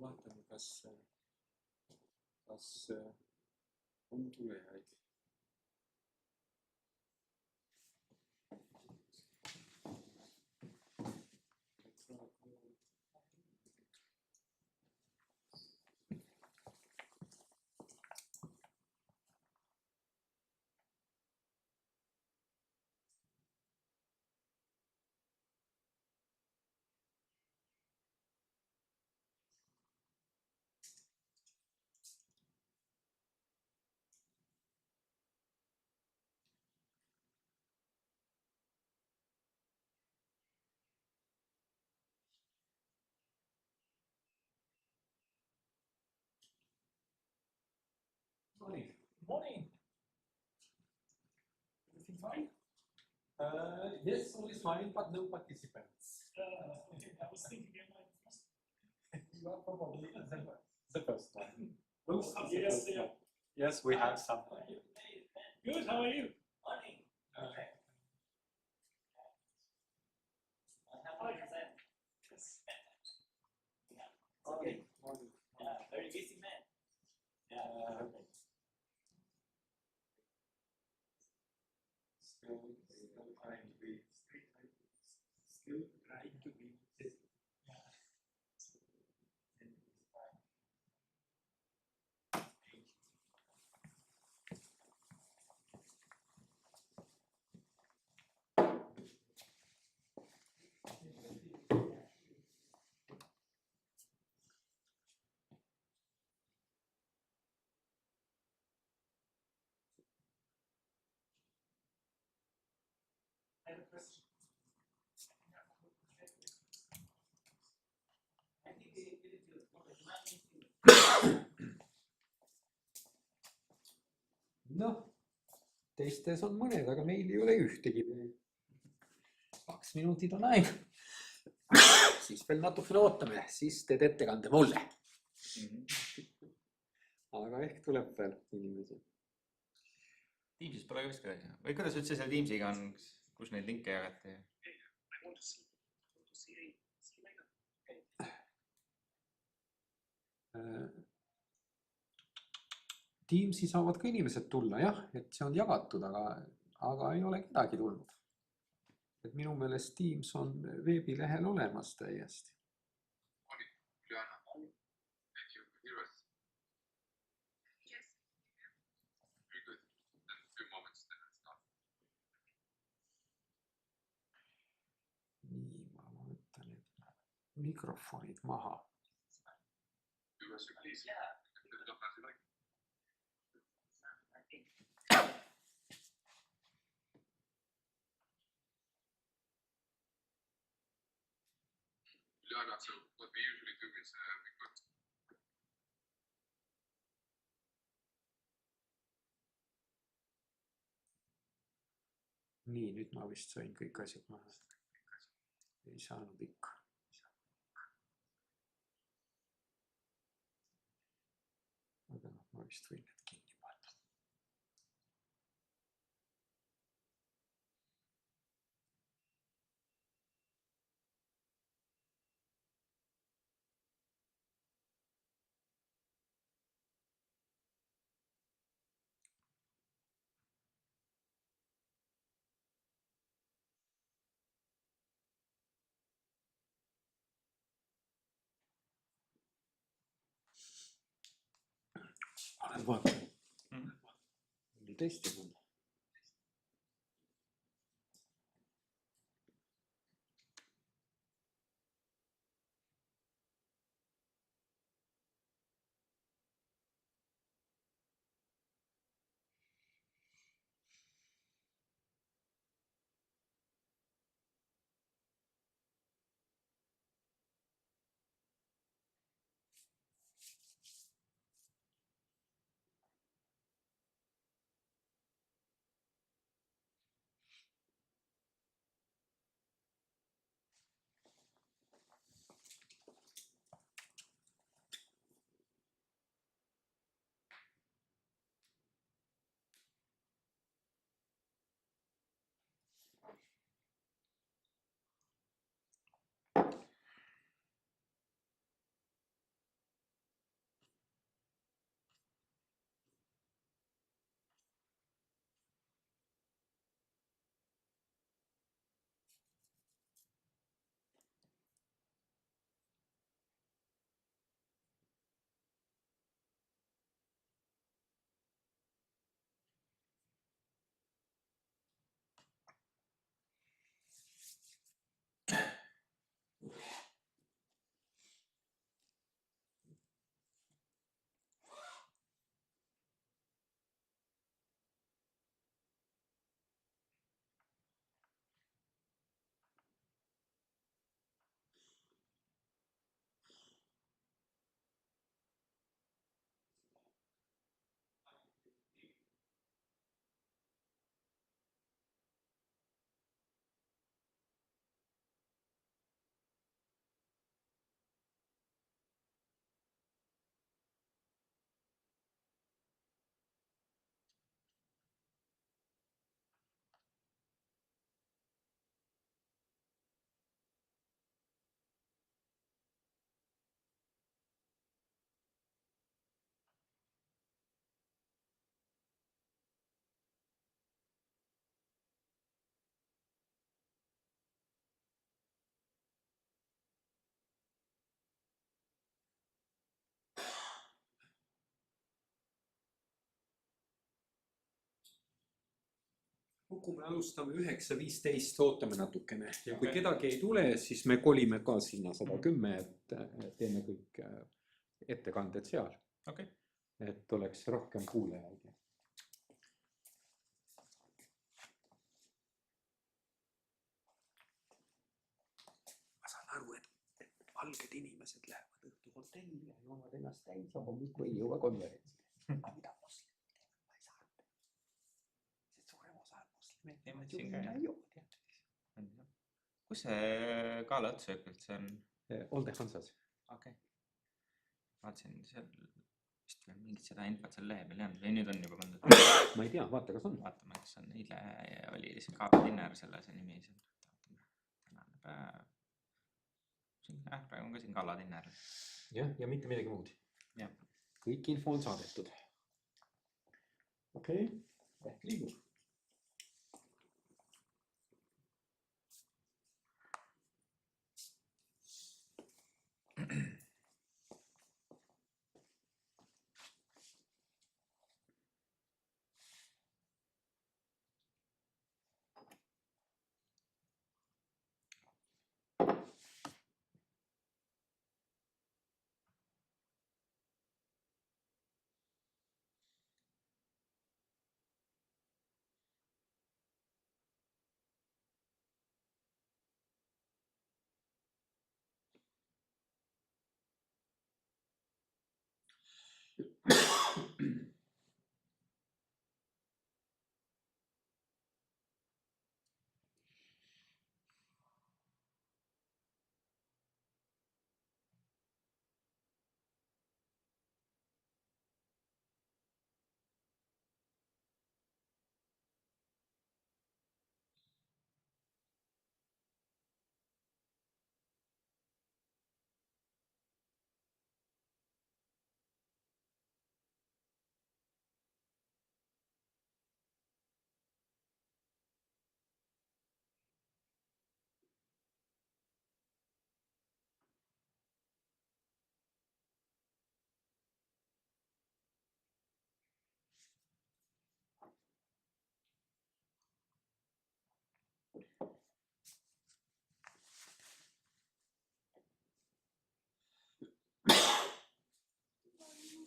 vaatame, kas on tulejaid. Morning. Everything fine? Yes, all is fine, but no participants. Okay. I was thinking you might first. You are probably the first one. Yes, yeah. Yes, we have some. Good, how are you? Morning. Okay. Okay. Yeah, very busy man. Yeah. Still trying to be. I have a question. I think it is good. Noh, teistes on mõned, aga meil ei ole ühtegi. 2 minutit on aega. Siis veel natukene ootame, siis teed ettekande mulle. Aga ehk tuleb veel inimesi. Teamsis pole vist ka. Või kuidas üldse seal Teamsiga on, kus neid linke jagati? Teamsi saavad ka inimesed tulla, jah, et see on jagatud, aga ei ole kedagi tulnud. Et minu meelest Teams on veebilehel olemas täiesti. Nii, ma võtan mikrofonid maha. So what we usually do is we put Nii, nüüd ma vist sain kõik asjad maha. Ei saanud ikka. Aga ma vist võin need kinni panna. Olen vaatan. Oli teistel on. Kuku me alustame 9.15, ootame natukene ja kui kedagi ei tule, siis me kolime ka sinna 110, et teeme kõik ettekanded seal. Okay. Et oleks rohkem kuulajaid. Ma saan aru, et valged inimesed lähevad õhtu hotelli ja joovad ennast täis, aga hommikul ei jõua konverentsi. Aga mida moslemid teevad, ma ei saa aru. Sest suurem osa on moslemid. Kus see Kaala õhtusöök üldse on? Olde Hansas. Okay. Vaatasin seal vist veel mingit seda infot seal lehe peal ei olnud või nüüd on juba pandud? Ma ei tea, vaata kas on. Vaatame, kas on eile oli see kaapdinner selle see nimi. Tänane päev. Praegu on ka siin Kaala dinner. Jah, ja mitte midagi muud. Ja. Kõik info on saadetud. Okei, ehk liigub.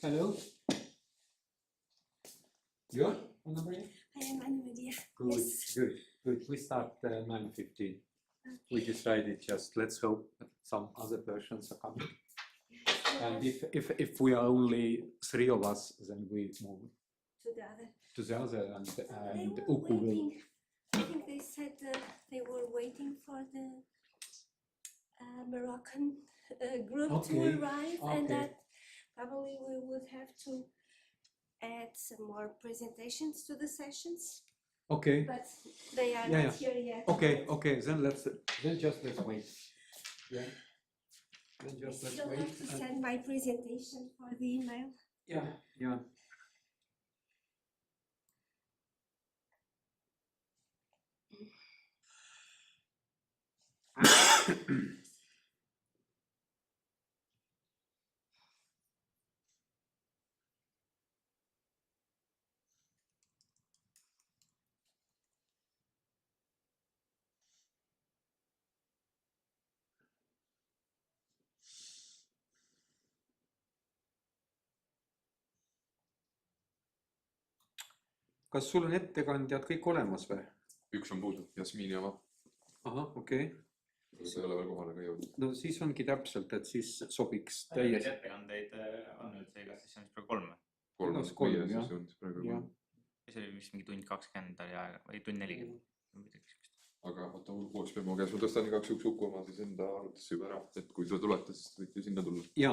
Hello. Good. I am Anna-Maria. Good, Yes. good. We start 9:15. We decided just let's hope that some other persons are coming. And if we are only 3 of us, then we move To the other. and They were Uku will. waiting. I think they said they were waiting for the Moroccan group to Okay, arrive, and okay. that probably we would have to add some more presentations to the sessions. Okay. But they are Yeah, not yeah. here yet. Okay. Then just let's wait. Yeah. Then I just let's still wait. have to send my presentation for the email. Yeah. Kas sul on ettekandjad kõik olemas või? Üks on puudu, Jasmini oma. Ahah, okei. See ei ole veel kohale ka jõudnud. No siis ongi täpselt, et siis sobiks Täies täies. ettekandeid on üldse igas sessioonis praegu 3. Kolm, Igas kolm, meie jah. sessioon praegu Jah. on. See oli vist mingi tund 20 oli aega või tund 40. Aga oota, koos peame oma käes. Ma tõstan igaks juhuks Uku oma siis enda arvutisse juba ära. Et kui te tulete, siis võite ju sinna tulla. Ja.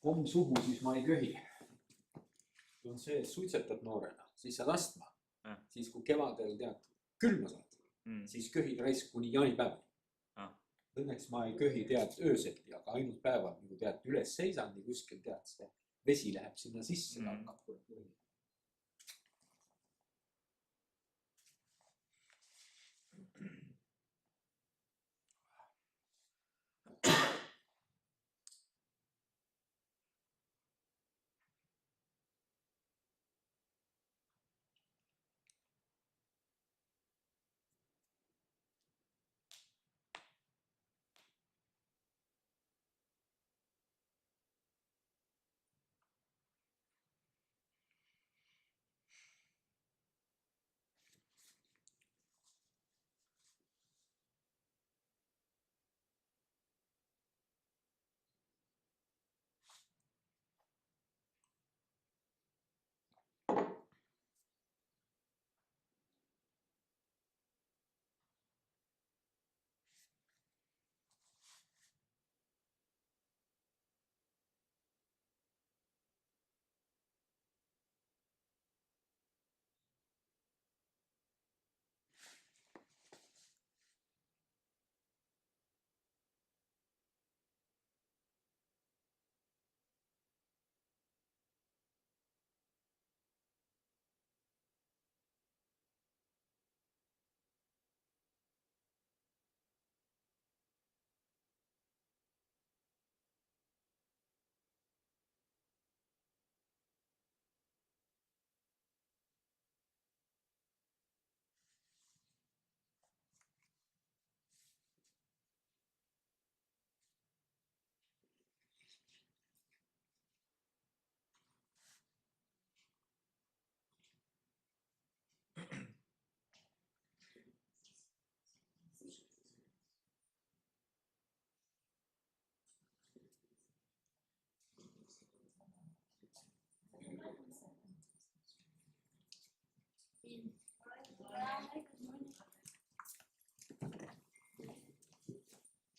komm suhu, siis ma ei köhi. kui on see, et suitsetad noorena, siis saad astma. Siis kui kevadel tead külma saad, siis köhid raisk kuni jaanipäev. Õnneks ma ei köhi tead ööselgi, aga ainult päeval, kui tead üles seisan ja kuskil tead see vesi läheb sinna sisse.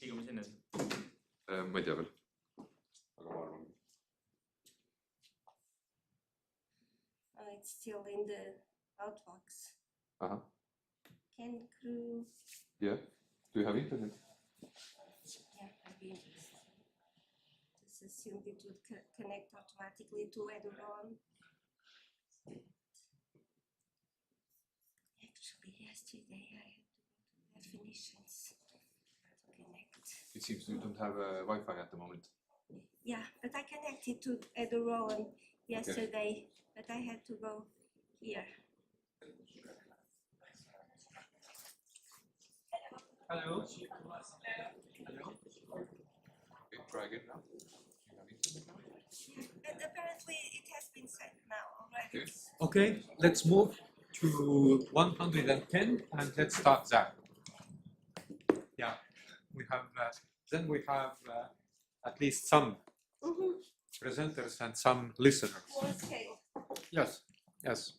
Liigume sinna. Ma ei tea veel. Aga ma arvan. It's still in the outbox. Aha. Can crew? Yeah. Do you have internet? Yeah, I've been just assumed it would connect automatically to Eduron. Actually, yesterday I had to go to definitions to connect. It seems you don't have Wi-Fi at the moment. Yeah, but I connected to Eduron yesterday, but I had to go here. Hello. Okay, try again now. You have internet now? Yeah, and apparently it has been sent now already. Okay. Okay, let's move to 110 and let's start that. Yeah, we have then we have at least some presenters and some listeners. Full scale. Yes, yes.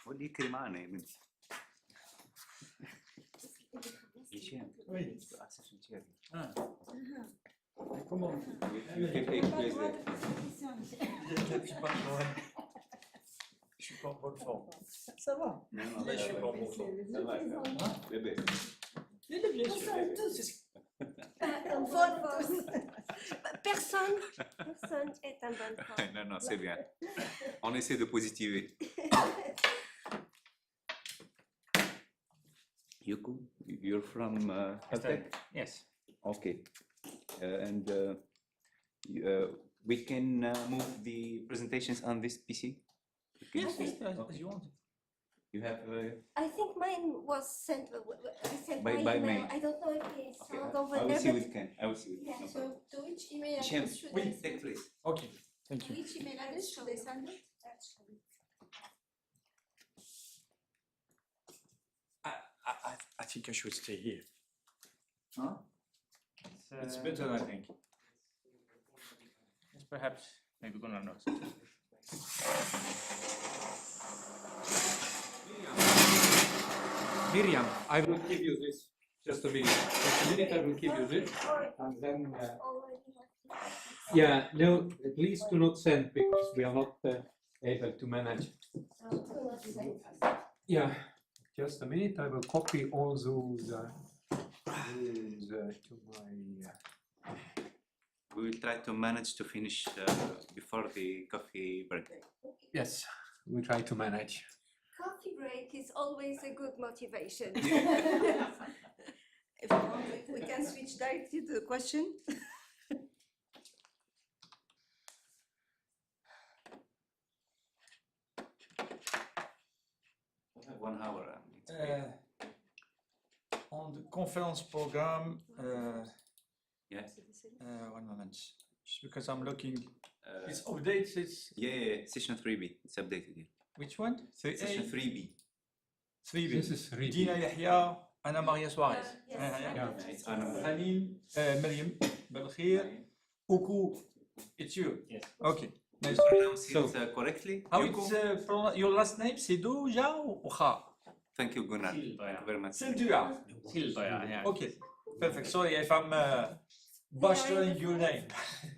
Voglio rimane. Dice? Oui. Ah, c'est sincero. Ah. Et comment Je suis pas en bonne forme. Ça va. Non, Mais je suis pas en bonne forme. Ça va, bébé. Il est bien sûr. Personne est en bonne forme. Non, c'est bien. On essaie de positiver. Yuko, you're from Aztec? Yes. Okay. And we can move the presentations on this PC? Yes, Okay. as you want. You have... I think mine was sent. I sent By by mail. email. I don't know if it's Okay, found over I will there. see but- with Ken. I will see with Yeah, Ken. so to which email Shem, address should I take send? place. Okay, thank you. Which email address should I send it? I think I should stay here. Huh? It's better, I think. Yes, perhaps. Maybe Gunnar knows. Miriam, I will give you this. Just a minute. Just a minute, I will give you this. And then, Already have it. yeah, no, please do not send because we are not able to manage. Do not send. Yeah, just a minute, I will copy all those to my. We will try to manage to finish before the coffee break. Yes, we try to manage. Coffee break is always a good motivation. If we can switch directly to the question. We have 1 hour. On the conference program, Yeah. one moment, just because I'm looking, Uh, it's updated, yeah, session 3B. It's updated here. which one? Session 3A, 3B. 3B. This is really. Dina Yahya, Anna Maria Suarez. Yes, Yeah. It's Anna. Amin, Miriam, Belkhir, Uku, it's you? Yes. Okay, nice. Pronounce So- it correctly. How Yuko? it's your last name? Sidou, Ja ou Kha? Thank you, Gunnar. Silva, Thank you very much. Sildua. Silva, yeah. Okay, perfect. Sorry if I'm butchering your name.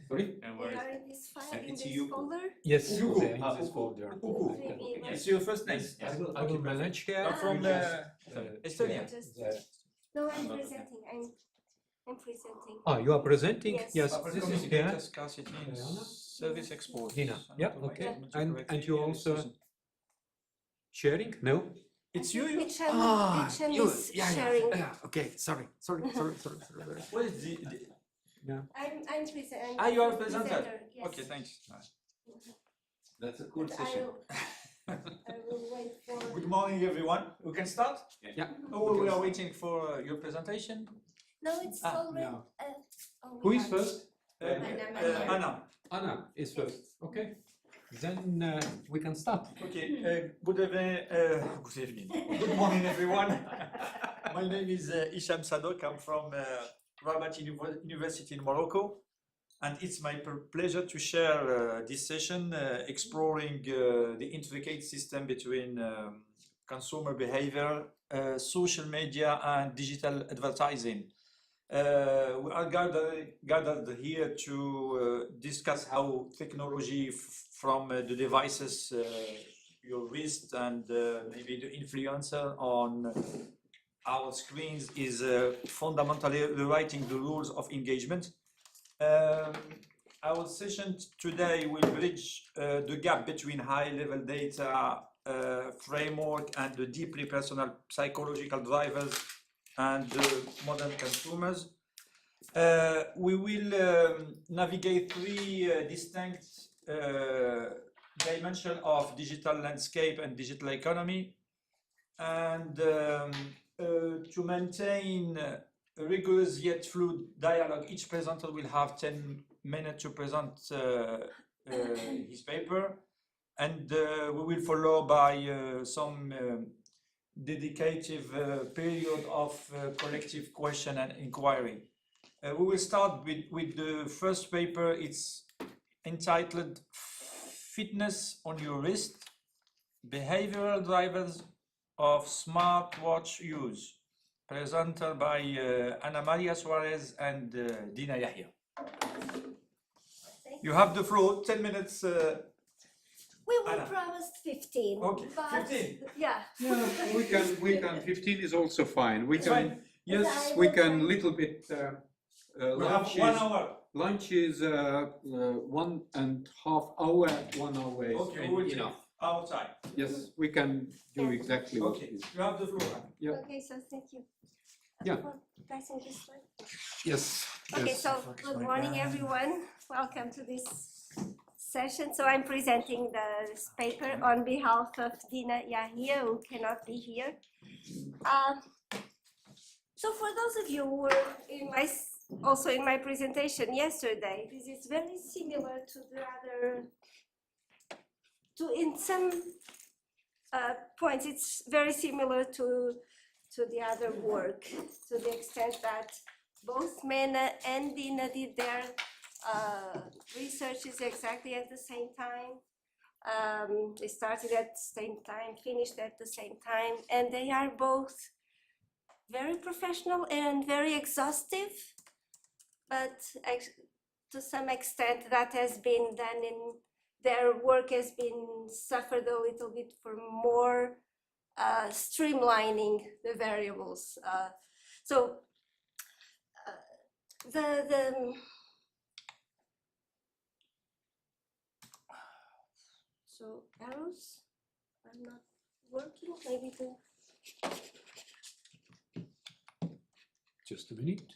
Sorry? No They worries. are in this file, And in it's this you. folder. Yes, Hugo. they're in Ah, this Hugo. folder. Hugo. Maybe, but- It's your first name? I will manage here. I'm from Estonia. Just- the- No, I'm presenting. I'm presenting. Ah, you are presenting? Yes. Yes, this is here. Scarcity and service export. Dina, yeah, okay. And you also It's sharing? No? you? Hichem is sharing. Okay, sorry. Sorry. What is the, I'm presenting. you are presenter? Yes. Okay, thanks. That's a cool But session. I will wait for. Good morning, everyone. We can start? Yeah. Oh, we are waiting for your presentation. No, it's Ah, already. no. Oh, Who we is have- first? Anna. Anna is first. Okay. Then we can start. Okay, good evening. Good evening. Good morning, everyone. My name is Hisham Sadok. I'm from Rabat University in Morocco. And it's my pleasure to share this session exploring the intricate system between consumer behavior, social media, and digital advertising. We are gathered here to discuss how technology from the devices, your wrist, and maybe the influencer on our screens is fundamentally rewriting the rules of engagement. Our session today will bridge the gap between high-level data framework and the deeply personal psychological drivers and modern consumers. We will navigate 3 distinct dimensions of digital landscape and digital economy, and to maintain a rigorous yet fluid dialogue, each presenter will have 10 minutes to present his paper, and we will follow by some dedicated period of collective question and inquiry. We will start with the first paper. It's entitled Fitness on Your Wrist, Behavioral drivers of smartwatch use, presented by Ana Maria Suarez and Dina Yahya. You have the floor, 10 minutes. We were Anna. promised 15. Okay, but 15. Yeah. Yeah, we can, 15 is also fine. We It's can, fine. yes, I we will can try. little bit, We have lunch 1 is, hour. lunch is 1.5 hour, 1 hour is Okay, we will take enough. outside. Yes, we can do exactly what Okay, it is. you have the floor. Anna. Yeah. Okay, so thank you. Yeah. For passing this slide. Yes. Okay, yes. so good morning, everyone. Welcome to this session. So I'm presenting this paper on behalf of Dina Yahya, who cannot be here. So for those of you who were also in my presentation yesterday, this is very similar to the other. In some points, it's very similar to the other work, to the extent that both Mena and Dina did their researches exactly at the same time. They started at the same time, finished at the same time, and they are both very professional and very exhaustive, but to some extent that has been done in their work has been suffered a little bit for more streamlining the variables. So arrows are not working. Maybe the. Just a minute.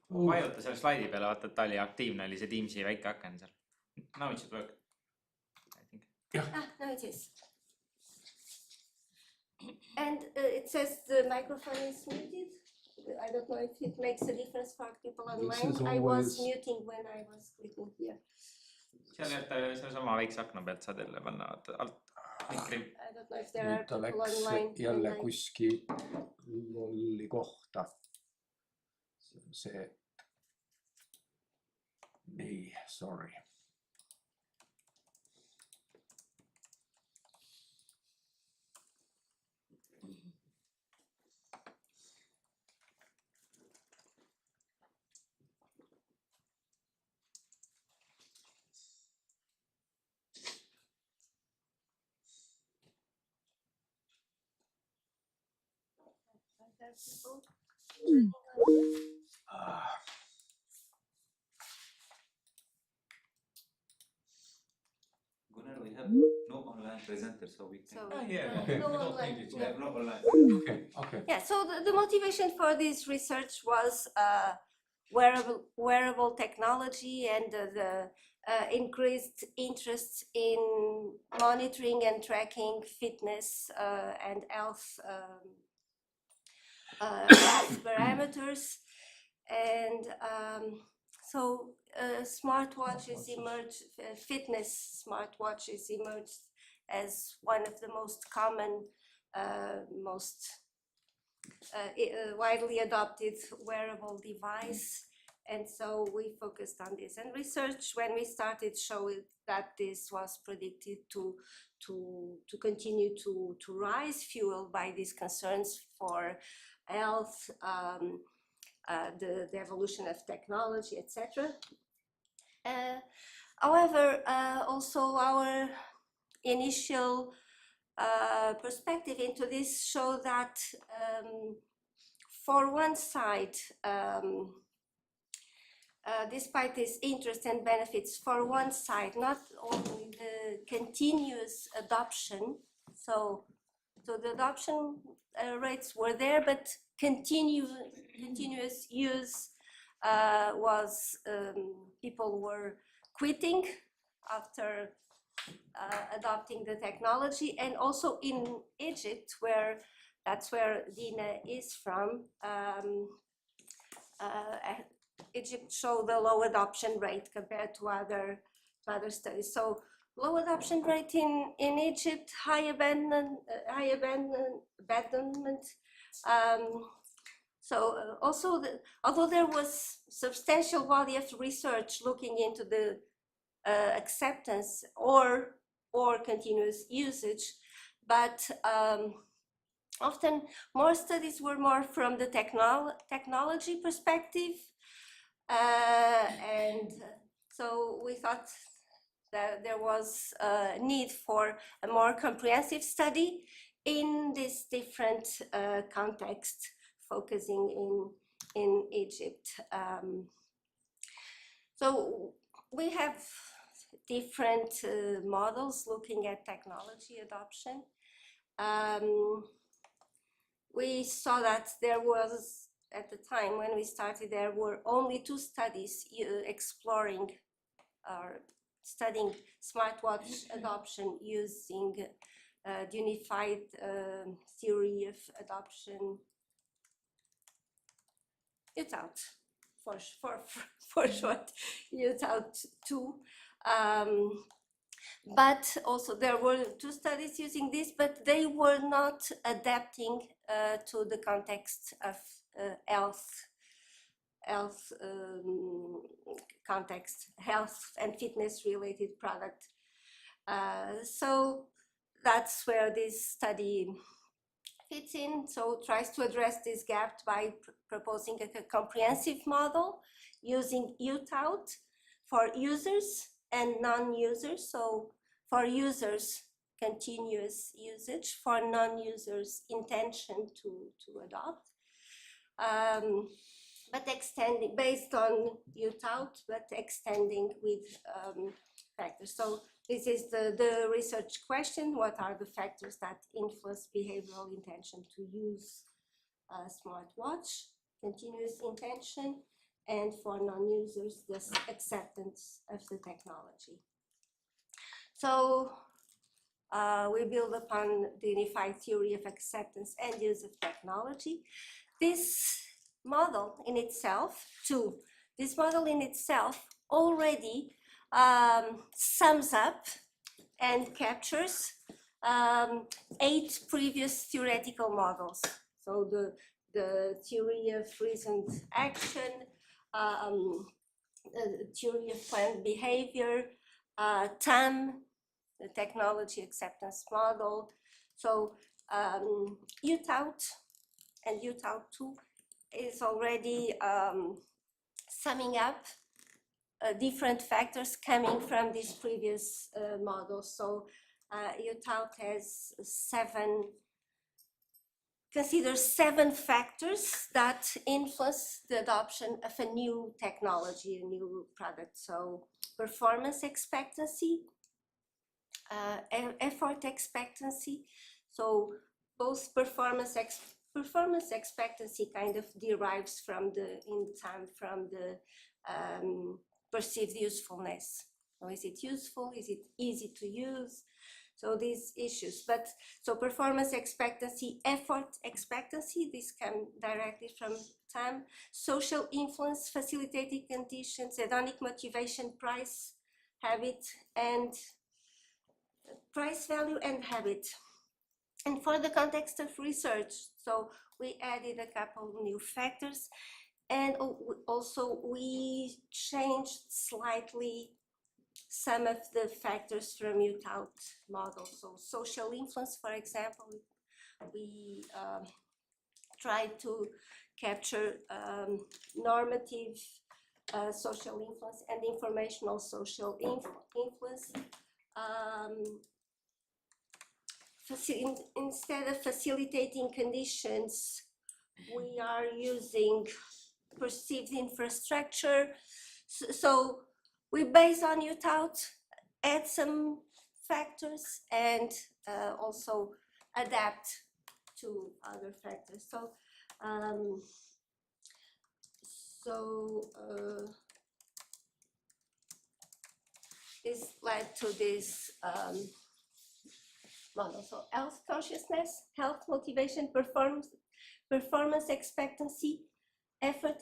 vajuta selle slaidi peale, vaata, et ta oli aktiivne, oli see Teamsi väike aken seal. Now it should work. I think. No, it is. And it says the microphone is muted. I don't know if it makes a difference for people online. I was muting when I was clicking here. seal sellesama väikse akna pealt saad jälle panna, vaata, alt. Mikri. I don't know if there are nüüd ta people läks online. jälle kuskil lolli kohta. See on see. Nii, sorry. Gunnar, we have no online presenter, so we can. So, Yeah, Okay. no we don't online. need it. We have no online. Okay. Yeah, so the motivation for this research was wearable technology and the increased interest in monitoring and tracking fitness and health parameters. And so smartwatches emerged, fitness smartwatches emerged as one of the most common, most widely adopted wearable device. And so we focused on this. And research, when we started, showed that this was predicted to continue to rise, fueled by these concerns for health, the evolution of technology, etc. However, also our initial perspective into this show that for one side, despite this interest and benefits, for one side, not only the continuous adoption, so the adoption rates were there, but continuous use was, people were quitting after adopting the technology. And also in Egypt, that's where Dina is from, Egypt showed a low adoption rate compared to other studies. So low adoption rate in Egypt, high abandonment. Also, although there was substantial body of research looking into the acceptance or continuous usage, but often more studies were more from the technology perspective, and so we thought that there was a need for a more comprehensive study in this different context, focusing in Egypt. So we have different models looking at technology adoption. We saw that there was, at the time when we started, there were only 2 studies exploring or studying smartwatch adoption using the unified theory of adoption, UTAUT, for short, UTAUT2. But also there were 2 studies using this, but they were not adapting to the context of health context, health and fitness related product. So that's where this study fits in. So tries to address this gap by proposing a comprehensive model using UTAUT for users and non-users. So for users, continuous usage; for non-users, intention to adopt. But extending based on UTAUT, but extending with factors. So this is the research question: what are the factors that influence behavioral intention to use a smartwatch? Continuous intention, and for non-users, the acceptance of the technology. So we build upon the unified theory of acceptance and use of technology. This model in itself, already sums up and captures 8 previous theoretical models. So the theory of reasoned action, theory of planned behavior, TAM, the technology acceptance model. So UTAUT and UTAUT2 is already summing up different factors coming from these previous models. So UTAUT has considers 7 factors that influence the adoption of a new technology, a new product. So performance expectancy, effort expectancy. So both performance expectancy kind of derives from the perceived usefulness. So is it useful? Is it easy to use? So these issues, but so performance expectancy, effort expectancy, this come directly from TAM, social influence, facilitating conditions, hedonic motivation, price, habit, and price value and habit. And for the context of research, so we added a couple new factors, and also we changed slightly some of the factors from UTAUT model. So social influence, for example, we tried to capture normative social influence and informational social influence. Instead of facilitating conditions, we are using perceived infrastructure. So we base on UTAUT, add some factors, and also adapt to other factors. So, this led to this model. So health consciousness, health motivation, performance expectancy, effort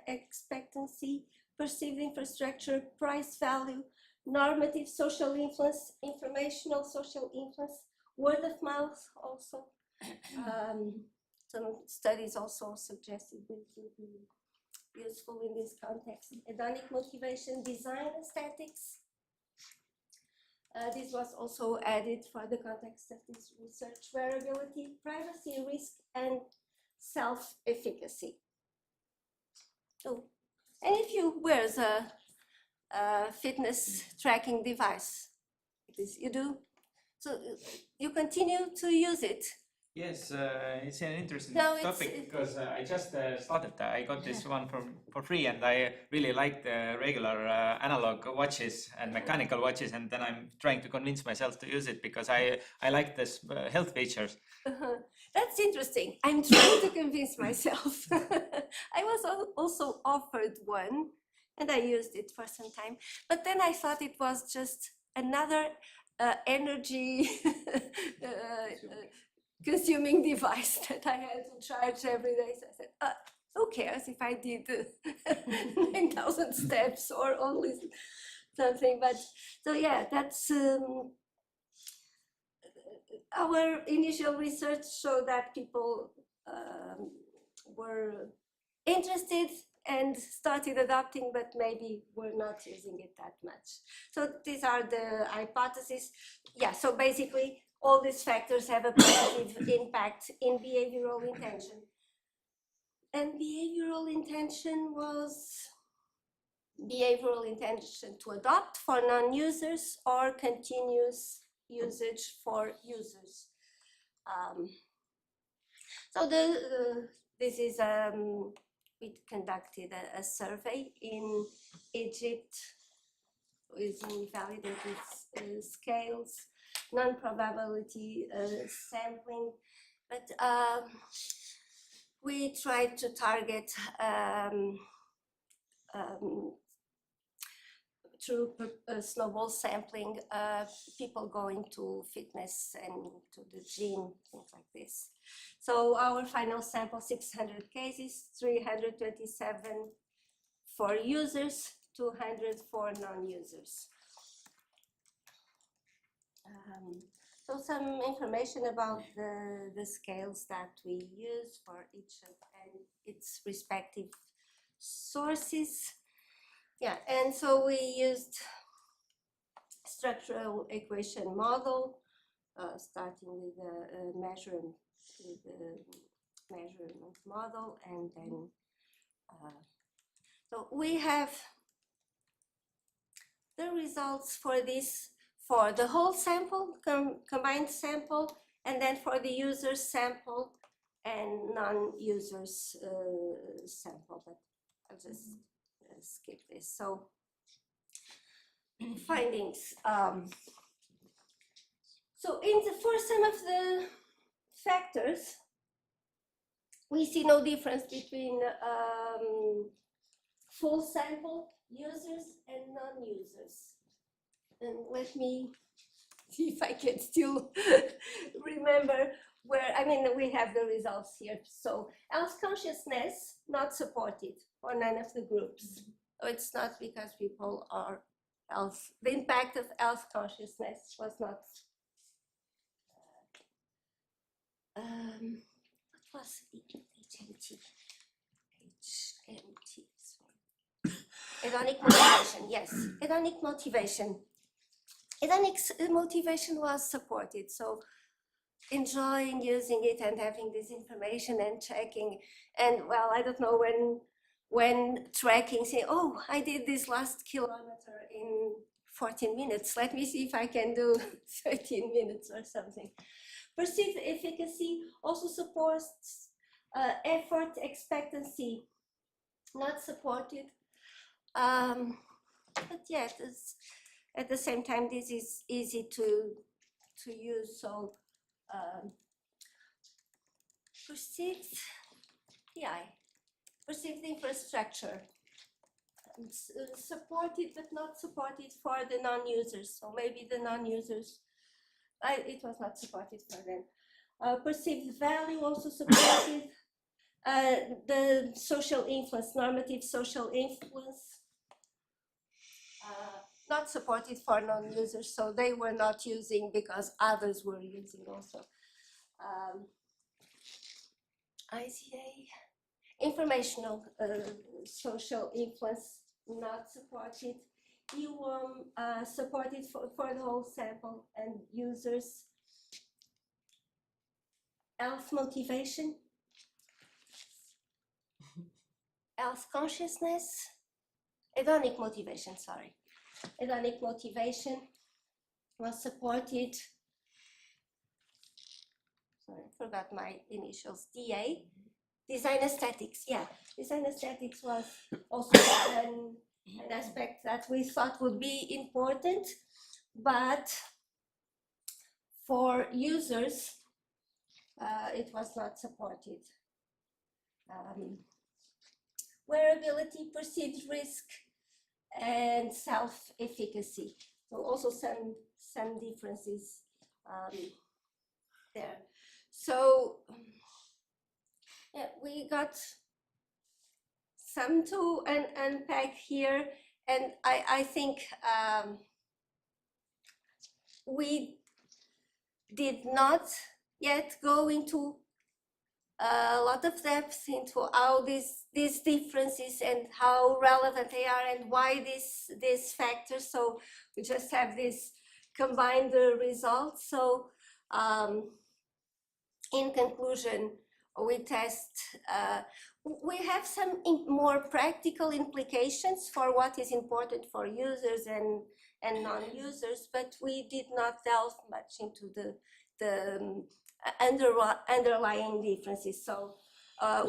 expectancy, perceived infrastructure, price value, normative social influence, informational social influence, word of mouth also. Some studies also suggested this would be useful in this context. Hedonic motivation, design aesthetics, This was also added for the context of this research: wearability, privacy, risk, and self-efficacy. So, and if you wear a fitness tracking device, you do, so you continue to use it. Yes, it's an interesting No, it's- topic because I just started. I got this one for free, and I really like the regular analog watches and mechanical watches. And then I'm trying to convince myself to use it because I like this health features. That's interesting. I'm trying to convince myself. I was also offered one, and I used it for some time. But then I thought it was just another energy consuming device that I had to charge every day. So I said, who cares if I did 9,000 steps or only something? But so yeah, that's our initial research showed that people were interested and started adopting, but maybe were not using it that much. So these are the hypotheses. Yeah, so basically all these factors have a positive impact in behavioral intention. And behavioral intention was behavioral intention to adopt for non-users or continuous usage for users. So this is we conducted a survey in Egypt using validated scales, non-probability sampling, but we tried to target through snowball sampling, people going to fitness and to the gym, things like this. So our final sample, 600 cases, 327 for users, 200 for non-users. So some information about the scales that we use for each of its respective sources. Yeah, and so we used structural equation model, starting with a measurement model, and then so we have the results for this for the whole sample, combined sample, and then for the user sample and non-users sample. But I'll just skip this. So findings. So for some of the factors, we see no difference between full sample users and non-users. And let me see if I can still remember where, I mean, we have the results here. So health consciousness not supported for none of the groups. So it's not because people are health, the impact of health consciousness was not, what was the HMT? Sorry. Hedonic motivation, yes, hedonic motivation. Hedonic motivation was supported, so enjoying using it and having this information and checking. And well, I don't know when tracking, say, oh, I did this last kilometer in 14 minutes. Let me see if I can do 13 minutes or something. Perceived efficacy also supports effort expectancy, not supported. But yeah, at the same time, this is easy to use. So perceived PI, perceived infrastructure, supported but not supported for the non-users. So maybe the non-users, it was not supported for them. Perceived value also supported. The social influence, normative social influence, not supported for non-users, so they were not using because others were using also. ICA, informational social influence, not supported. EU supported for the whole sample and users' health motivation, health consciousness, hedonic motivation, sorry. Hedonic motivation was supported, sorry, I forgot my initials, DA. Design aesthetics, yeah. Design aesthetics was also an aspect that we thought would be important, but for users, it was not supported. Wearability, perceived risk, and self-efficacy. So also some differences there. So yeah, we got some to unpack here, and I think we did not yet go into a lot of depth into how these differences and how relevant they are and why these factors. So we just have this combined results. So in conclusion, we test, we have some more practical implications for what is important for users and non-users, but we did not delve much into the underlying differences. So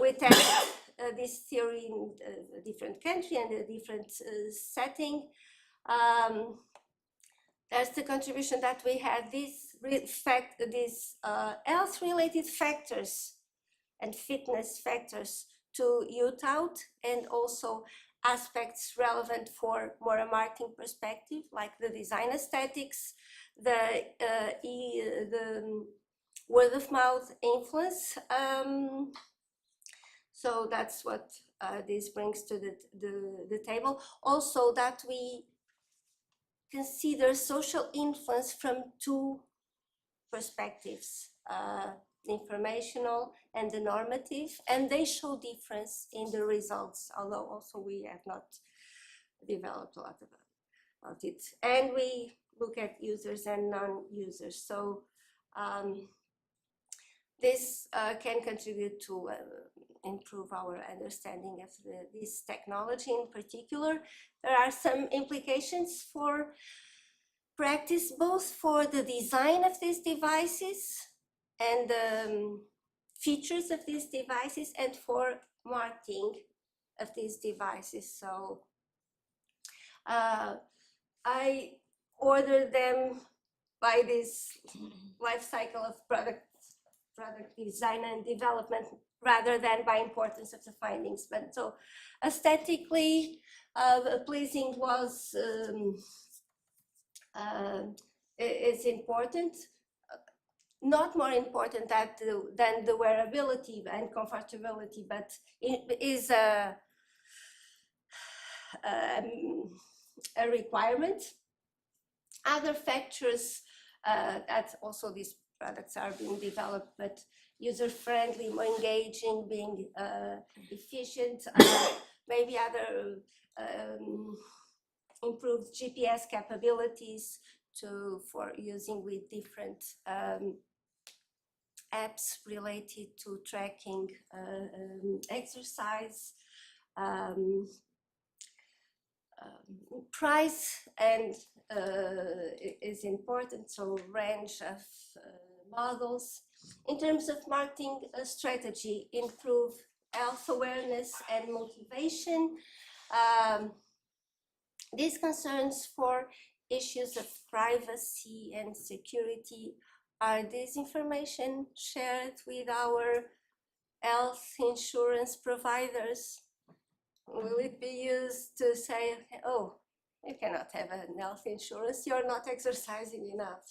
we test this theory in a different country and a different setting. There's the contribution that we had these health-related factors and fitness factors to youth out, and also aspects relevant for more a marketing perspective, like the design aesthetics, the word of mouth influence. So that's what this brings to the table. Also that we consider social influence from two perspectives, the informational and the normative, and they show difference in the results, although also we have not developed a lot about it. And we look at users and non-users. So this can contribute to improve our understanding of this technology in particular. There are some implications for practice, both for the design of these devices and the features of these devices, and for marketing of these devices. So I ordered them by this life cycle of product design and development rather than by importance of the findings. But so aesthetically pleasing was is important, not more important than the wearability and comfortability, but it is a requirement. Other factors that also these products are being developed, but user-friendly, more engaging, being efficient, maybe other improved GPS capabilities for using with different apps related to tracking exercise. Price and is important, so range of models. In terms of marketing strategy, improve health awareness and motivation. These concerns for issues of privacy and security, are this information shared with our health insurance providers? Will it be used to say, oh, you cannot have an health insurance, you're not exercising enough?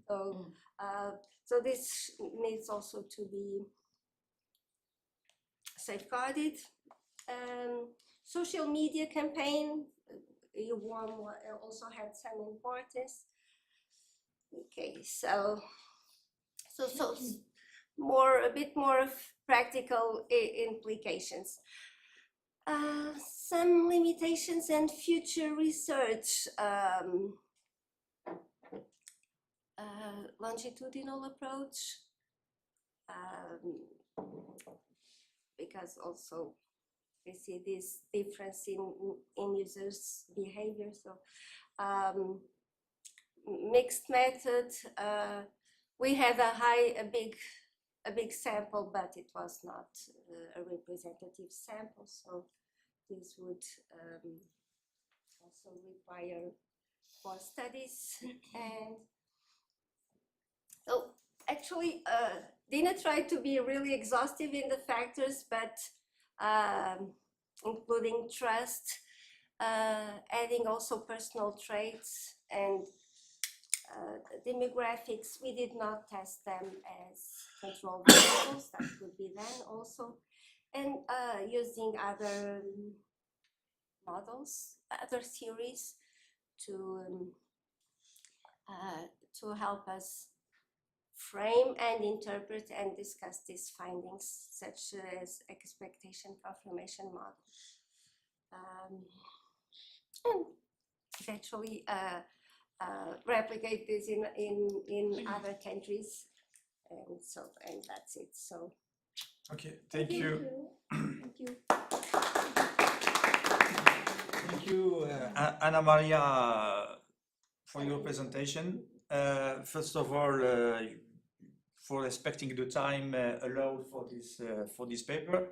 So, so this needs also to be safeguarded. Social media campaign, one also had some importance. Okay, so a bit more of practical implications. Some limitations and future research. Longitudinal approach, because also we see this difference in users' behavior. So mixed method. We had a big sample, but it was not a representative sample. So this would also require more studies. And so actually, Dina tried to be really exhaustive in the factors, but including trust, adding also personal traits and demographics. We did not test them as control variables. That could be then also, and using other models, other theories to help us frame and interpret and discuss these findings, such as expectation confirmation model. And eventually replicate this in other countries, and that's it. So Okay, thank you. Thank you. Thank you, Anna Maria, for your presentation. First of all, for respecting the time allowed for this paper.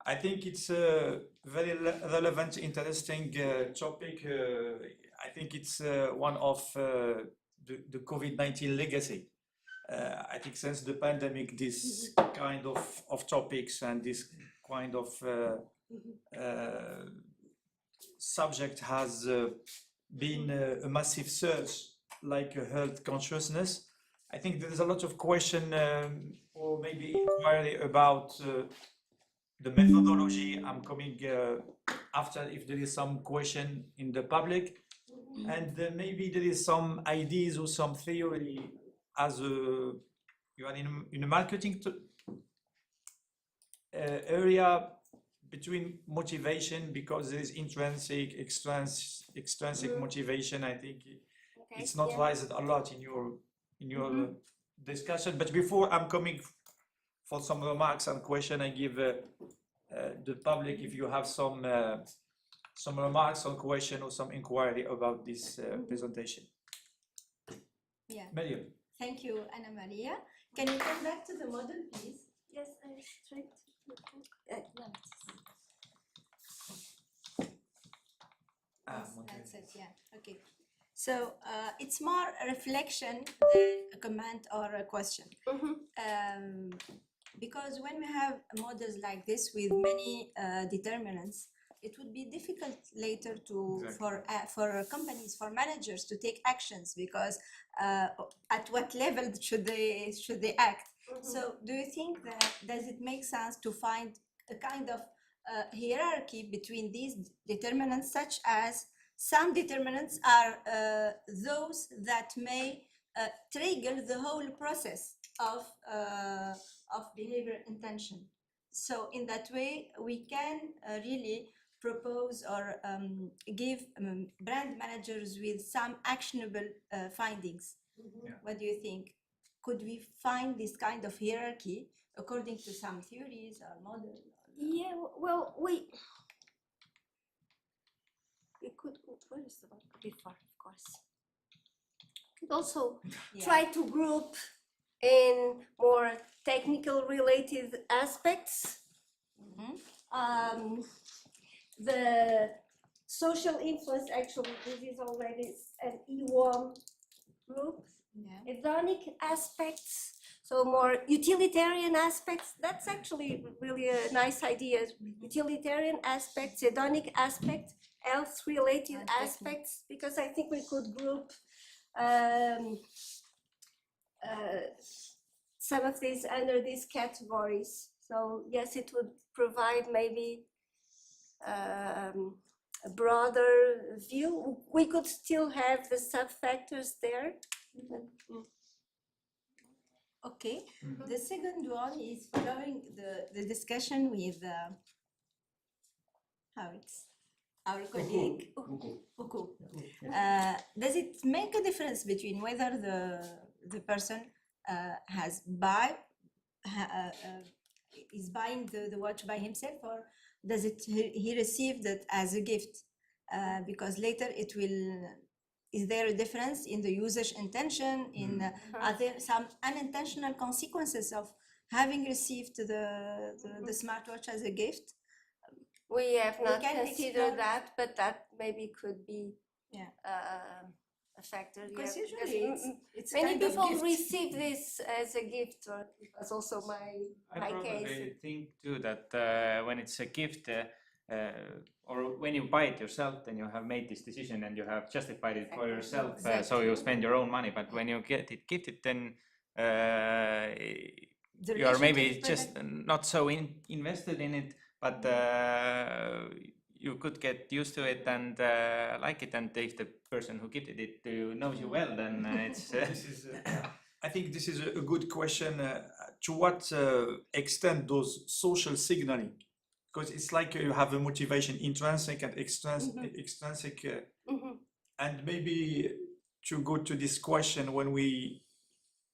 I think it's a very relevant, interesting topic. I think it's one of the COVID-19 legacy. I think since the pandemic, this kind of topics and this kind of subject has been a massive surge, like health consciousness. I think there is a lot of question or maybe inquiry about the methodology. I'm coming after if there is some question in the public, and maybe there is some ideas or some theory as you are in a marketing area between motivation, because there is intrinsic, extrinsic motivation. I think it's not raised a lot in your discussion. But before I'm coming for some remarks and question, I give the public, if you have some remarks or question or some inquiry about this presentation. Yeah. Miriam. Thank you, Anna Maria. Can you come back to the model, please? Yes, I was trying to. That's it, yeah. Okay. So it's more a reflection than a comment or a question. Because when we have models like this with many determinants, it would be difficult later to for companies, for managers to take actions, because at what level should they act? So do you think that does it make sense to find a kind of hierarchy between these determinants, such as some determinants are those that may trigger the whole process of behavior intention? So in that way, we can really propose or give brand managers with some actionable findings. What do you think? Could we find this kind of hierarchy according to some theories or models? Yeah, well, we could, where is the one before, of course. Could also try to group in more technical related aspects. The social influence, actually, this is already an E1 group. Hedonic aspects, so more utilitarian aspects. That's actually really a nice idea. Utilitarian aspects, hedonic aspects, health-related aspects, because I think we could group some of these under these categories. So yes, it would provide maybe a broader view. We could still have the sub-factors there. Okay. The second one is following the discussion with how it's our colleague Uku. Does it make a difference between whether the person is buying the watch by himself, or does it he received it as a gift? Because later it will. Is there a difference in the user's intention? Are there some unintentional consequences of having received the smartwatch as a gift? We have We not can considered explore- that, but that maybe could be Yeah. A factor. Because yeah, usually it's many kind of people gift. receive this as a gift, or that's also I my probably case. think too that when it's a gift or when you buy it yourself, then you have made this decision and you have justified it for yourself. So you spend your own money. But when you get it gifted, then The you are maybe relationship is just not so invested in it, but you could get used to it and like it. And if the person who gifted it knows you well, then it's. This is, I think this is a good question. To what extent does social signaling? Because it's like you have a motivation, intrinsic and extrinsic, and maybe to go to this question when we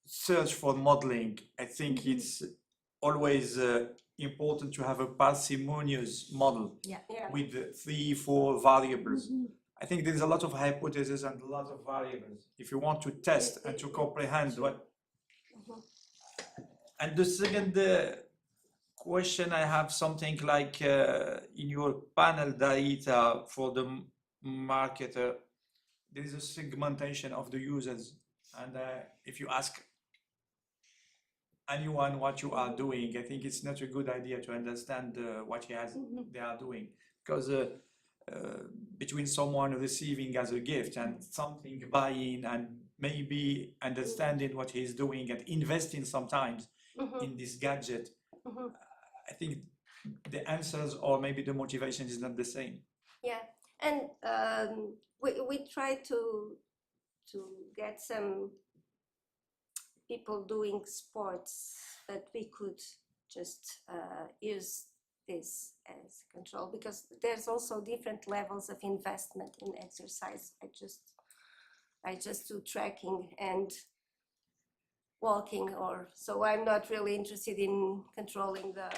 search for modeling, I think it's always important to have a parsimonious model Yeah. with 3-4 variables. I think there's a lot of hypotheses and a lot of variables if you want to test and to comprehend what. And the second question, I have something like in your panel data for the marketer, there is a segmentation of the users, and if you ask anyone what you are doing, I think it's not a good idea to understand what they are doing, because between someone receiving as a gift and something buying and maybe understanding what he's doing and investing sometimes in this gadget, I think the answers or maybe the motivation is not the same. Yeah, and we try to get some people doing sports, but we could just use this as control, because there's also different levels of investment in exercise. I just do trekking and walking, or so I'm not really interested in controlling the,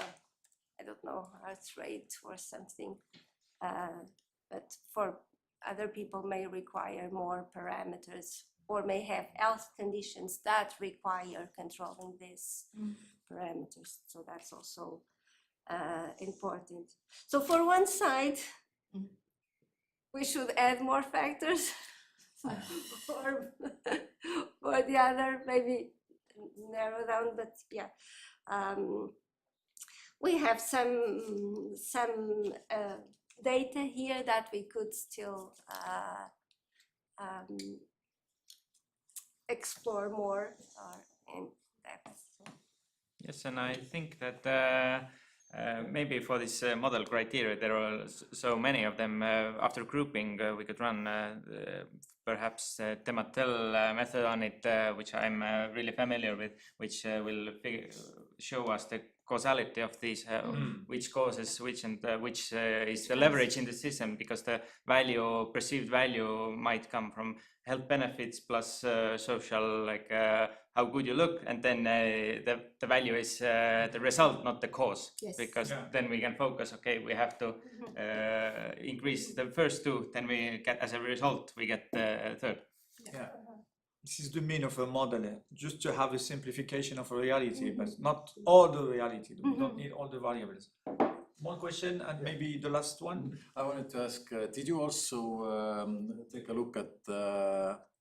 I don't know, heart rate or something. But for other people may require more parameters, or may have health conditions that require controlling these parameters. So that's also important. So for one side, we should add more factors. For the other, maybe narrow down, but yeah. We have some data here that we could still explore more in depth. Yes, and I think that maybe for this model criteria, there are so many of them. After grouping, we could run perhaps Dematel method on it, which I'm really familiar with, which will show us the causality of these, which causes which, and which is the leverage in the system, because the value, perceived value, might come from health benefits plus social, like how good you look, and then the value is the result, not the cause. Yes. Because then we can focus, okay, we have to increase the first two, then we get, as a result, we get the third. Yeah. This is the mean of a model, just to have a simplification of a reality, but not all the reality. We don't need all the variables. One question, and maybe the last one. I wanted to ask, did you also take a look at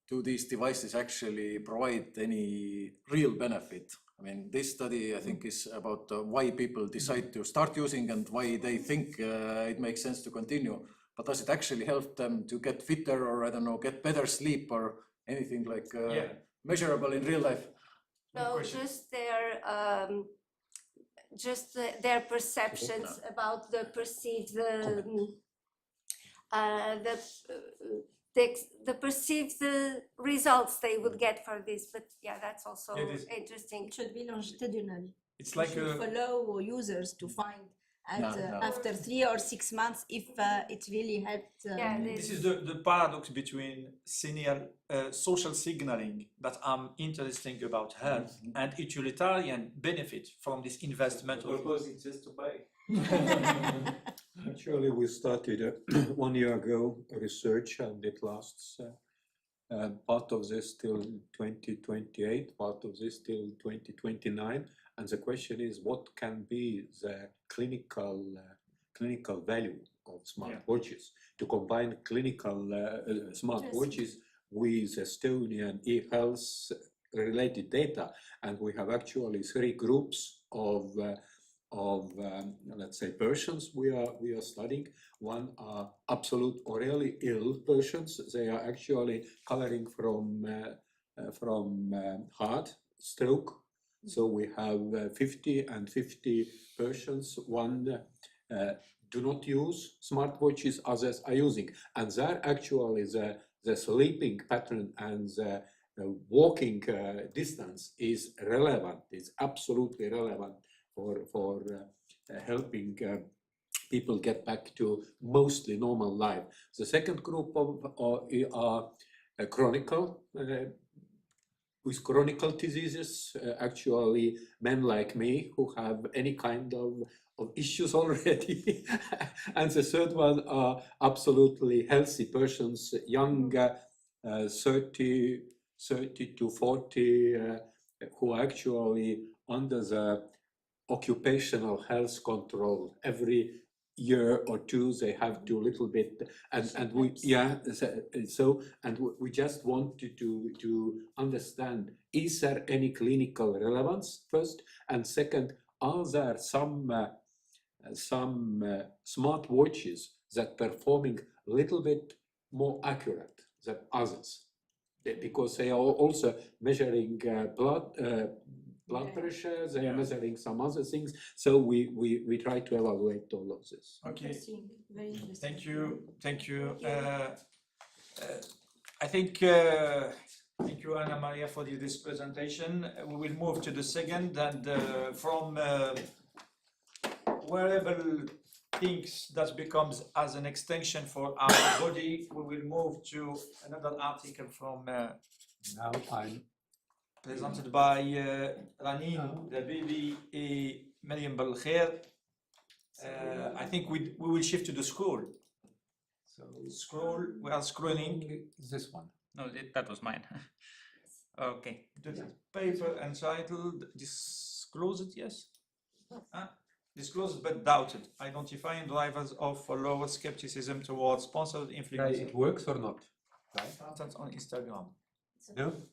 do these devices actually provide any real benefit? I mean, this study, I think, is about why people decide to start using and why they think it makes sense to continue. But does it actually help them to get fitter, or I don't know, get better sleep, or anything like measurable in real life? No, just their perceptions about the perceived the perceived results they would get for this. But yeah, that's also interesting. It should be longitudinal. It's like should follow users to find after 3 or 6 months if it really helped. Yeah, This is the paradox between senior social signaling that I'm interested about health and utilitarian benefit from this investment. Proposing just to buy. Actually, we started 1 year ago research, and it lasts part of this till 2028, part of this till 2029. And the question is, what can be the clinical value of smart watches? To combine clinical smart watches with Estonian e-health related data, and we have actually 3 groups of let's say persons we are studying. One are absolute or really ill persons. They are actually covering from heart, stroke. So we have 50 and 50 persons. One do not use smartwatches, others are using, and there actually the sleeping pattern and the walking distance is relevant. It's absolutely relevant for helping people get back to mostly normal life. The second group are chronical, with chronic diseases, actually men like me who have any kind of issues already. And the third one are absolutely healthy persons, young, 30 to 40, who are actually under the occupational health control. Every year or two they have to little bit, and we we just wanted to understand, is there any clinical relevance first, and second, are there some smart watches that performing a little bit more accurate than others, because they are also measuring blood pressure, they are measuring some other things. So we try to evaluate all of this. Okay. Interesting, very interesting. Thank you. I think thank you, Anna Maria, for this presentation. We will move to the second, and from wearable things that becomes as an extension for our body, we will move to another article from Now I'm presented by Ranin Dabibi and Mariam Balkhair. I think we will shift to the scroll. So scroll, we are scrolling. This one. No, that was mine. Okay. The paper entitled Disclosed, yes? Disclosed but doubted. Identifying drivers of lower skepticism towards sponsored influence. It works or not? Right? Content on Instagram. No?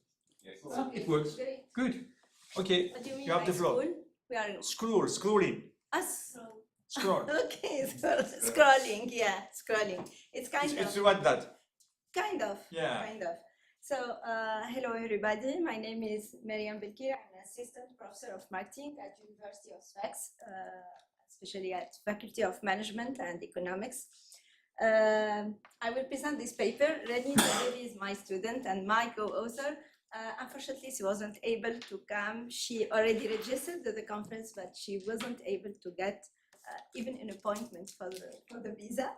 Yes. It works. Good. Okay, What do you mean you have by the floor. school? We are Scrolling. us. Scroll. Okay, scrolling. Yeah, scrolling. It's kind It's of. what that? Kind of. Yeah. Kind of. So, hello everybody. My name is Mariam Belkir. I'm an assistant professor of marketing at University of Sfax, especially at Faculty of Management and Economics. I will present this paper. Reni Dabibi is my student and my co-author. Unfortunately, she wasn't able to come. She already registered to the conference, but she wasn't able to get even an appointment for the visa.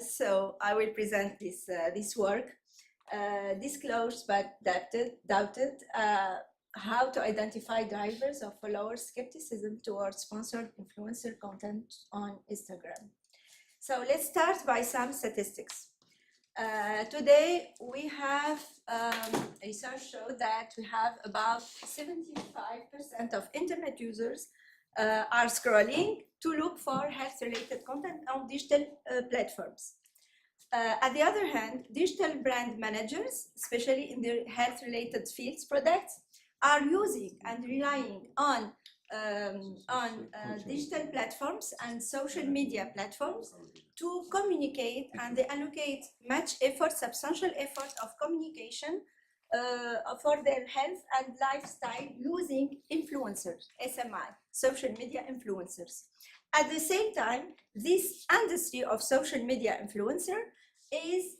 So I will present this work. Disclosed but doubted, how to identify drivers of lower skepticism towards sponsored influencer content on Instagram. So let's start by some statistics. Today we have research showed that we have about 75% of internet users are scrolling to look for health-related content on digital platforms. On the other hand, digital brand managers, especially in their health-related fields products, are using and relying on digital platforms and social media platforms to communicate, and they allocate much effort, substantial effort of communication for their health and lifestyle using influencers, SMI, social media influencers. At the same time, this industry of social media influencer is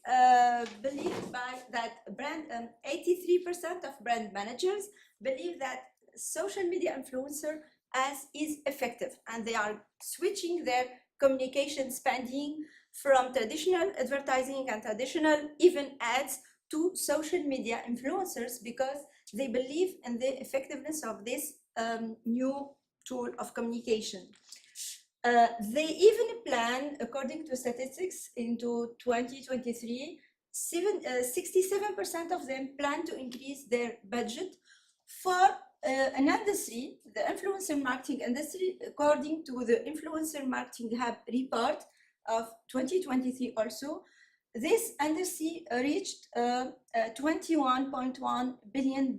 believed by that 83% of brand managers believe that social media influencer as is effective, and they are switching their communication spending from traditional advertising and traditional even ads to social media influencers because they believe in the effectiveness of this new tool of communication. They even plan, according to statistics, into 2023, 67% of them plan to increase their budget for an industry, the influencer marketing industry, according to the Influencer Marketing Hub report of 2023 also. This industry reached $21.1 billion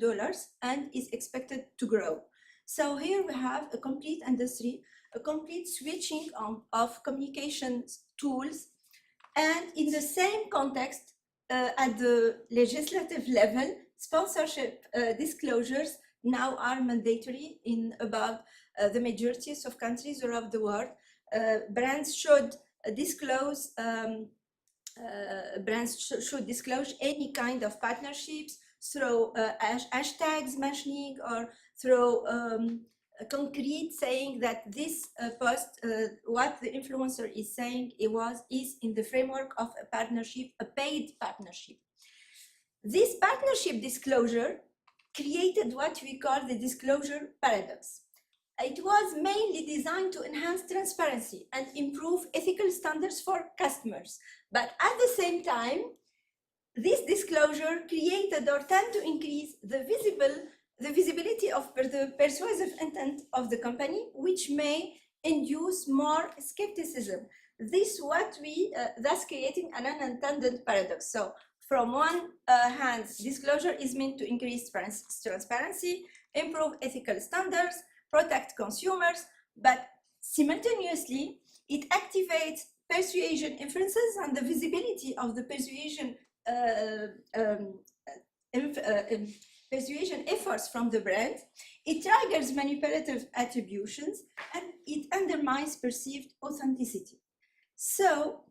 and is expected to grow. So here we have a complete industry, a complete switching of communication tools, and in the same context, at the legislative level, sponsorship disclosures now are mandatory in about the majority of countries around the world. Brands should disclose any kind of partnerships through hashtags mentioning or through concrete saying that this post, what the influencer is saying is in the framework of a partnership, a paid partnership. This partnership disclosure created what we call the disclosure paradox. It was mainly designed to enhance transparency and improve ethical standards for customers. But at the same time, this disclosure created or tend to increase the visibility of the persuasive intent of the company, which may induce more skepticism. This what we, thus creating an unintended paradox. So from one hand, disclosure is meant to increase transparency, improve ethical standards, protect consumers, but simultaneously, it activates persuasion inferences and the visibility of the persuasion persuasion efforts from the brand. It triggers manipulative attributions and it undermines perceived authenticity. So,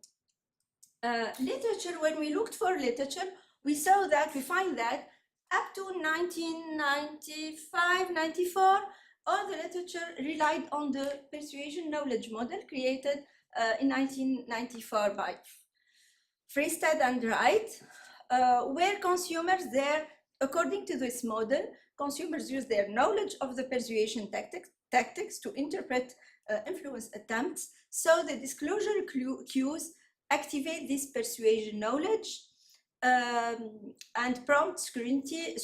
literature, when we looked for literature, we find that up to 1995, 94, all the literature relied on the persuasion knowledge model created in 1994 by Freestad and Wright, where consumers according to this model, consumers use their knowledge of the persuasion tactics to interpret influence attempts. So the disclosure cues activate this persuasion knowledge and prompt to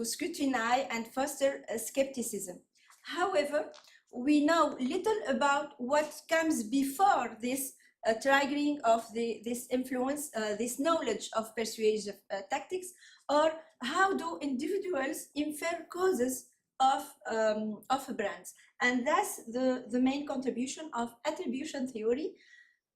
scrutinize and foster skepticism. However, we know little about what comes before this triggering of this influence, this knowledge of persuasive tactics, or how do individuals infer causes of brands. And that's the main contribution of attribution theory,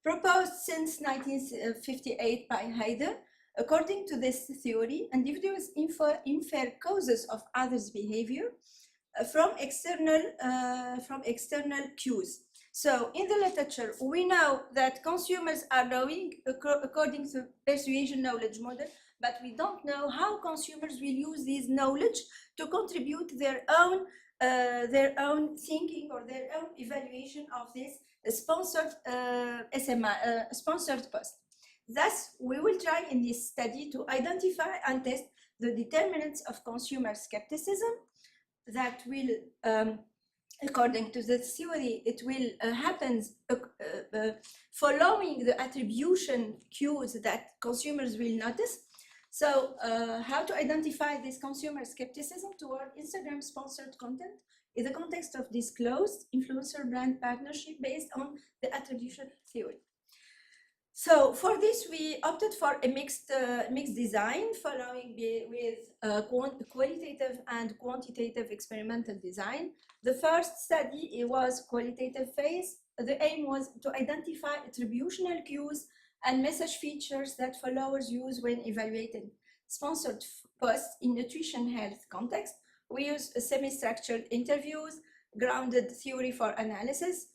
proposed since 1958 by Haider. According to this theory, individuals infer causes of others' behavior from external cues. So in the literature, we know that consumers are knowing according to persuasion knowledge model, but we don't know how consumers will use this knowledge to contribute their own thinking or their own evaluation of this sponsored sponsored post. Thus, we will try in this study to identify and test the determinants of consumer skepticism that will, according to the theory, it will happen following the attribution cues that consumers will notice. So how to identify this consumer skepticism toward Instagram sponsored content in the context of disclosed influencer brand partnership based on the attribution theory. So for this, we opted for a mixed design following with qualitative and quantitative experimental design. The first study was qualitative phase. The aim was to identify attributional cues and message features that followers use when evaluating sponsored posts in nutrition health context. We use semi-structured interviews, grounded theory for analysis.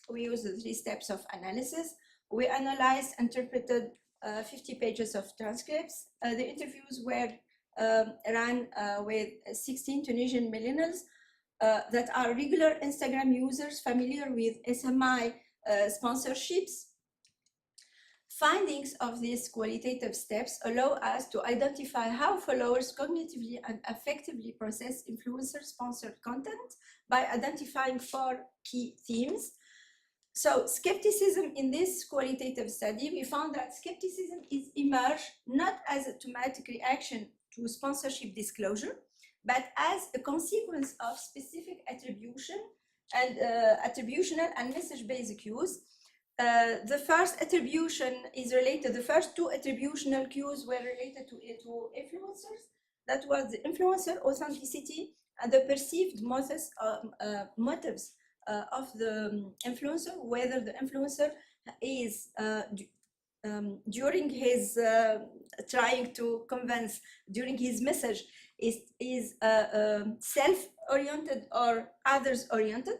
We use the 3 steps of analysis. We analyzed, interpreted 50 pages of transcripts. The interviews were run with 16 Tunisian millennials that are regular Instagram users familiar with SMI sponsorships. Findings of these qualitative steps allow us to identify how followers cognitively and effectively process influencer-sponsored content by identifying 4 key themes. So skepticism in this qualitative study, we found that skepticism is emerged not as an automatic reaction to sponsorship disclosure, but as a consequence of specific attribution and attributional and message-based cues. The first attribution is related, the first 2 attributional cues were related to influencers. That was the influencer authenticity and the perceived motives of the influencer, whether the influencer is during his trying to convince, during his message is self-oriented or others-oriented.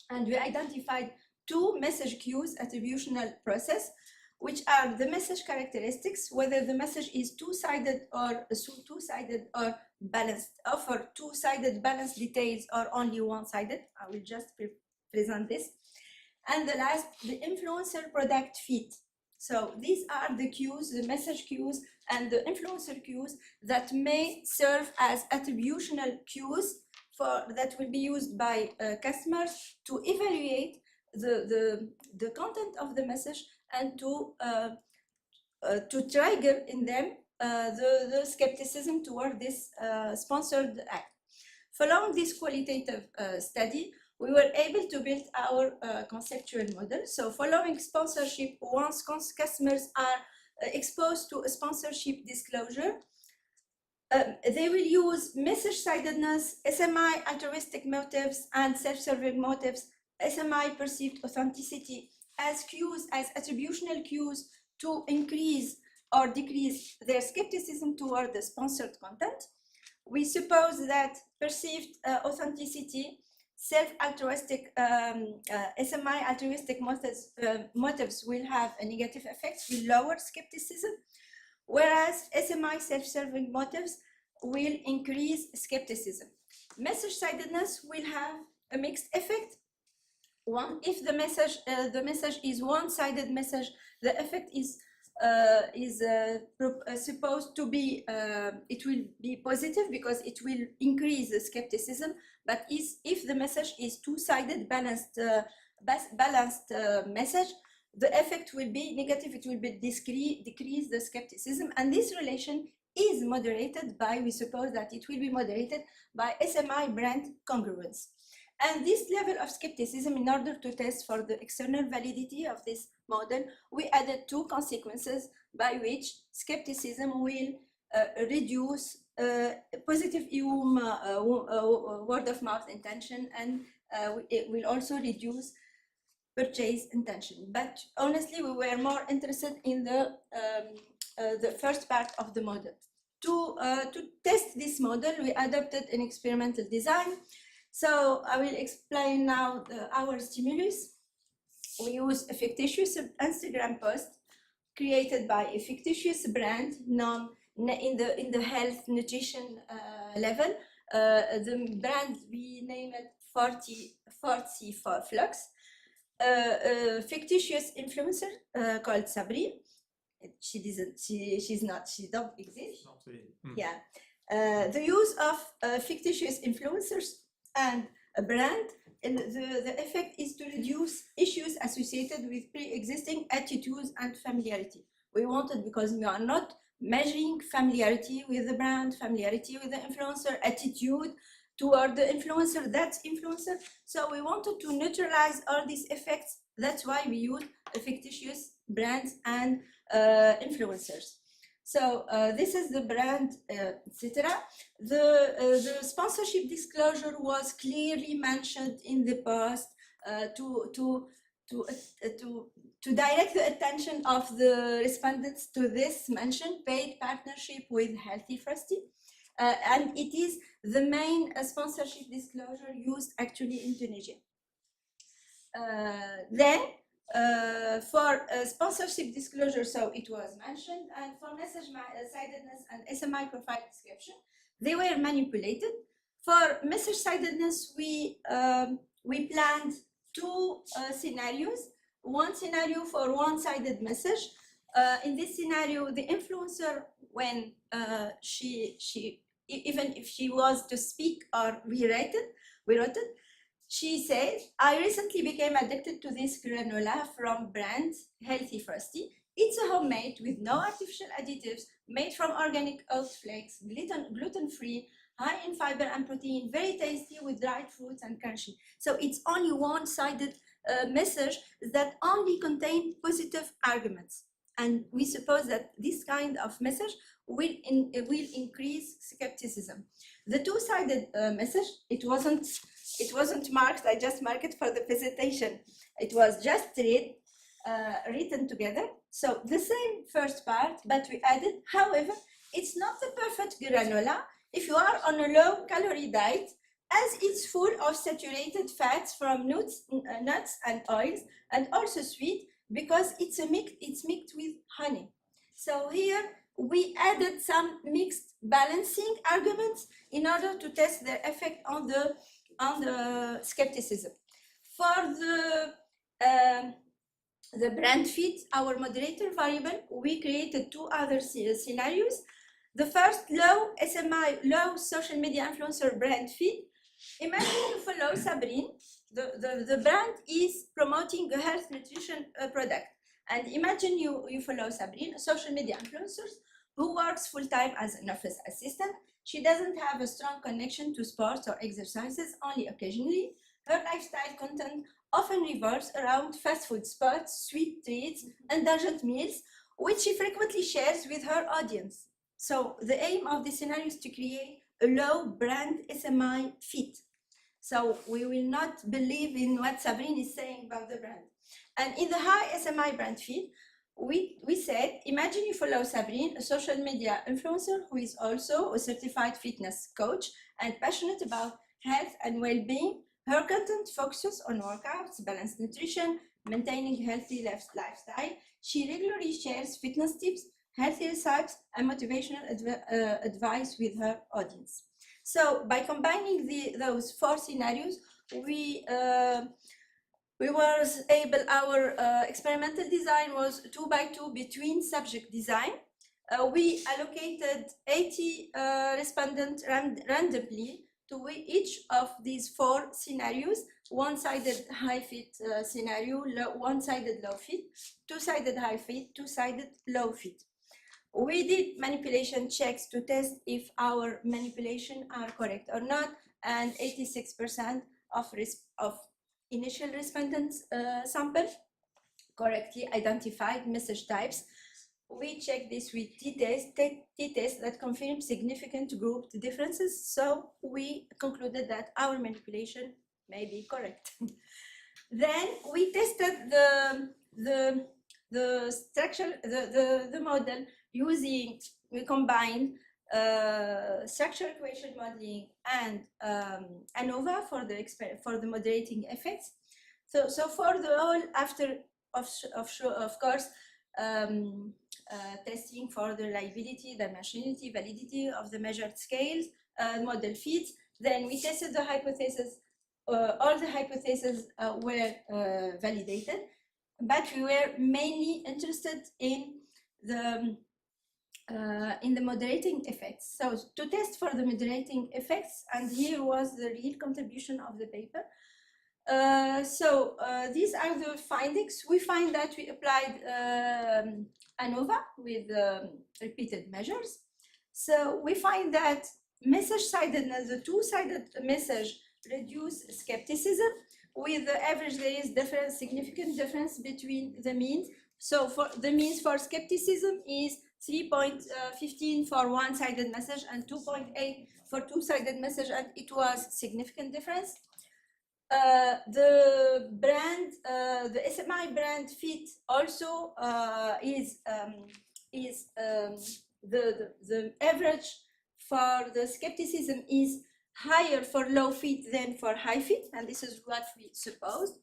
And we identified 2 message cues attributional process, which are the message characteristics, whether the message is two-sided or balanced, offer two-sided balanced details or only one-sided. I will just present this. And the last, the influencer product fit. So these are the cues, the message cues and the influencer cues that may serve as attributional cues that will be used by customers to evaluate the content of the message and to trigger in them the skepticism toward this sponsored act. Following this qualitative study, we were able to build our conceptual model. So following sponsorship, once customers are exposed to a sponsorship disclosure, they will use message-sidedness, SMI altruistic motives, and self-serving motives, SMI perceived authenticity as cues, as attributional cues to increase or decrease their skepticism toward the sponsored content. We suppose that perceived authenticity, self-altruistic, SMI altruistic motives will have a negative effect, will lower skepticism, whereas SMI self-serving motives will increase skepticism. Message-sidedness will have a mixed effect. If the message is one-sided message, the effect is supposed to be, it will be positive because it will increase the skepticism. But if the message is two-sided, balanced message, the effect will be negative. It will be decrease the skepticism, and this relation is moderated by, we suppose that it will be moderated by SMI brand congruence. And this level of skepticism, in order to test for the external validity of this model, we added 2 consequences by which skepticism will reduce positive word of mouth intention, and it will also reduce purchase intention. But honestly, we were more interested in the first part of the model. To test this model, we adopted an experimental design. So I will explain now our stimulus. We use a fictitious Instagram post created by a fictitious brand known in the health nutrition level. The brand, we name it 40 Flux. A fictitious influencer called Sabri. She don't exist. Yeah. The use of fictitious influencers and a brand, and the effect is to reduce issues associated with pre-existing attitudes and familiarity. We wanted, because we are not measuring familiarity with the brand, familiarity with the influencer, attitude toward the influencer, that's influencer. So we wanted to neutralize all these effects. That's why we use fictitious brands and influencers. So this is the brand, etc. The sponsorship disclosure was clearly mentioned in the post to direct the attention of the respondents to this mentioned paid partnership with Healthy Frosty. And it is the main sponsorship disclosure used actually in Tunisia. Then for sponsorship disclosure, so it was mentioned, and for message sidedness and SMI profile description, they were manipulated. For message-sidedness, we planned two scenarios. One scenario for one-sided message. In this scenario, the influencer, when even if she was to speak or we wrote it, she said, I recently became addicted to this granola from brand Healthy Frosty. It's a homemade with no artificial additives, made from organic oat flakes, gluten-free, high in fiber and protein, very tasty with dried fruits and crunchy. So it's only one-sided message that only contain positive arguments. And we suppose that this kind of message will increase skepticism. The two-sided message, it wasn't marked, I just marked it for the presentation. It was just written together. So the same first part, but we added, however, it's not the perfect granola if you are on a low-calorie diet, as it's full of saturated fats from nuts and oils, and also sweet, because it's mixed with honey. So here we added some mixed balancing arguments in order to test their effect on the skepticism. For the brand fit, our moderator variable, we created two other scenarios. The first, low SMI, low social media influencer brand fit. Imagine you follow Sabrine. The brand is promoting a health nutrition product. And imagine you follow Sabrine, a social media influencer who works full-time as an office assistant. She doesn't have a strong connection to sports or exercises, only occasionally. Her lifestyle content often revolves around fast food spots, sweet treats, indulgent meals, which she frequently shares with her audience. So the aim of this scenario is to create a low brand SMI fit. So we will not believe in what Sabrine is saying about the brand. And in the high SMI brand fit, we said, imagine you follow Sabrine, a social media influencer who is also a certified fitness coach and passionate about health and well-being. Her content focuses on workouts, balanced nutrition, maintaining healthy lifestyle. She regularly shares fitness tips, healthy recipes, and motivational advice with her audience. So by combining those four scenarios, we was able, our experimental design was 2x2 between subject design. We allocated 80 respondents randomly to each of these four scenarios: one-sided high fit scenario, one-sided low fit, two-sided high fit, two-sided low fit. We did manipulation checks to test if our manipulation are correct or not, and 86% of initial respondents sample correctly identified message types. We checked this with t-test that confirmed significant grouped differences, so we concluded that our manipulation may be correct. Then we tested the structure, the model using, we combined structural equation modeling and ANOVA for the moderating effects. So for the whole, after of course testing for the reliability, dimensionality, validity of the measured scales, model fits. Then we tested the hypothesis. All the hypotheses were validated, but we were mainly interested in the moderating effects. So to test for the moderating effects, and here was the real contribution of the paper. These are the findings. We find that we applied ANOVA with repeated measures. So we find that message-sidedness, the two-sided message, reduce skepticism. With the average, there is significant difference between the means. So for the means for skepticism is 3.15 for one-sided message and 2.8 for two-sided message, and it was significant difference. The brand, the SMI brand fit also the average for the skepticism is higher for low fit than for high fit, and this is what we supposed.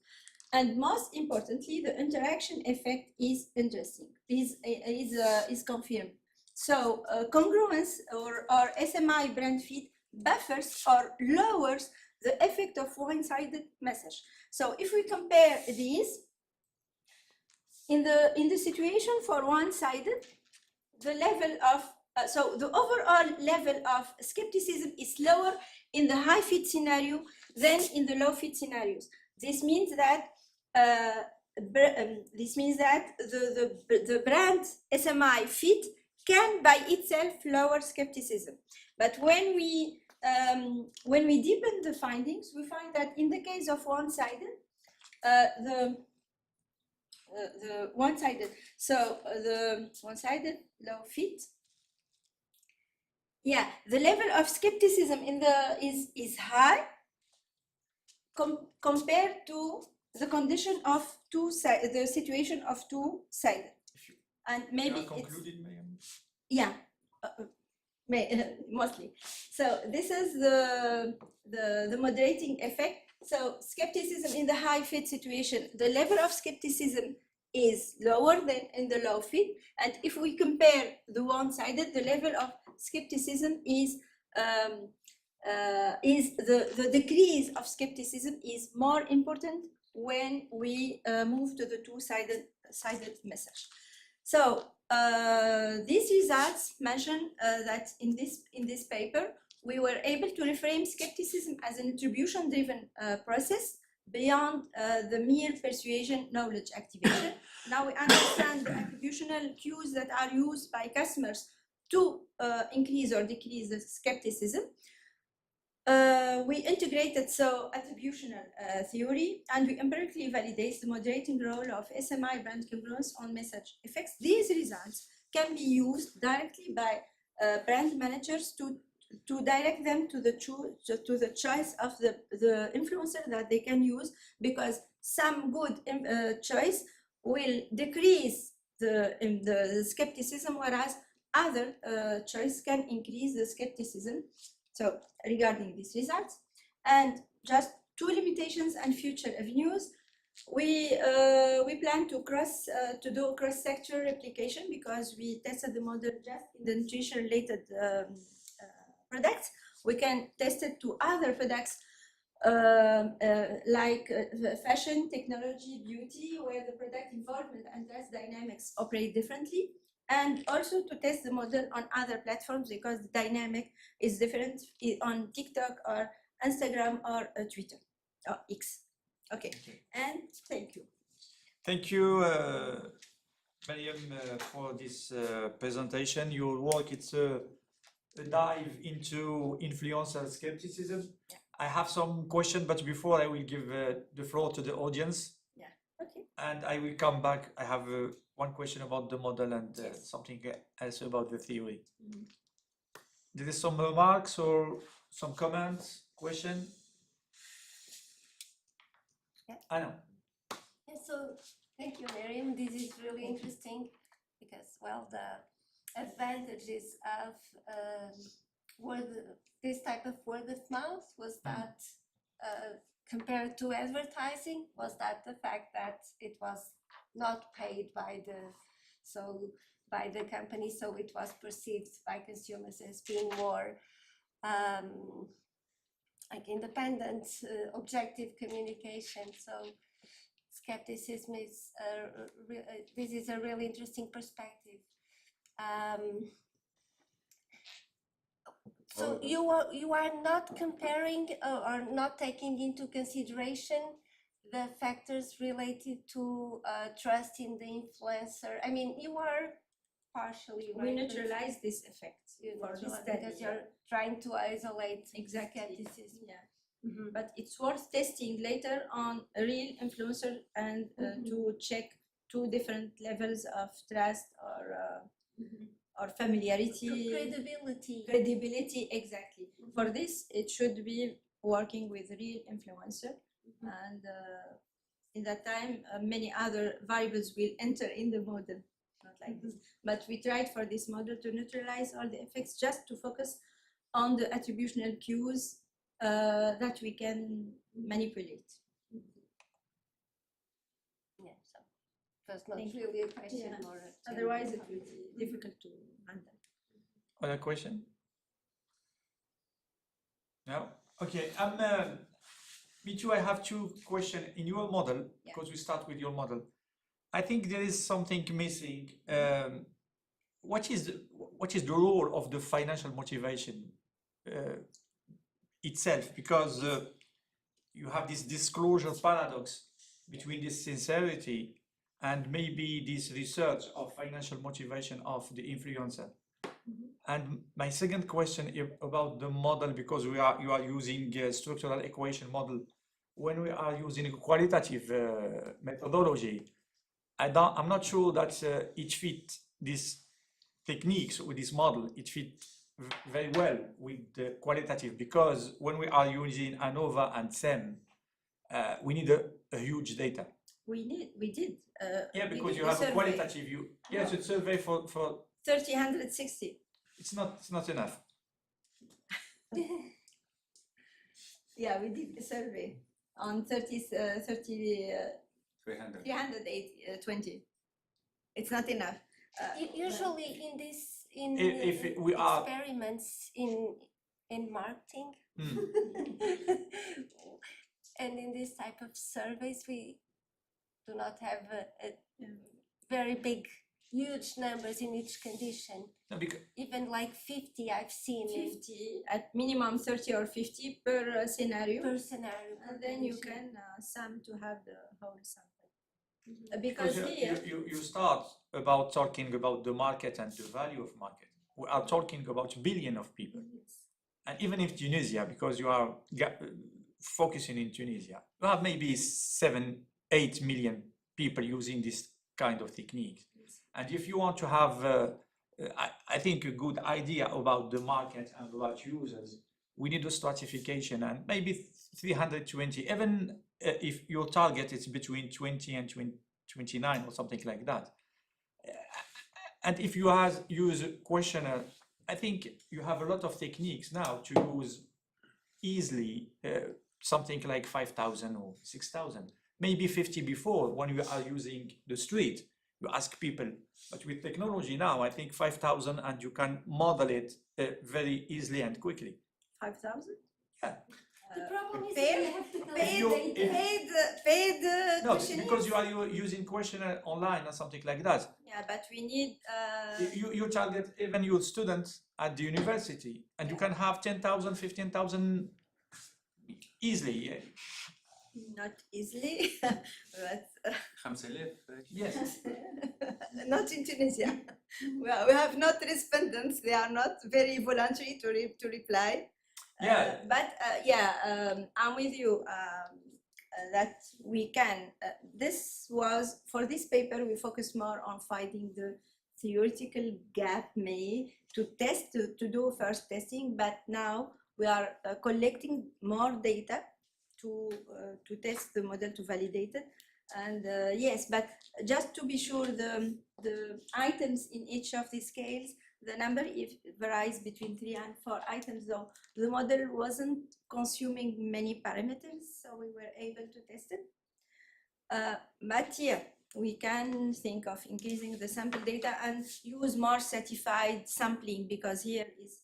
And most importantly, the interaction effect is interesting, is confirmed. So congruence or SMI brand fit buffers or lowers the effect of one-sided message. So if we compare these, in the situation for one-sided, the level of so the overall level of skepticism is lower in the high fit scenario than in the low fit scenarios. This means that the brand SMI fit can by itself lower skepticism. But when we deepen the findings, we find that in the case of one-sided, the one-sided low fit, yeah, the level of skepticism is high compared to the condition of the situation of two-sided, and maybe concluded, yeah, mostly. So this is the moderating effect. So skepticism in the high fit situation, the level of skepticism is lower than in the low fit, and if we compare the one-sided, the level of skepticism is the decrease of skepticism is more important when we move to the two-sided message. So these results mention that in this paper we were able to reframe skepticism as an attribution-driven process beyond the mere persuasion knowledge activation. Now we understand the attributional cues that are used by customers to increase or decrease the skepticism. We integrated attributional theory, and we empirically validate the moderating role of SMI brand congruence on message effects. These results can be used directly by brand managers to direct them to the choice of the influencer that they can use, because some good choice will decrease the skepticism, whereas other choice can increase the skepticism. So regarding these results, and just two limitations and future avenues, we plan to do cross-sector replication, because we tested the model just in the nutrition-related products. We can test it to other products like fashion, technology, beauty, where the product involvement and trust dynamics operate differently, and also to test the model on other platforms, because the dynamic is different on TikTok or Instagram or Twitter or X. Okay, and thank you. Thank you, Mariam, for this presentation. Your work, it's a dive into influencer skepticism. Yeah. I have some questions, but before I will give the floor to the audience. Yeah, okay. And I will come back. I have one question about the model and Yes. something else about the theory. Mm-hmm. There is some remarks or some comments, question? Yeah. I know. Yeah, so thank you, Miriam. This is really interesting because, well, the advantages of this type of word of mouth was that compared to advertising, was that the fact that it was not paid by the company, so it was perceived by consumers as being more like independent, objective communication. So skepticism is this is a really interesting perspective. So you are not comparing or not taking into consideration the factors related to trust in the influencer. I mean, you are partially We right. neutralize this effect for this study, because you're trying to isolate exactly. skepticism. Yeah. Mm-hmm. But it's worth testing later on a real influencer and to check two different levels of trust or familiarity. Credibility, exactly. For this, it should be working with real influencer, and in that time, many other variables will enter in the model. Not like this, but we tried for this model to neutralize all the effects, just to focus on the attributional cues that we can manipulate. Yeah, so that's not really a question. Yeah. Or Otherwise, it will be difficult to handle. Other question? No? Okay, me too, I have two questions. In your model, because we start with your model, I think there is something missing. What is the role of the financial motivation itself? Because you have this disclosure paradox between this sincerity and maybe this research of financial motivation of the influencer. And my second question is about the model, because you are using a structural equation model. When we are using a qualitative methodology, I'm not sure that it fits these techniques with this model. It fits very well with the qualitative, because when we are using ANOVA and SEM, we need a huge data. We did. Yeah, we because did you the have a survey. qualitative view. Yes, it's a survey for 360. It's not enough. Yeah, we did the survey on 320. It's not enough. Usually in this If we are experiments in marketing and in this type of surveys, we do not have a very big, huge numbers in each condition. no, because Even like 50, I've seen 50 at minimum 30 or 50 per scenario, per scenario. per and then you condition. can sum to have the whole sample. Because here, you start about talking about the market and the value of market. We are talking about billion of people. And even if Tunisia, because you are focusing in Tunisia, you have maybe 7-8 million people using this kind of technique. And if you want to have, I think, a good idea about the market and about users, we need a stratification, and maybe 320, even if your target is between 20 and 29 or something like that. And if you use a questionnaire, I think you have a lot of techniques now to use easily something like 5,000 or 6,000, maybe 50 before when you are using the street. You ask people, but with technology now, I think 5,000, and you can model it very easily and quickly. 5,000? Yeah. The problem is Paid- we have to know paid- the data. Paid No, questionnaires? because you are using questionnaire online or something like that. Yeah, but we need. You target even your students at the university, and you can have 10,000, 15,000 easily. Yeah. Not easily, but 5000 Yes. not in Tunisia. We have not respondents. They are not very voluntary to reply. Yeah. I'm with you that we can. This was, for this paper, we focused more on finding the theoretical gap, to test, to do first testing, but now we are collecting more data to test the model, to validate it. And yes, but just to be sure, the items in each of the scales, the number varies between 3 and 4 items, though the model wasn't consuming many parameters, so we were able to test it. But yeah, we can think of increasing the sample data and use more certified sampling, because here is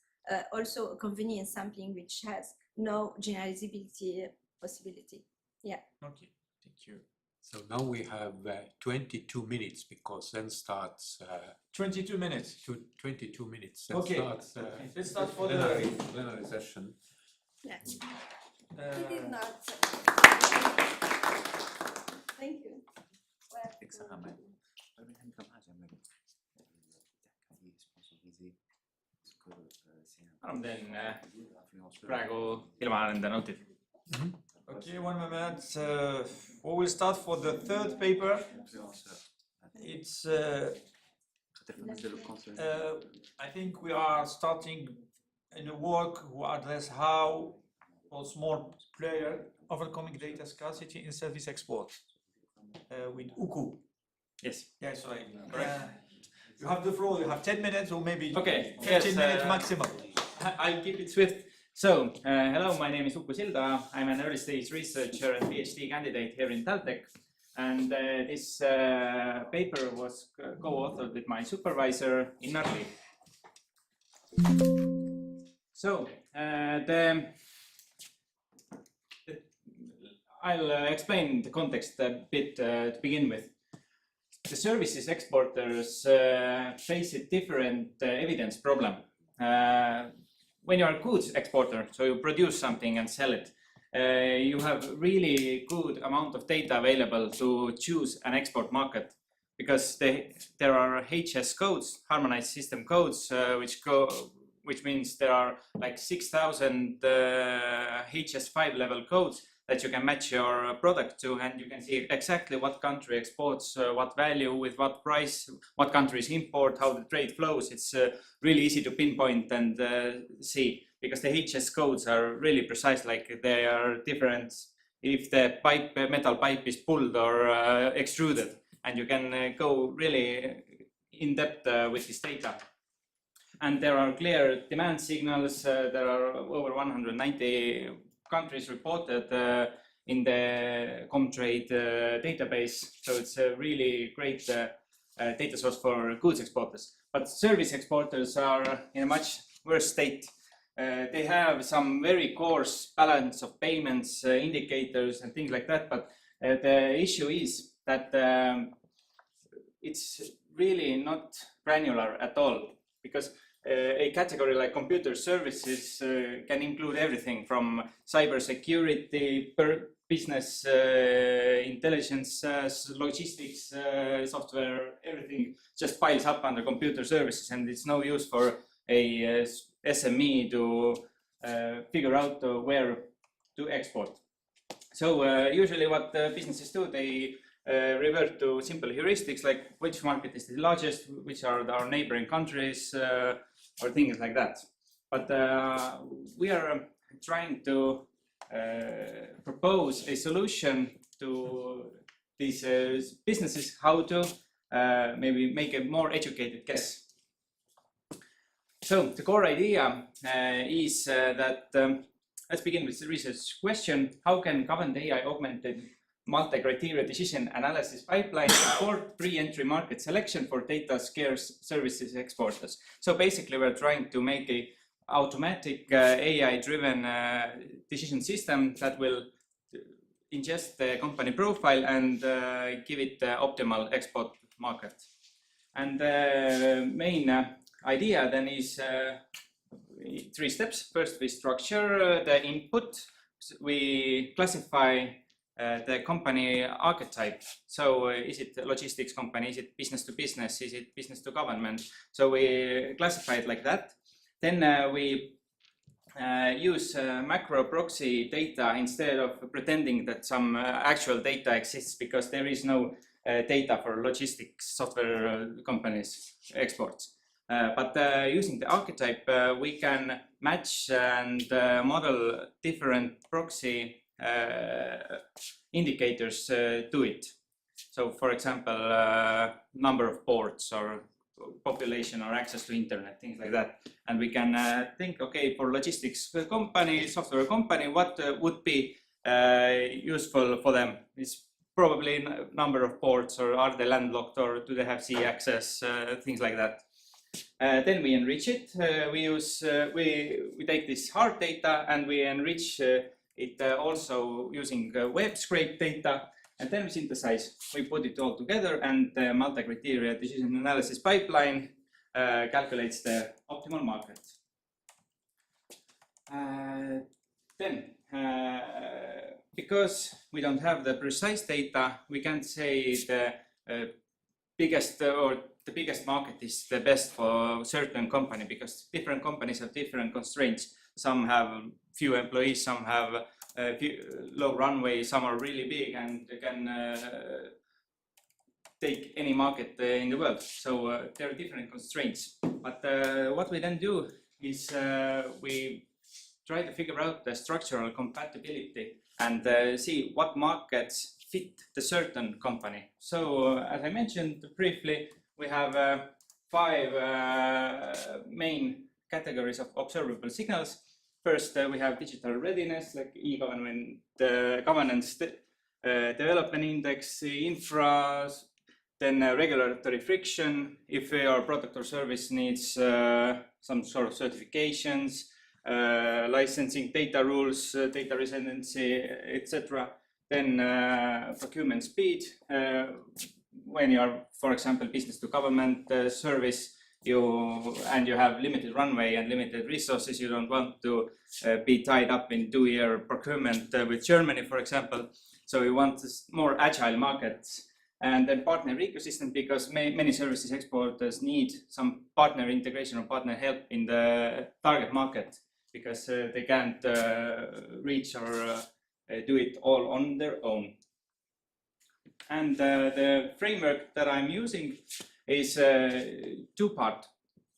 also a convenient sampling which has no generalizability possibility. Yeah. Okay, thank you. So now we have 22 minutes, because then starts 22 minutes. 22 minutes. Then Okay. starts Let's start for plenary session. Yeah. He did not. Thank you. ma teen praegu ilma nende notid. Okay, 1 moment. We will start for the third paper. It's I think we are starting in a work who address how for small player overcoming data scarcity in service export with UKU. Yes. Yes, right. You have the floor. You have 10 minutes or maybe Okay. 15 minutes maximum. I'll keep it swift. So, hello, my name is Uku Silda. I'm an early stage researcher and PhD candidate here in TalTech. And this paper was co-authored with my supervisor, Innarli. So, the I'll explain the context a bit to begin with. The services exporters face a different evidence problem. When you are a goods exporter, so you produce something and sell it, you have really good amount of data available to choose an export market, because there are HS codes, harmonized system codes, which means there are like 6,000 HS5 level codes that you can match your product to, and you can see exactly what country exports, what value, with what price, what countries import, how the trade flows. It's really easy to pinpoint and see, because the HS codes are really precise, like they are different if the metal pipe is pulled or extruded, and you can go really in depth with this data. And there are clear demand signals. There are over 190 countries reported in the Comtrade database. So it's a really great data source for goods exporters. But service exporters are in a much worse state. They have some very coarse balance of payments, indicators and things like that. But the issue is that it's really not granular at all, because a category like computer services can include everything from cybersecurity, business intelligence, logistics, software, everything just piles up under computer services, and it's no use for a SME to figure out where to export. So usually what businesses do, they revert to simple heuristics like which market is the largest, which are our neighboring countries, or things like that. But we are trying to propose a solution to these businesses, how to maybe make a more educated guess. So the core idea is that, let's begin with the research question: how can governed AI augmented multi-criteria decision analysis pipeline support pre-entry market selection for data scarce services exporters? So basically we're trying to make a automatic AI-driven decision system that will ingest the company profile and give it the optimal export market. And the main idea then is 3 steps. First, we structure the input. We classify the company archetype. So is it a logistics company? Is it business to business? Is it business to government? So we classify it like that. Then we use macro proxy data instead of pretending that some actual data exists, because there is no data for logistics software companies exports. But using the archetype, we can match and model different proxy indicators to it. So for example, number of ports or population or access to internet, things like that. And we can think, okay, for logistics company, software company, what would be useful for them? It's probably number of ports, or are they landlocked, or do they have sea access, things like that. Then we enrich it. We take this hard data and we enrich it also using web scrape data, and then we synthesize. We put it all together, and the multi-criteria decision analysis pipeline calculates the optimal market. Then, because we don't have the precise data, we can't say the biggest market is the best for certain company, because different companies have different constraints. Some have few employees, some have low runway, some are really big and can take any market in the world. So there are different constraints. But what we then do is we try to figure out the structural compatibility and see what markets fit the certain company. So as I mentioned briefly, we have 5 main categories of observable signals. First, we have digital readiness, like e-government, governance development index, infra, then regulatory friction, if our product or service needs some sort of certifications, licensing, data rules, data residency, etc. Then procurement speed. When you are, for example, business to government service, you have limited runway and limited resources. You don't want to be tied up in 2-year procurement with Germany, for example. So you want more agile markets. And then partner ecosystem, because many services exporters need some partner integration or partner help in the target market, because they can't reach or do it all on their own. And the framework that I'm using is 2-part.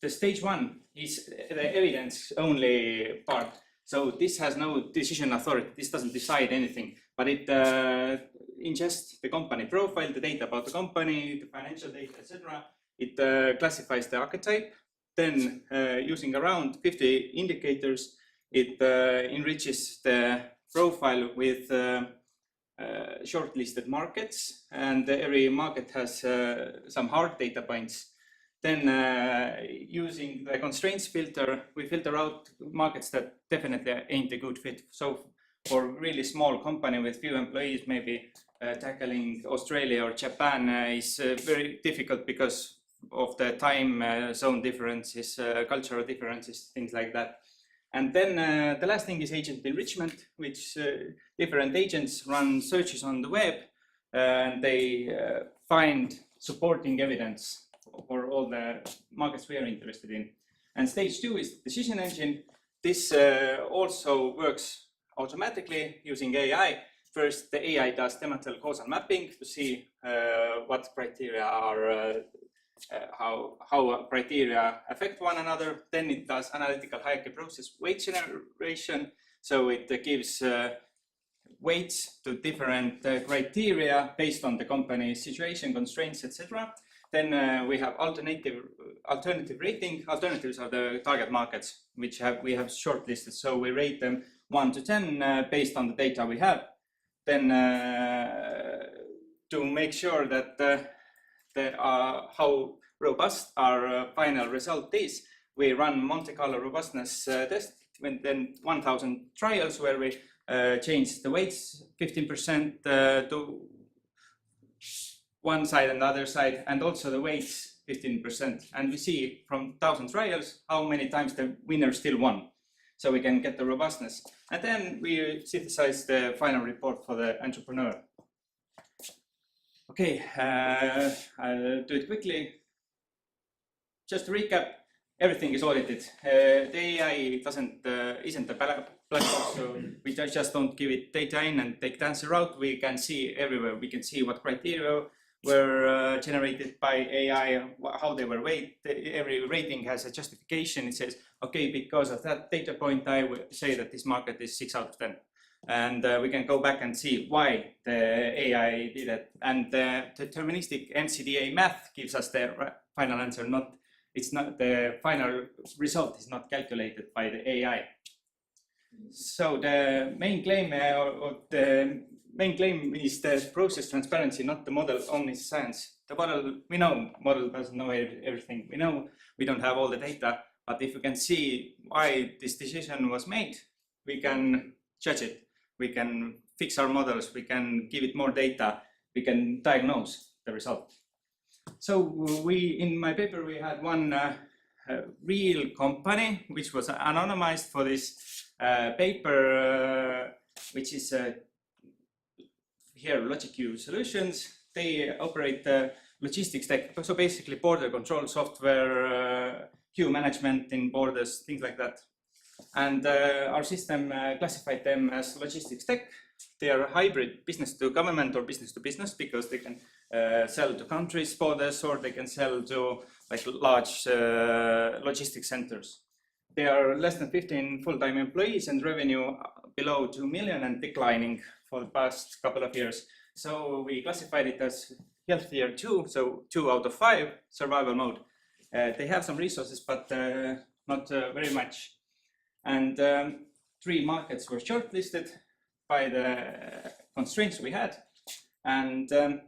The stage 1 is the evidence only part. So this has no decision authority. This doesn't decide anything, but it ingests the company profile, the data about the company, the financial data, etc. It classifies the archetype. Then using around 50 indicators, it enriches the profile with shortlisted markets, and every market has some hard data points. Then using the constraints filter, we filter out markets that definitely ain't a good fit. So for a really small company with few employees, maybe tackling Australia or Japan is very difficult because of the time zone differences, cultural differences, things like that. And then the last thing is agent enrichment, which different agents run searches on the web, and they find supporting evidence for all the markets we are interested in. And stage 2 is decision engine. This also works automatically using AI. First, the AI does thematic causal mapping to see what criteria are how criteria affect one another. Then it does analytical hierarchy process weight generation. So it gives weights to different criteria based on the company's situation, constraints, etc. Then we have alternative rating. Alternatives are the target markets, which we have shortlisted. So we rate them 1 to 10 based on the data we have. Then to make sure that how robust our final result is, we run Monte Carlo robustness test, and then 1,000 trials where we change the weights 15% to one side and the other side, and also the weights 15%. And we see from 1,000 trials how many times the winner still won. So we can get the robustness. And then we synthesize the final report for the entrepreneur. Okay, I'll do it quickly. Just to recap, everything is audited. The AI isn't a black box, so we just don't give it data in and take the answer out. We can see everywhere. We can see what criteria were generated by AI, how they were weighted. Every rating has a justification. It says, okay, because of that data point, I would say that this market is 6 out of 10. And we can go back and see why the AI did it. And the deterministic NCDA math gives us the final answer. It's not the final result is not calculated by the AI. So the main claim is the process transparency, not the model only science. The model, we know model doesn't know everything. We know we don't have all the data, but if we can see why this decision was made, we can judge it. We can fix our models. We can give it more data. We can diagnose the result. So in my paper, we had one real company, which was anonymized for this paper, which is here, LogicQ Solutions. They operate logistics tech, so basically border control software, queue management in borders, things like that. And our system classified them as logistics tech. They are a hybrid business to government or business to business, because they can sell to countries' borders, or they can sell to like large logistics centers. They are less than 15 full-time employees and revenue below 2 million and declining for the past couple of years. So we classified it as healthier 2, so 2 out of 5 survival mode. They have some resources, but not very much. And 3 markets were shortlisted by the constraints we had. And then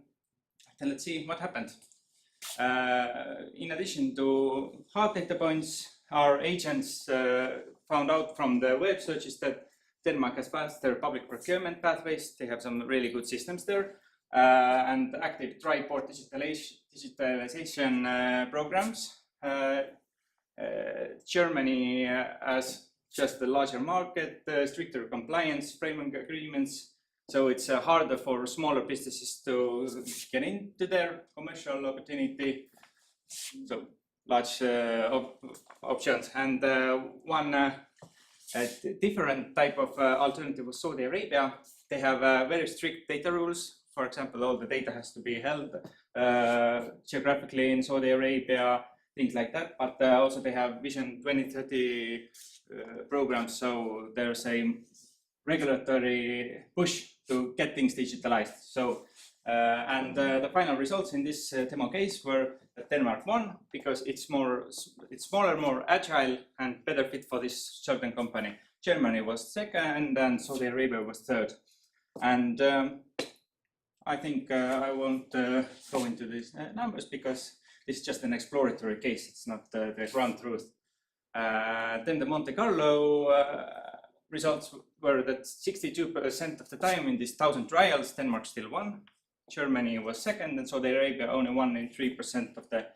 let's see what happened. In addition to hard data points, our agents found out from the web searches that Denmark has faster public procurement pathways. They have some really good systems there, and active tri-port digitalization programs. Germany has just a larger market, stricter compliance, framework agreements. So it's harder for smaller businesses to get into their commercial opportunity. So large options. And one different type of alternative was Saudi Arabia. They have very strict data rules. For example, all the data has to be held geographically in Saudi Arabia, things like that. But also they have Vision 2030 programs. So there's a regulatory push to get things digitalized. So, the final results in this demo case were that Denmark won because it's smaller, more agile, and better fit for this certain company. Germany was second, and Saudi Arabia was third. And I think I won't go into these numbers because this is just an exploratory case. It's not the ground truth. Then the Monte Carlo results were that 62% of the time in these 1,000 trials, Denmark still won. Germany was second, and Saudi Arabia only won in 3% of the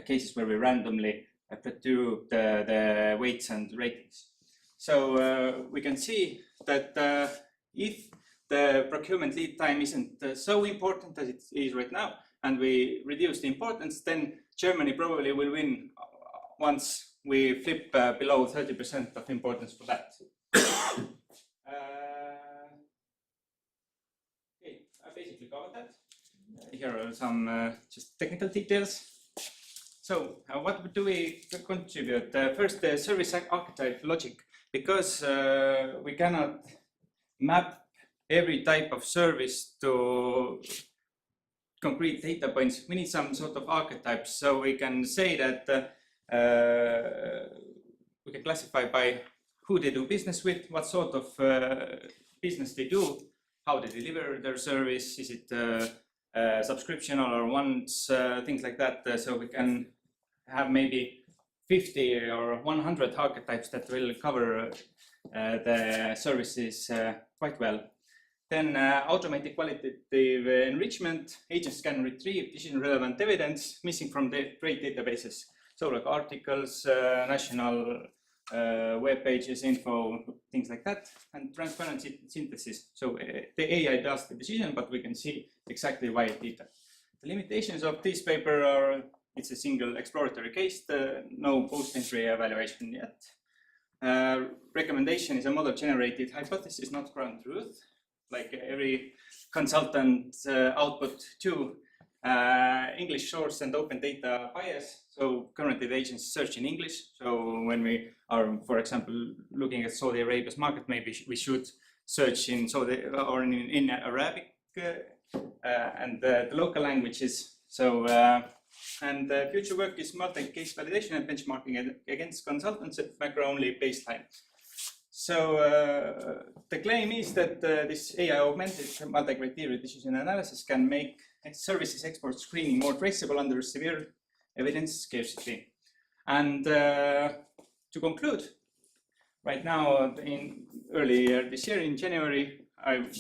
cases where we randomly do the weights and ratings. So we can see that if the procurement lead time isn't so important as it is right now, and we reduce the importance, then Germany probably will win once we flip below 30% of importance for that. Okay, I basically covered that. Here are some just technical details. So what do we contribute? First, the service archetype logic, because we cannot map every type of service to concrete data points. We need some sort of archetypes, so we can say that we can classify by who they do business with, what sort of business they do, how they deliver their service, is it subscription or once, things like that. So we can have maybe 50 or 100 archetypes that will cover the services quite well. Then automated qualitative enrichment. Agents can retrieve decision-relevant evidence missing from the trade databases. So like articles, national web pages, info, things like that, and transparent synthesis. So the AI does the decision, but we can see exactly why it did that. The limitations of this paper are it's a single exploratory case, no post-entry evaluation yet. Recommendation is a model-generated hypothesis, not ground truth. Like every consultant output to English source and open data bias. So currently the agents search in English. So when we are, for example, looking at Saudi Arabia's market, maybe we should search in Saudi or in Arabic and the local languages. So and future work is multi-case validation and benchmarking against consultants at macro-only baseline. So the claim is that this AI-augmented multi-criteria decision analysis can make services export screening more traceable under severe evidence scarcity. And to conclude, right now, in earlier this year, in January,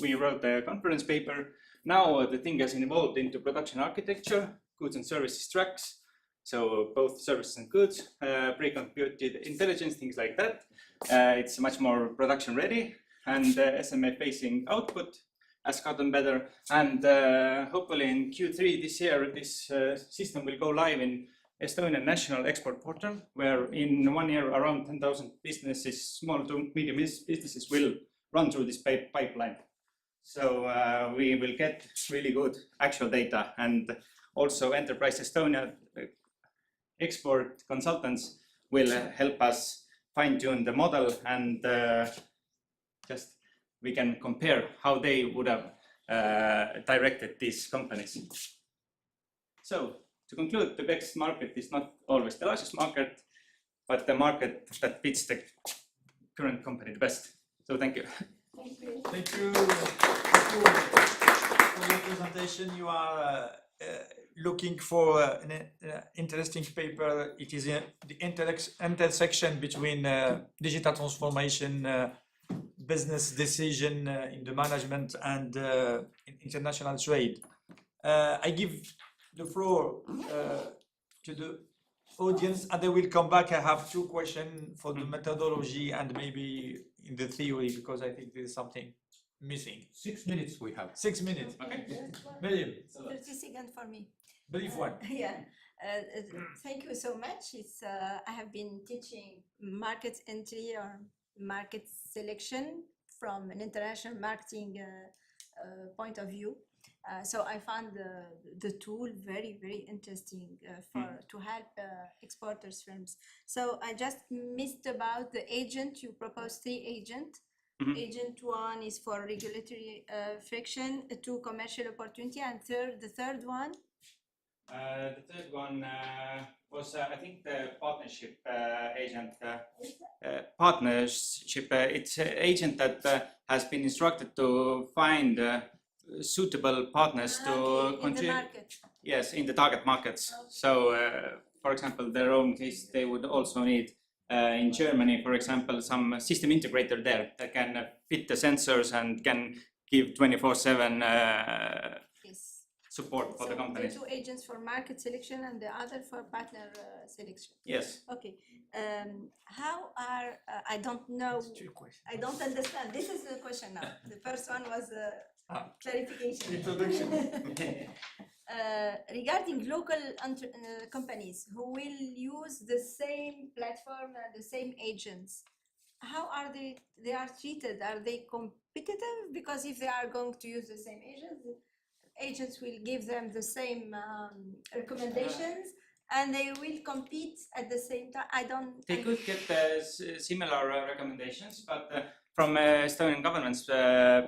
we wrote a conference paper. Now the thing has evolved into production architecture, goods and services tracks. So both services and goods, pre-computed intelligence, things like that. It's much more production ready, and SMA facing output has gotten better. And hopefully in Q3 this year, this system will go live in Estonian National Export Portal, where in 1 year around 10,000 businesses, small to medium businesses, will run through this pipeline. So we will get really good actual data, and also Enterprise Estonia export consultants will help us fine-tune the model, and just we can compare how they would have directed these companies. So to conclude, the best market is not always the largest market, but the market that fits the current company the best. So thank you. Thank you. Thank you for your presentation. You are looking for an interesting paper. It is the intersection between digital transformation, business decision in the management and in international trade. I give the floor to the audience, and they will come back. I have two questions for the methodology and maybe in the theory, because I think there's something missing. 6 minutes we have. 6 minutes. Okay. William, 30 seconds for me. brief one. Yeah, thank you so much. I have been teaching market entry or market selection from an international marketing point of view. So I found the tool very, very interesting to help exporters firms. So I just missed about the agent. You proposed 3 agents. Agent 1 is for regulatory friction, 2 commercial opportunity, and the third one. The third one was, I think, the partnership agent. Partnership, it's an agent that has been instructed to find suitable partners to in the market. Yes, in the target markets. Okay. So, for example, their own case, they would also need in Germany, for example, some system integrator there that can fit the sensors and can give 24/7 support for the companies. The 2 agents for market selection and the other for partner selection. Yes. Okay. How are I don't know. I don't understand. This is the question now. The first one was clarification. Introduction. Regarding local companies who will use the same platform and the same agents, how are they are treated? Are they competitive? Because if they are going to use the same agents will give them the same recommendations, and they will compete at the same time. They could get similar recommendations, but from Estonian government's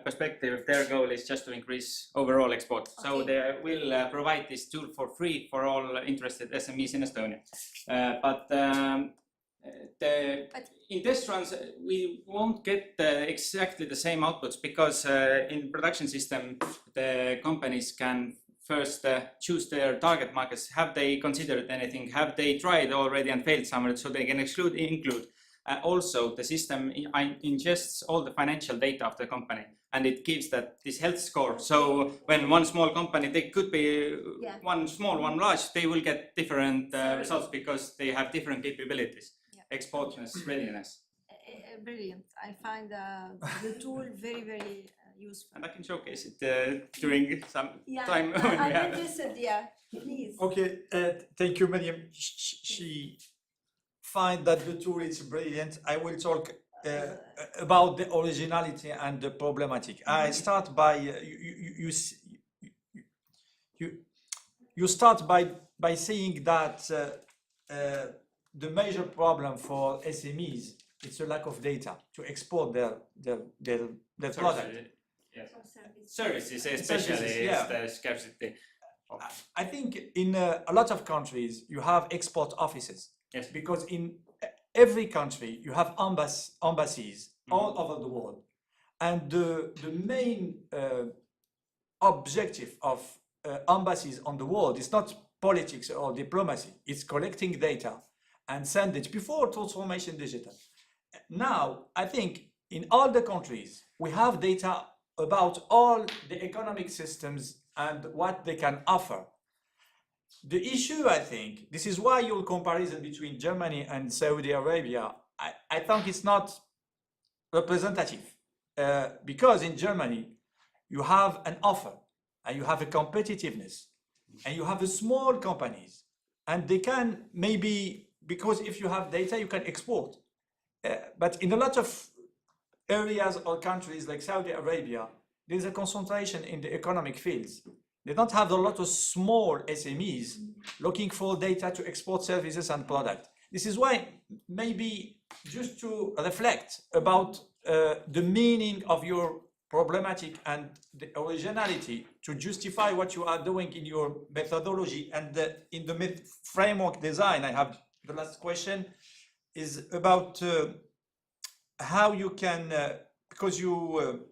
perspective, their goal is just to increase overall export. Okay. So they will provide this tool for free for all interested SMEs in Estonia. In test runs, we won't get exactly the same outputs, because in production system, the companies can first choose their target markets. Have they considered anything? Have they tried already and failed somewhere? So they can include. Also, the system ingests all the financial data of the company, and it gives this health score. So when one small company, they could be one small, one large, they will get different results because they have different capabilities. Exportness, readiness. Brilliant. I find the tool very, very useful. And I can showcase it during some time. I'm interested, please. Okay, thank you, Miriam. She find that the tool is brilliant. I will talk about the originality and the problematic. I start by you start by saying that the major problem for SMEs is a lack of data to export their product. Yes. Services, especially, is the scarcity. I think in a lot of countries you have export offices. Yes. Because in every country you have embassies all over the world, and the main objective of embassies on the world is not politics or diplomacy. It's collecting data and send it before transformation digital. Now, I think in all the countries, we have data about all the economic systems and what they can offer. The issue, I think, this is why your comparison between Germany and Saudi Arabia, I think it's not representative. Because in Germany, you have an offer, and you have a competitiveness, and you have a small companies, and they can maybe, because if you have data, you can export. But in a lot of areas or countries like Saudi Arabia, there's a concentration in the economic fields. They don't have a lot of small SMEs looking for data to export services and products. This is why maybe just to reflect about the meaning of your problematic and the originality to justify what you are doing in your methodology and in the framework design. I have the last question is about how you can, because you,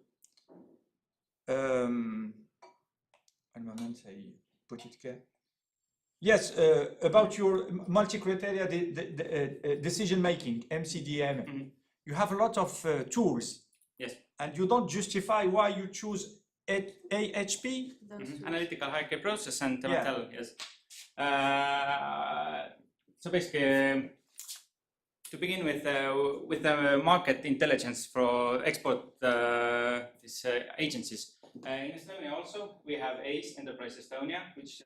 un moment, I put it here. Yes, about your multi-criteria decision making, MCDM. You have a lot of tools Yes. And you don't justify why you choose AHP? Analytical hierarchy process and Yeah. Mattel, yes. So basically, to begin with the market intelligence for export these agencies. In Estonia also, we have ACE, Enterprise Estonia, which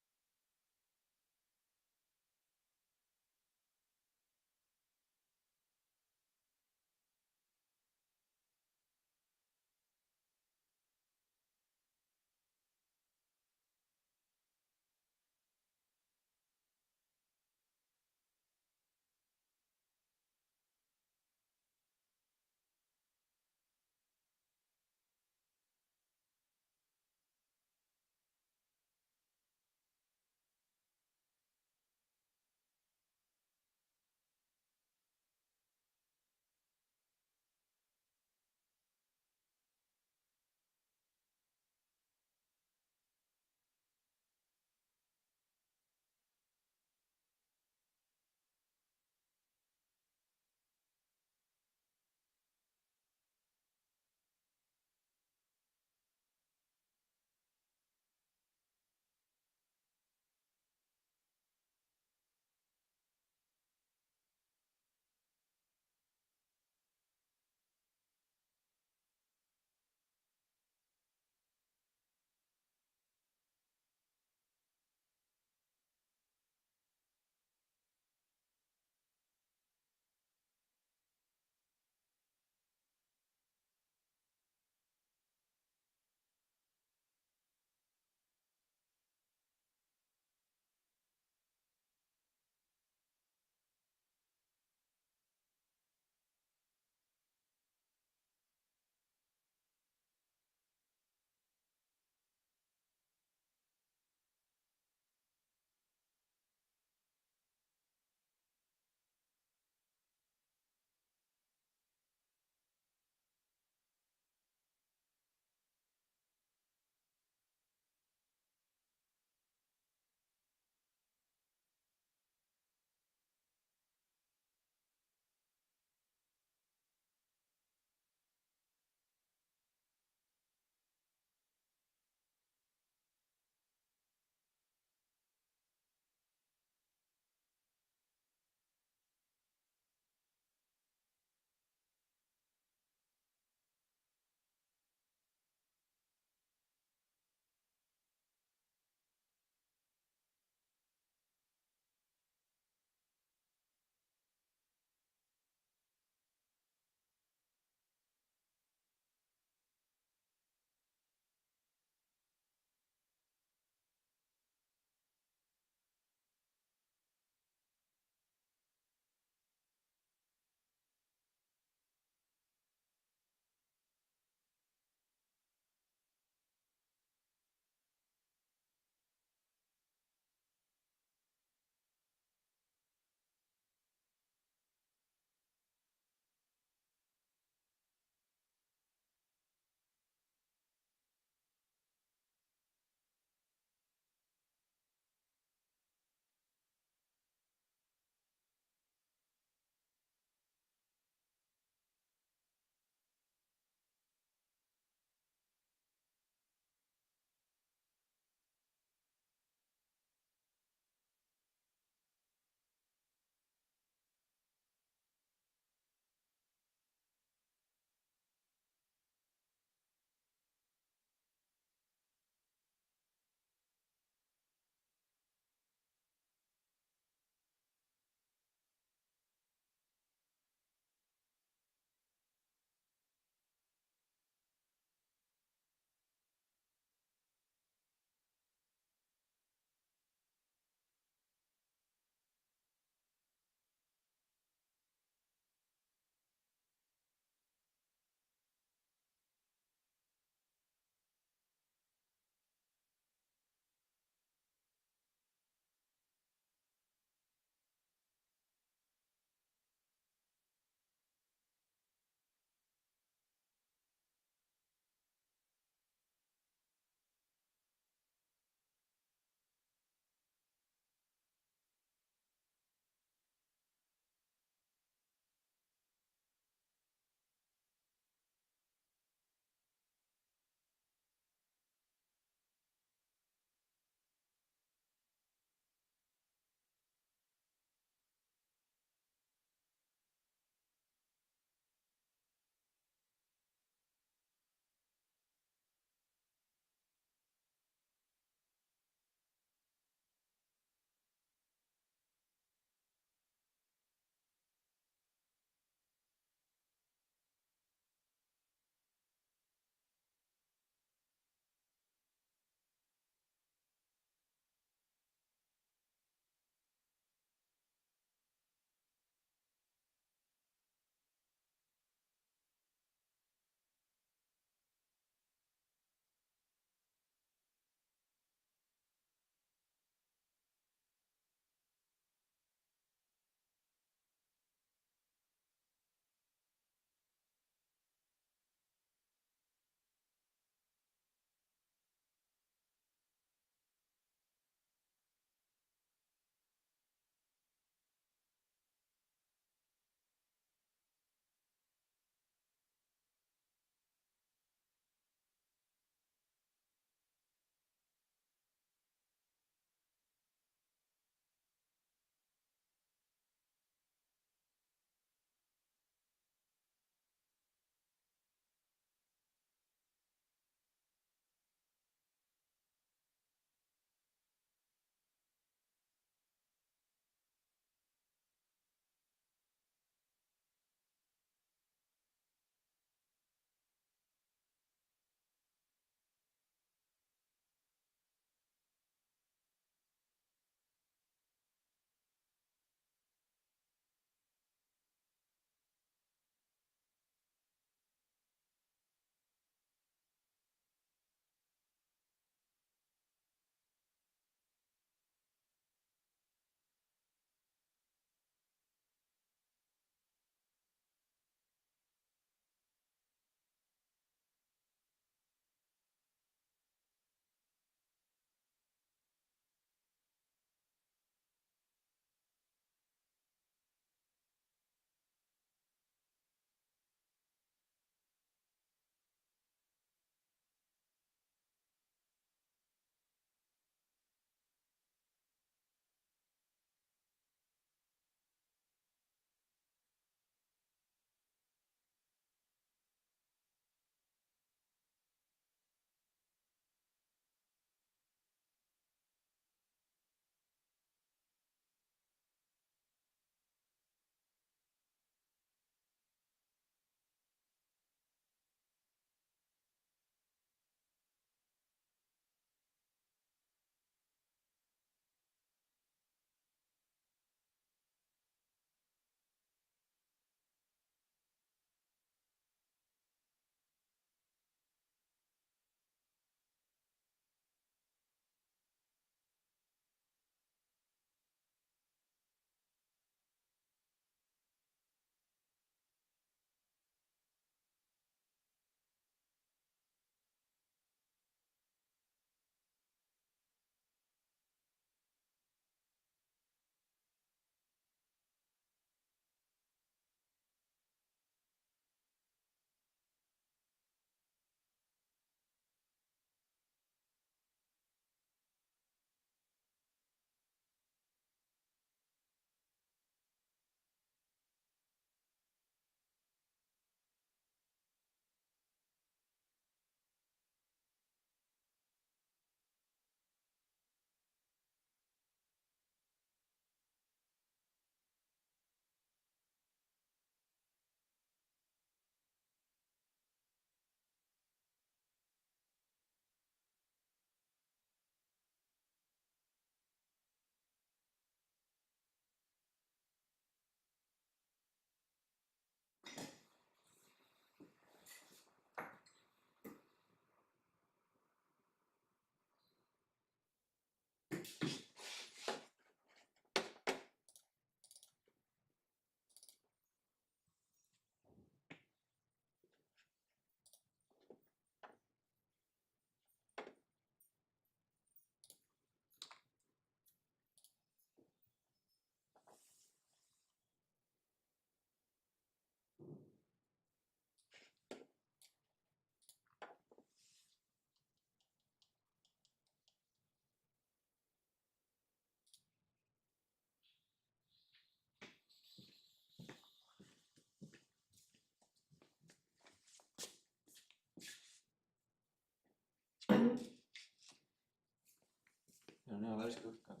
No, värske õhk on.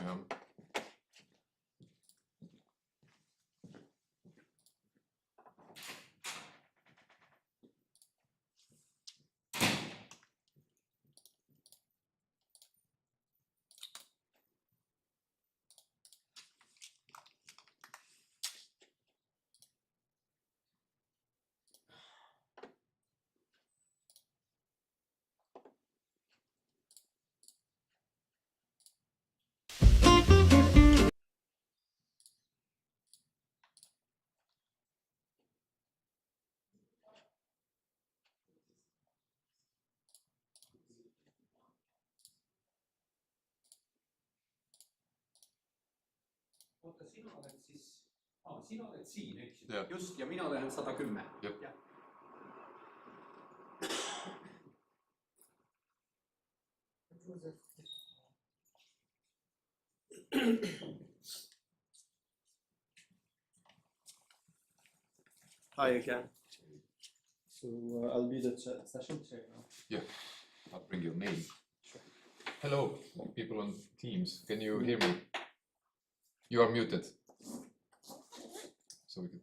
jah. oota, sina oled siis, sina oled siin, eks ju? Jah. Just, ja mina lähen 110. Jah. Hi again. So I'll be the session chair now. Yeah, I'll bring your name. Sure. Hello, people on Teams. Can you hear me? You are muted. So we can.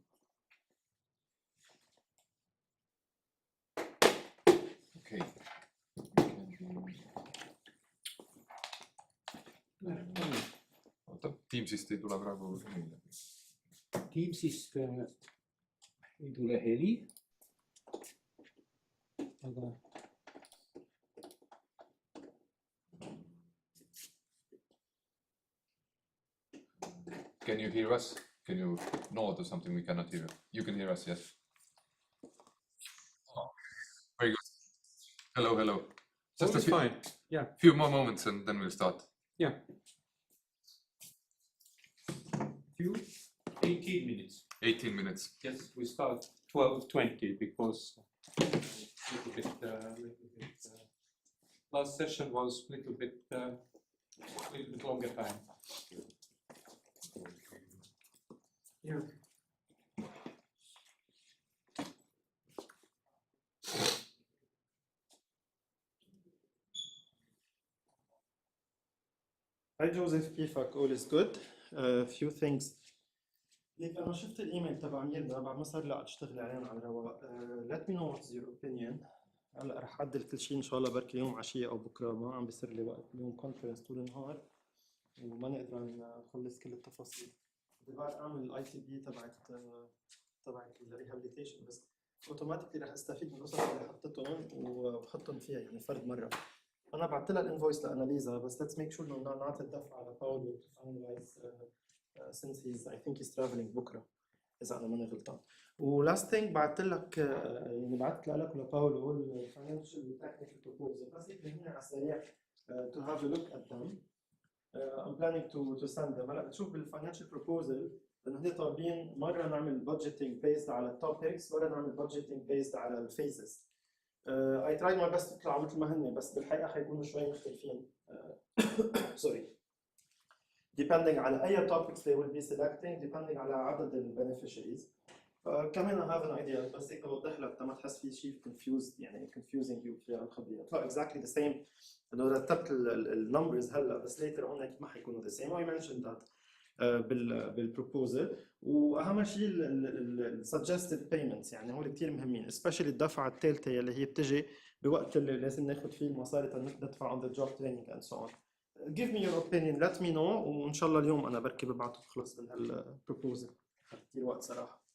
Okay. oota, Teamsist ei tule praegu heli. Teamsist ei tule heli. Aga Can you hear us? Can you nod or something? We cannot hear you. You can hear us, yes. Oh, very good. Hello, hello. Just a few, fine. Yeah. Few more moments and then we'll start. Yeah. Few 18 minutes. 18 minutes. Yes, we start 12:20 because last session was little bit longer time. Yeah. Hi Joseph, كيفك؟ All is good. Few things. ليك أنا شفت الإيميل تبع ميرنا بعد ما صار لي أشتغل عليهم على رواق. Let me know what's your opinion. هلا رح أعدل كل شيء إن شاء الله بركي اليوم عشية أو بكرة، ما عم بيصير لي وقت، اليوم كونفرنس طول النهار وما نقدر نخلص كل التفاصيل. بدي بعد أعمل ICD تبعت الريهابيليتيشن بس اوتوماتيكلي رح استفيد من القصص اللي حطيتهم وبحطهم فيها يعني فرد مره. انا بعت لها الانفويس لاناليزا بس let's make sure انه نعطي الدفع على باولو to finalize since I think he's traveling بكره اذا انا ماني غلطان. ولاست ثينج بعت لك يعني بعت لك ولباولو الفاينانشال تكنيكال بروبوزل بس هيك على السريع to have a look at them. I'm planning to send them. هلا بتشوف بالفاينانشال بروبوزل انه هي طالبين مره نعمل budgeting based على التوبكس، مره نعمل budgeting based على الفيزز. I tried my best تطلع مثل ما هن بس بالحقيقه حيكونوا شوي مختلفين. Sorry. Depending على اي topics they will be selecting, depending على عدد البنفيشريز. كمان I have an idea بس هيك بوضح لك ما تحس في شيء confused يعني confusing you بطريقه الخبريه. طلع exactly the same انه رتبت النمبرز هلا بس later on اكيد ما حيكونوا the same. I mentioned that بالبروبوزل. واهم شيء ال suggested payments يعني هول كثير مهمين especially الدفعه الثالثه اللي هي بتجي بوقت اللي لازم ناخذ فيه المصاري ندفع on the job training and so on. Give me your opinion, let me know وان شاء الله اليوم انا بركي ببعته بخلص من هالبروبوزل. كثير وقت صراحه.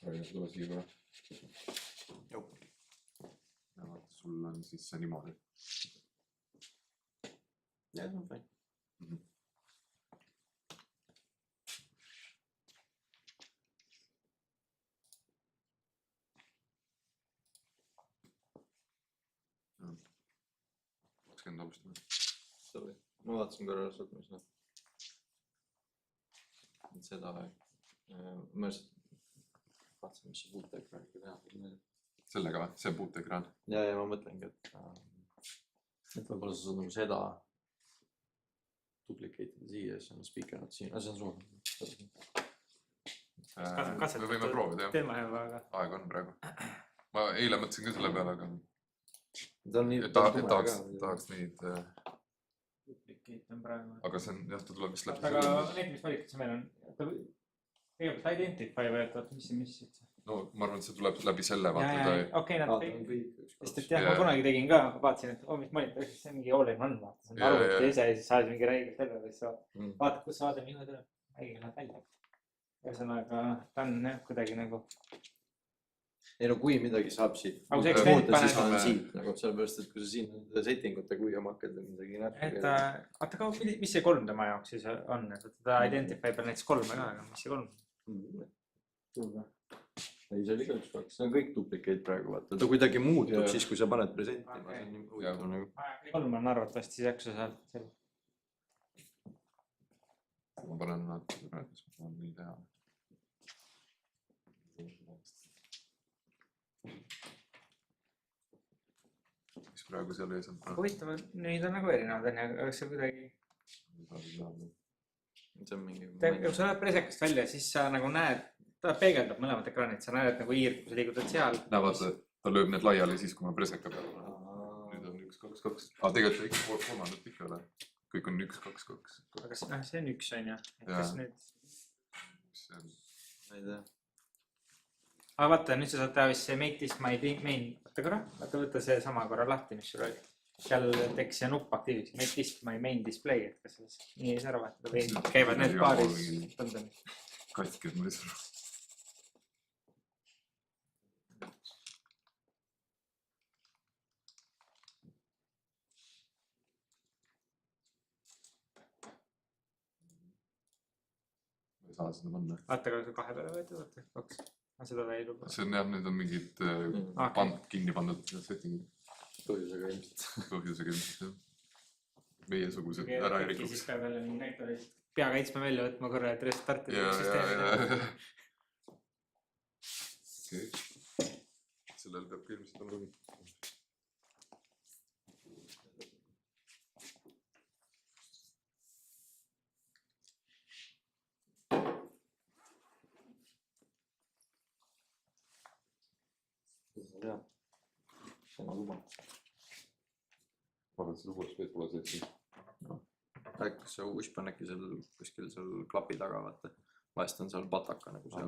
tule siia korra. Ja vaata, sul on siis see niimoodi. jah, see on fine. Alustame. Ma vaatasin korra suutmisena. Seda ma vaatasin, mis see puuteekraan teha. Sellega või? See on puuteekraan? Ja ma mõtlengi, et võib-olla sa saad nagu seda duplicate'ida siia ja siis on speaker siin. See on suur. Me võime proovida, jah. Teema juba, aga... Aeg on praegu. Ma eile mõtlesin ka selle peale, aga... Tahaks neid... Duplicate on praegu. Aga see on, jah, ta tuleb vist läbi. Aga need, mis valitud meil on... Kõigepealt Identify või, et mis see? No ma arvan, et see tuleb läbi selle vaata. Okei, nad kõik. Sest et jah, ma kunagi tegin ka, vaatasin, et mis monitor, see on mingi all-in-one vaata. See on arvuti ise ja siis saad mingi räigelt terve või siis vaatad, kus saade mingi tuleb. Räigelt läheb välja. Ühesõnaga, ta on jah, kuidagi nagu... Ei no kui midagi saab siit muuta, siis on siit nagu sellepärast, et kui sa siin settingute kui oma hakkad midagi natuke... Vaata ka, mis see 3 tema jaoks siis on? Ta Identify peal näiteks 3 ka, aga mis see 3? Ei, see oli ka 1-2, see on kõik duplicate praegu, vaata. Ta kuidagi muutub siis, kui sa paned presentima. 3 on arvatavasti siis äkki sa saad selle. Ma panen natuke praegu, mis ma saan nii teha. Mis praegu seal ees on? Huvitav, neid on nagu erinevad, aga see kuidagi... See on mingi... Kui sa lähed presekast välja, siis sa nagu näed, ta peegeldab mõlemad ekraanid, sa näed nagu hiirt, kui sa liigutad seal. Vaata, ta lööb need laiali siis, kui ma preseka peal. Nüüd on 1, 2, 2. Aga tegelikult ikka kolmandat ikka ole. Kõik on 1, 2, 2. Aga see on 1 on jah. Kas nüüd... Ma ei tea. Aga vaata, nüüd sa saad teha vist see Make this my main. Vaata korra, võtta see sama korra lahti, mis sul oli. Seal teeks see nupp aktiiviks. Make this my main display. Et kas nii ei saa ära vahetada või käivad need paaris tõndamist. Katked mul ei saa. Saa seda panna. Vaata, aga see 2 peale võetud, vaata 2. Seda ta ei luba. See on jah, need on mingid kinni pandud settingid. Põhjusega ilmselt. Põhjusega ilmselt, jah. Meiesugused ära ei rikuks. Siis peab jälle mingi näitajaid pea kaitsma välja võtma korra, et restartida süsteemi. Okei. Sellel peab ka ilmselt on lugi. See on luba. Ma arvan, et see lubas võib-olla see siin. Äkki see usk on äkki seal kuskil seal klapi taga, vaata. Vahest on seal pataka nagu seal.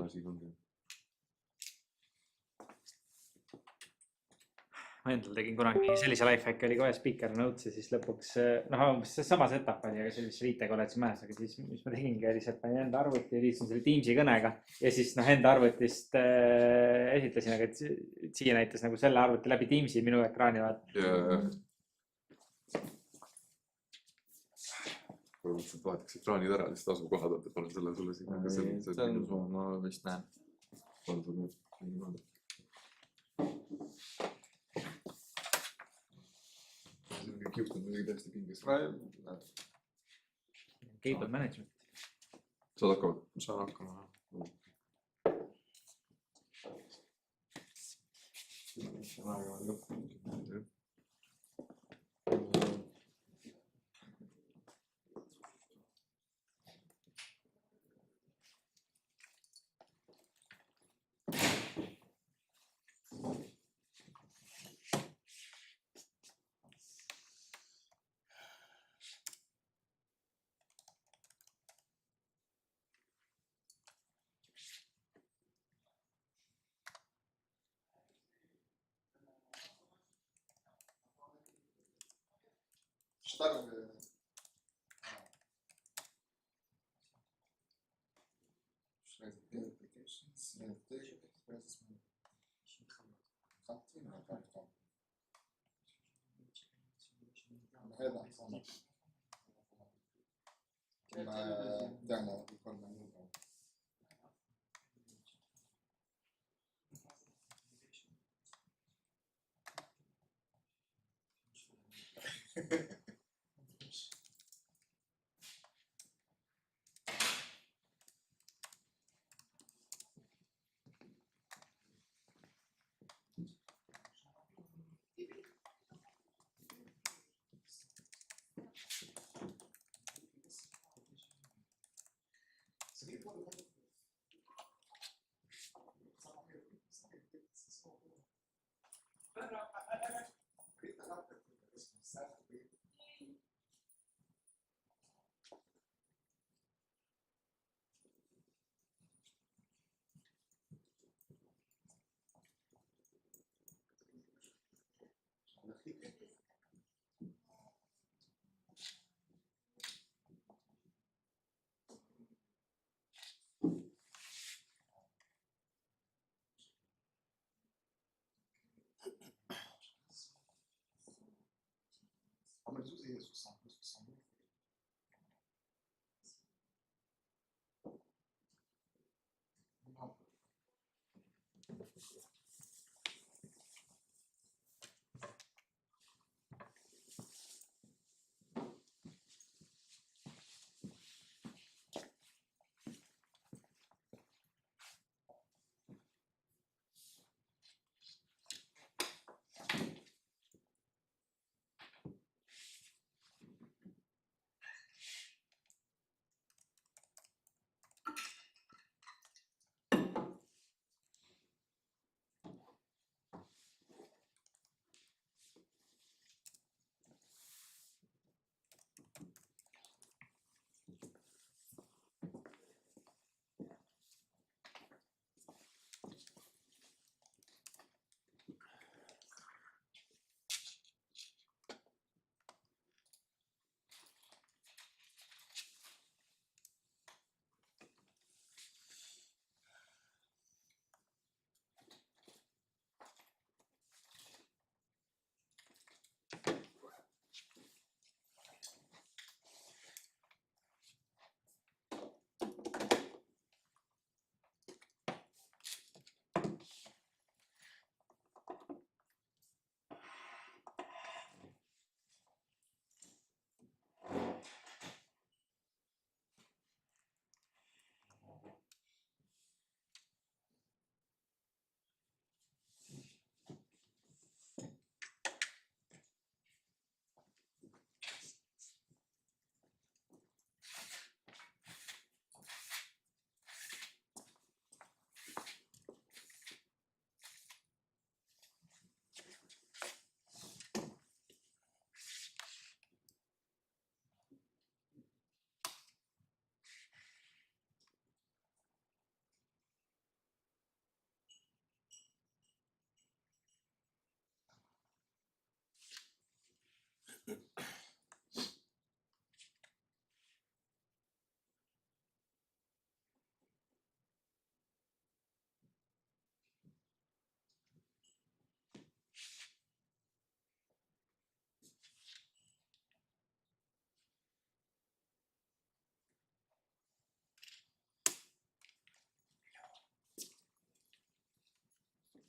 Ma endal tegin kunagi sellise lifehacki, oli kohe speaker notes ja siis lõpuks, umbes see sama setup oli, aga sellise riitega oled siis mäes, aga siis mis ma tegingi, oli see, et panin enda arvuti ja liitsin selle Teamsi kõnega ja siis enda arvutist esitlesin, aga siia näitas nagu selle arvuti läbi Teamsi minu ekraani vaata. Kui mõtlesin, et vahetaks ekraanid ära, siis asukohad on, et panen selle sulle siin. See on suur, ma vist näen. Kiutud muidugi täiesti pinges. Cable management. Saad hakkama? Saan hakkama. Start applications.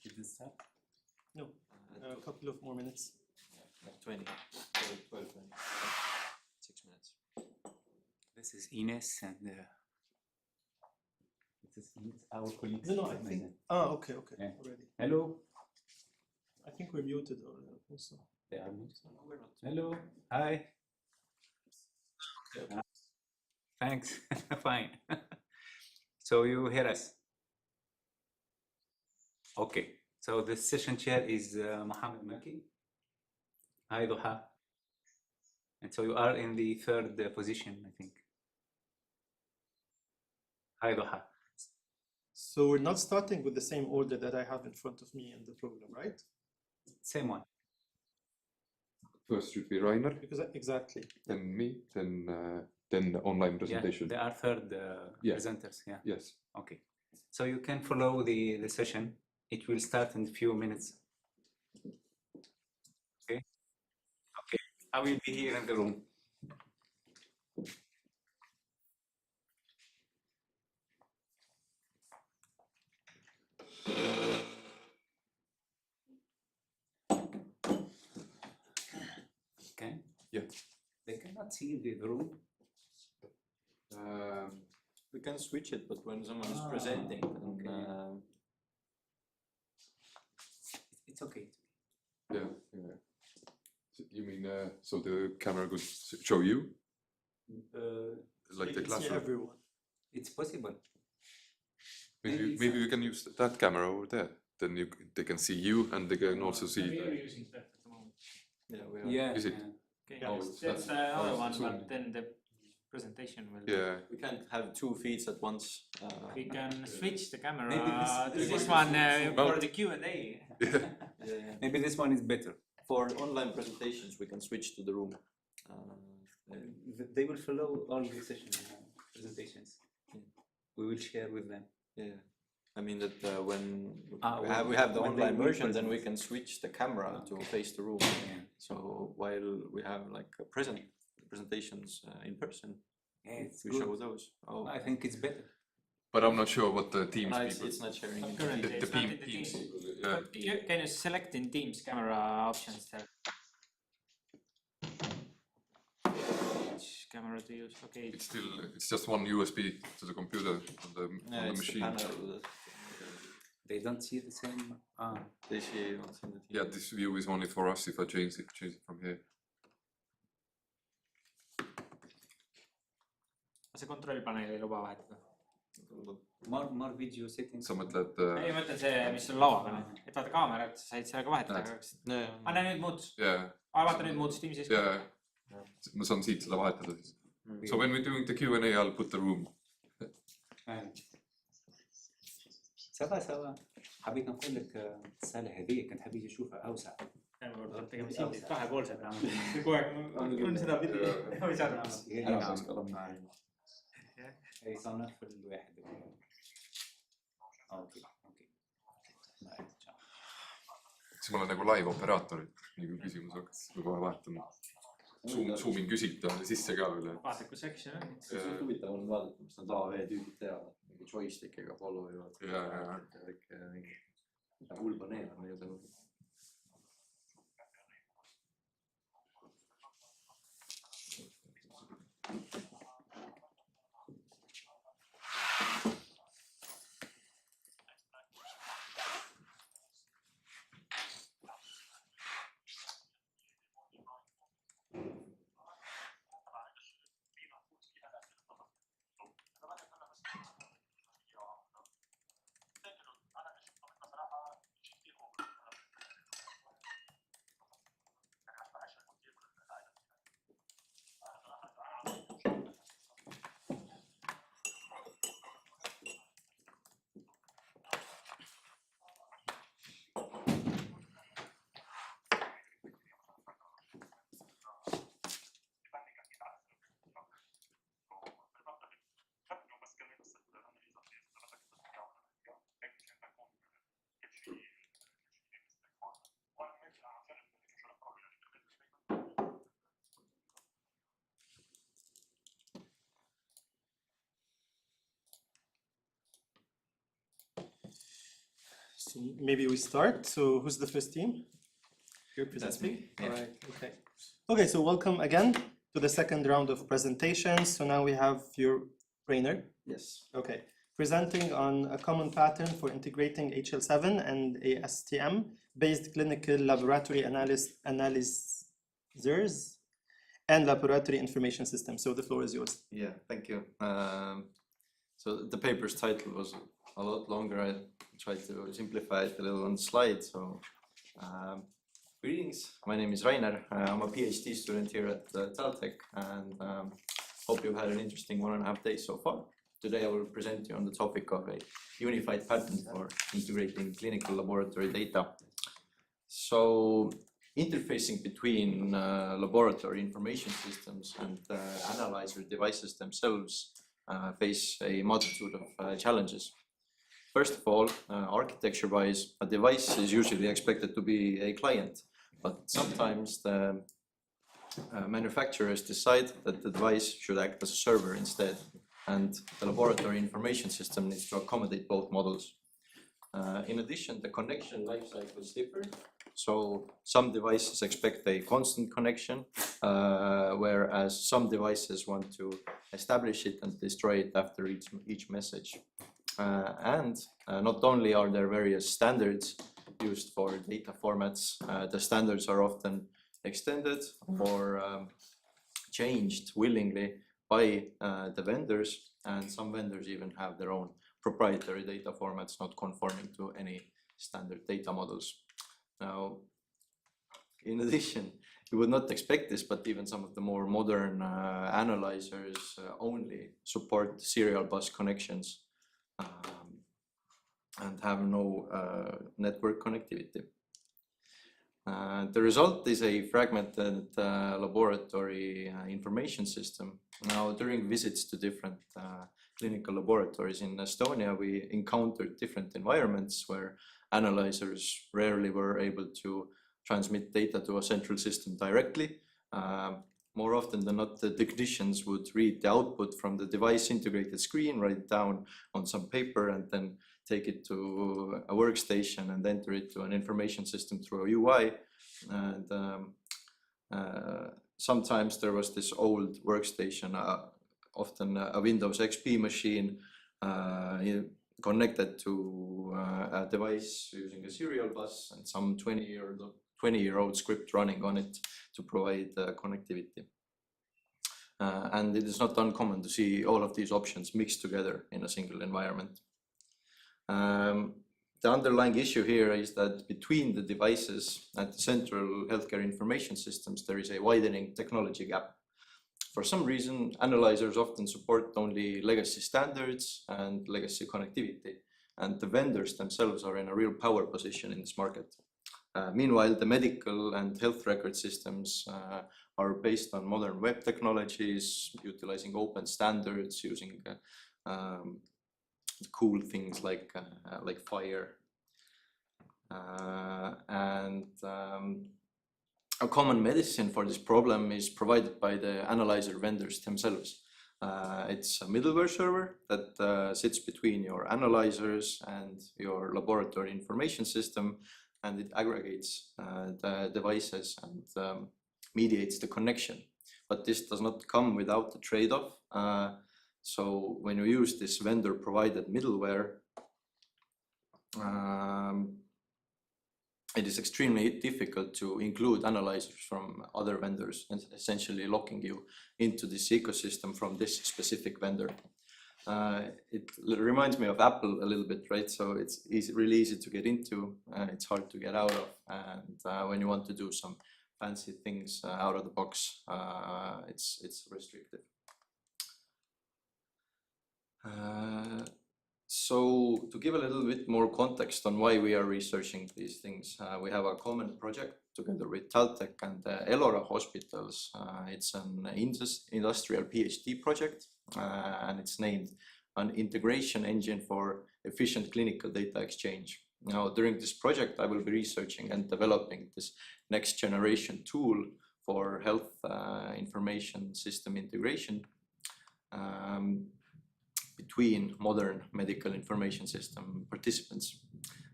Did this start? No, a couple of more minutes. Like 20, 12, 20. 6 minutes. This is Ines and this is Ines, our colleague. No, I think. Okay, okay, Yeah. already. Hello. I think we're muted also. They are muted. Hello. Hi. Thanks. Fine. So you hear us? Okay. So the session chair is Mohammed Maki. Hi, Duha. And so you are in the third position, I think. Hi, Duha. So we're not starting with the same order that I have in front of me in the program, right? Same one. First should be Rainer, Because exactly. then me, then the online presentation. Yeah, they are third Yeah. presenters. Yeah. Yes. Okay. So you can follow the session. It will start in a few minutes. Okay. Okay. I will be here in the room. Okay. Yeah. They cannot see the room. We can switch it, but when someone is presenting, then, it's okay. Yeah, yeah. So you mean so the camera could show you? Like the classroom? everyone. It's possible. Maybe we can use that camera over there. Then they can see you and they can also see. We are using that at the moment. Yeah, we are. Yeah. Is it? Okay, Oh, that's the other one, Zoom. but then the presentation will. Yeah. We can't have two feeds at once. We can switch the camera Maybe to this this one one Well- for the Q&A. Maybe this one is better. For online presentations, we can switch to the room. They will follow all the session presentations. We will share with them. Yeah. I mean that when Ah, we have the when they online will version, then we present. can switch the camera to face the room. Yeah. So while we have like presentations in person, Yeah, it's we good. show those. Oh, I think it's better. But I'm not sure what the Teams no, people. it's not sharing. But in currently The it's not in the Teams Teams. people. Yeah. But can you select in Teams camera options there? Which camera to use? Okay. It's just one USB to the computer on the it's machine. the panel that, They don't see the same. they see what's in the Yeah, this view is only for us if I change it from here. see kontrollpaneel ei luba vahetada. More video settings. sa mõtled ei, ma mõtlen see, mis sul laua peal on. Et vaata kaamerat, sa said sellega vahetada. Anna nüüd muutus. Vaata nüüd muutus Teamsis. ma saan siit seda vahetada siis. So when we're doing the Q&A, I'll put the room. سوا حبيت نقول لك الصالة هذه كنت حبيت نشوفها أوسع. tegema sildid kahepoolsed vähemalt. Kogu aeg on seda pidi. Või saad ei saa nähtud واحد. okei. siis ma olen nagu live-operaator, nii kui küsimus hakkas, ma kohe vahetan. Zoomin küsita sisse ka veel. Vaata, kus action on. See on huvitav on vaadata, mis nad AV-tüübid teevad. Mingi joystickiga follow ivad. Hull paneel on meil tõenäoliselt. So maybe we start. So who's the first team? You're presenting? Yeah. All right, okay. Okay, so welcome again to the second round of presentations. So now we have your Rainer. Yes. Okay, presenting on a common pattern for integrating HL7 and ASTM-based clinical laboratory analyzers and laboratory information systems. So the floor is yours. Yeah, thank you. So the paper's title was a lot longer. I tried to simplify it a little on the slide. So greetings, my name is Rainer. I'm a PhD student here at Taltech and hope you've had an interesting 1.5 days so far. Today I will present you on the topic of a unified pattern for integrating clinical laboratory data. So interfacing between laboratory information systems and analyzer devices themselves face a multitude of challenges. First of all, architecture-wise, a device is usually expected to be a client, but sometimes the manufacturers decide that the device should act as a server instead, and the laboratory information system needs to accommodate both models. In addition, the connection life cycles differ. So some devices expect a constant connection, whereas some devices want to establish it and destroy it after each message. Not only are there various standards used for data formats, the standards are often extended or changed willingly by the vendors, and some vendors even have their own proprietary data formats not conforming to any standard data models. Now, in addition, you would not expect this, but even some of the more modern analyzers only support serial bus connections and have no network connectivity. The result is a fragmented laboratory information system. Now, during visits to different clinical laboratories in Estonia, we encountered different environments where analyzers rarely were able to transmit data to a central system directly. More often than not, the technicians would read the output from the device integrated screen, write it down on some paper, and then take it to a workstation and enter it to an information system through a UI. And sometimes there was this old workstation, often a Windows XP machine, connected to a device using a serial bus and some 20-year-old script running on it to provide connectivity. And it is not uncommon to see all of these options mixed together in a single environment. The underlying issue here is that between the devices at the central healthcare information systems, there is a widening technology gap. For some reason, analyzers often support only legacy standards and legacy connectivity, and the vendors themselves are in a real power position in this market. Meanwhile, the medical and health record systems are based on modern web technologies, utilizing open standards, using cool things like FHIR. A common medicine for this problem is provided by the analyzer vendors themselves. It's a middleware server that sits between your analyzers and your laboratory information system, and it aggregates the devices and mediates the connection. But this does not come without the trade-off. So when you use this vendor-provided middleware, it is extremely difficult to include analyzers from other vendors, and essentially locking you into this ecosystem from this specific vendor. It reminds me of Apple a little bit, right? So it's really easy to get into, it's hard to get out of, and when you want to do some fancy things out of the box, it's restrictive. So to give a little bit more context on why we are researching these things, we have a common project together with TalTech and Elora hospitals. It's an industrial PhD project, and it's named an integration engine for efficient clinical data exchange. Now, during this project, I will be researching and developing this next generation tool for health information system integration between modern medical information system participants.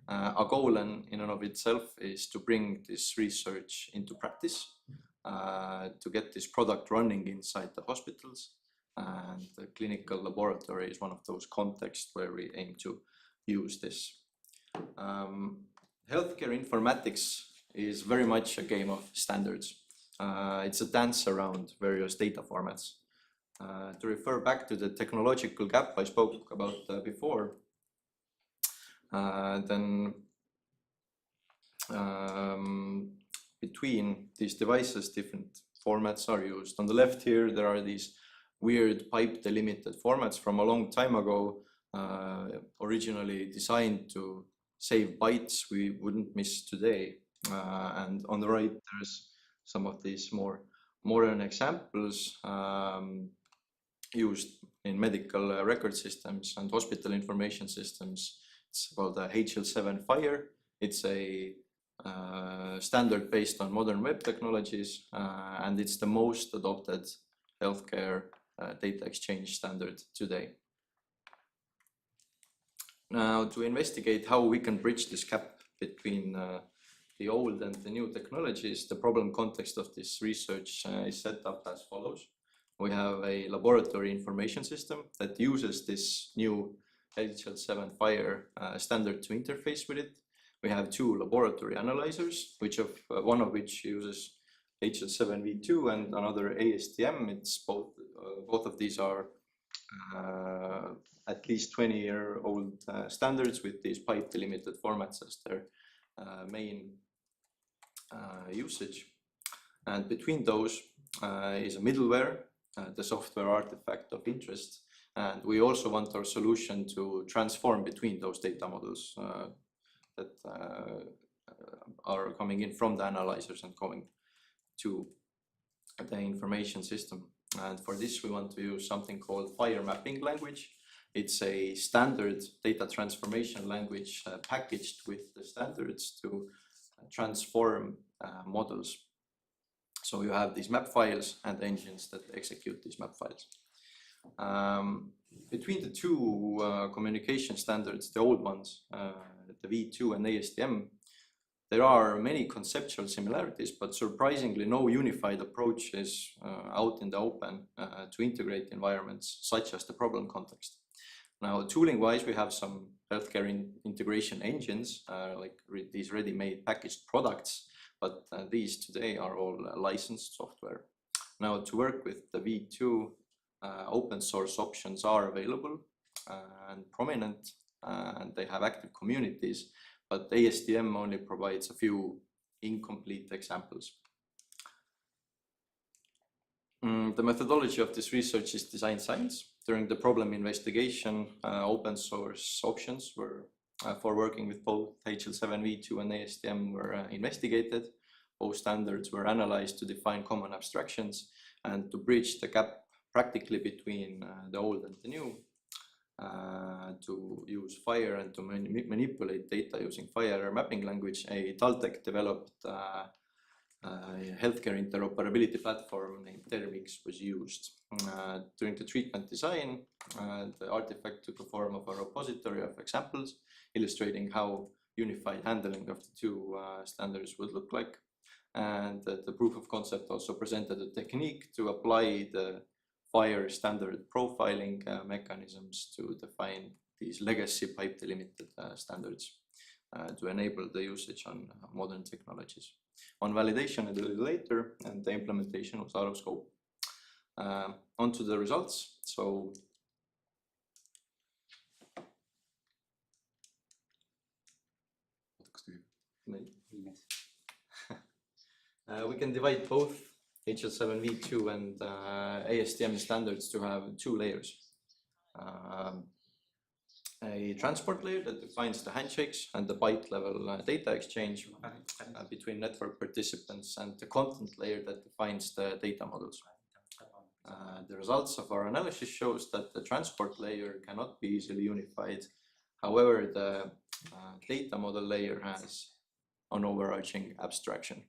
Our goal in and of itself is to bring this research into practice, to get this product running inside the hospitals, and the clinical laboratory is one of those contexts where we aim to use this. Healthcare informatics is very much a game of standards. It's a dance around various data formats. To refer back to the technological gap I spoke about before, then between these devices, different formats are used. On the left here, there are these weird pipe delimited formats from a long time ago, originally designed to save bytes we wouldn't miss today. And on the right, there's some of these more modern examples used in medical record systems and hospital information systems. It's called the HL7 Fire. It's a standard based on modern web technologies, and it's the most adopted healthcare data exchange standard today. Now, to investigate how we can bridge this gap between the old and the new technologies, the problem context of this research is set up as follows. We have a laboratory information system that uses this new HL7 Fire standard to interface with it. We have two laboratory analyzers, one of which uses HL7v2 and another ASTM. It's both of these are at least 20-year-old standards with these pipe delimited formats as their main usage. And between those is a middleware, the software artifact of interest. And we also want our solution to transform between those data models that are coming in from the analyzers and going to the information system. And for this, we want to use something called Fire mapping language. It's a standard data transformation language packaged with the standards to transform models. So you have these map files and engines that execute these map files. Between the two communication standards, the old ones, the V2 and ASTM, there are many conceptual similarities, but surprisingly no unified approach is out in the open to integrate environments such as the problem context. Now, tooling-wise, we have some healthcare integration engines, like these ready-made packaged products, but these today are all licensed software. Now, to work with the V2, open source options are available and prominent, and they have active communities, but ASTM only provides a few incomplete examples. The methodology of this research is design science. During the problem investigation, open source options were for working with both HL7v2 and ASTM were investigated. Both standards were analyzed to define common abstractions and to bridge the gap practically between the old and the new, to use Fire and to manipulate data using Fire mapping language. A TalTech developed healthcare interoperability platform named Termix was used. During the treatment design, the artifact took the form of a repository of examples illustrating how unified handling of the two standards would look like. And the proof of concept also presented a technique to apply the Fire standard profiling mechanisms to define these legacy pipe delimited standards to enable the usage on modern technologies. On validation a little later, and the implementation was out of scope. On to the results. So we can divide both HL7v2 and ASTM standards to have two layers. A transport layer that defines the handshakes and the byte level data exchange between network participants, and the content layer that defines the data models. The results of our analysis shows that the transport layer cannot be easily unified. However, the data model layer has an overarching abstraction.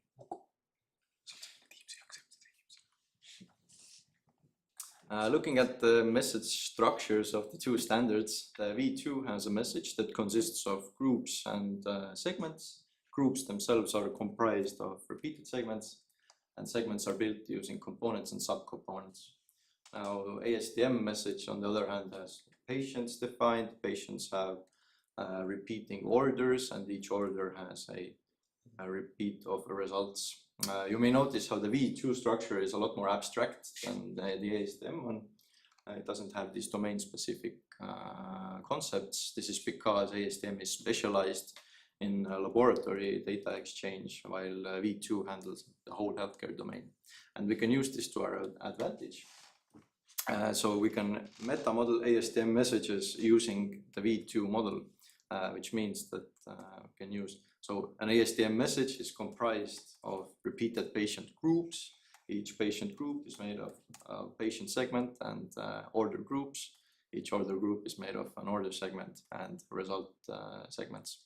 Looking at the message structures of the two standards, the V2 has a message that consists of groups and segments. Groups themselves are comprised of repeated segments, and segments are built using components and subcomponents. Now, ASTM message, on the other hand, has patients defined. Patients have repeating orders, and each order has a repeat of the results. You may notice how the V2 structure is a lot more abstract than the ASTM one. It doesn't have these domain-specific concepts. This is because ASTM is specialized in laboratory data exchange, while V2 handles the whole healthcare domain. And we can use this to our advantage. So we can meta-model ASTM messages using the V2 model, which means that we can use. So an ASTM message is comprised of repeated patient groups. Each patient group is made of patient segment and order groups. each order group is made of an order segment and result segments.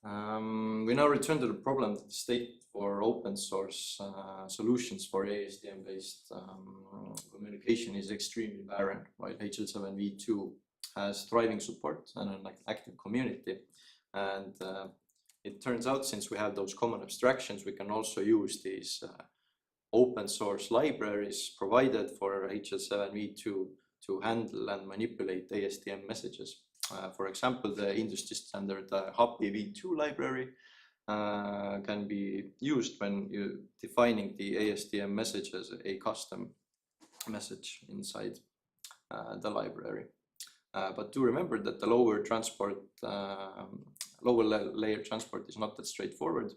We now return to the problem that the state for open source solutions for ASTM-based communication is extremely barren, while HL7v2 has thriving support and an active community. And it turns out, since we have those common abstractions, we can also use these open source libraries provided for HL7v2 to handle and manipulate ASTM messages. For example, the industry standard HAPI v2 library can be used when you're defining the ASTM message as a custom message inside the library. But do remember that the lower layer transport is not that straightforward.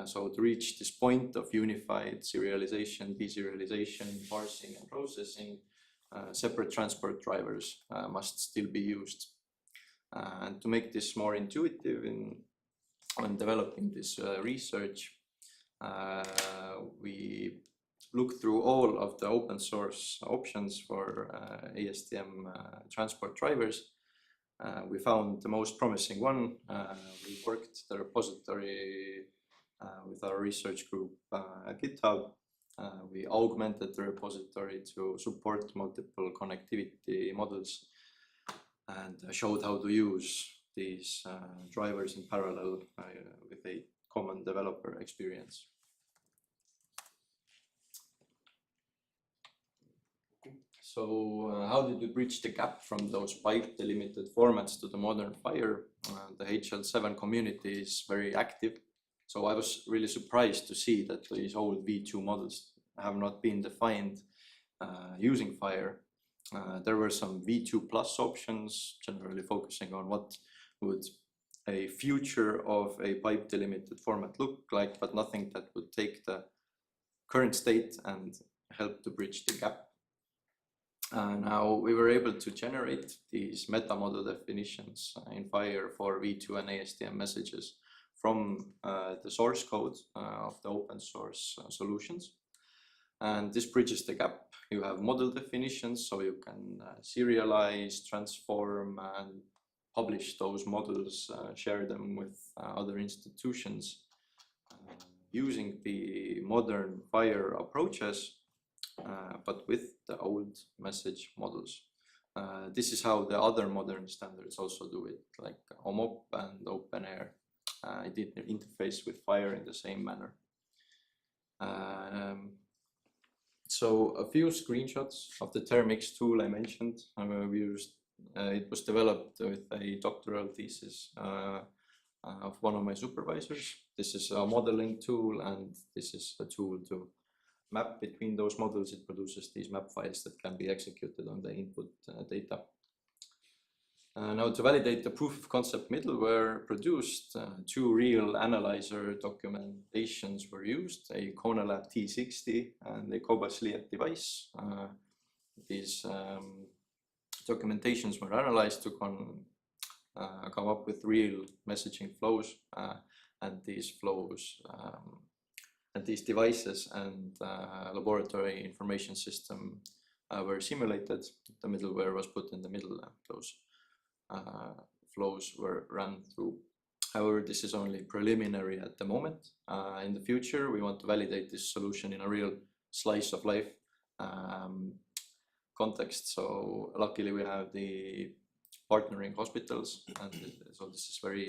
So to reach this point of unified serialization, deserialization, parsing and processing, separate transport drivers must still be used. And to make this more intuitive when developing this research, we looked through all of the open source options for ASTM transport drivers. We found the most promising one. We worked the repository with our research group GitHub. We augmented the repository to support multiple connectivity models and showed how to use these drivers in parallel with a common developer experience. So how did we bridge the gap from those pipe delimited formats to the modern FHIR? The HL7 community is very active. So I was really surprised to see that these old V2 models have not been defined using FHIR. There were some V2 plus options, generally focusing on what would a future of a pipe delimited format look like, but nothing that would take the current state and help to bridge the gap. Now we were able to generate these meta model definitions in FHIR for V2 and ASTM messages from the source code of the open source solutions. And this bridges the gap. You have model definitions, so you can serialize, transform, and publish those models, share them with other institutions using the modern FHIR approaches, but with the old message models. This is how the other modern standards also do it, like OMOP and OpenAir. I did interface with FHIR in the same manner. So a few screenshots of the Termix tool I mentioned. We used, it was developed with a doctoral thesis of one of my supervisors. This is a modeling tool, and this is a tool to map between those models. It produces these map files that can be executed on the input data. Now, to validate the proof of concept middleware produced, two real analyzer documentations were used, a ConaLab T60 and a Cobas Liat device. These documentations were analyzed to come up with real messaging flows, and these flows and these devices and laboratory information system were simulated. The middleware was put in the middle, and those flows were run through. However, this is only preliminary at the moment. In the future, we want to validate this solution in a real slice of life context. So luckily we have the partnering hospitals, and so this is very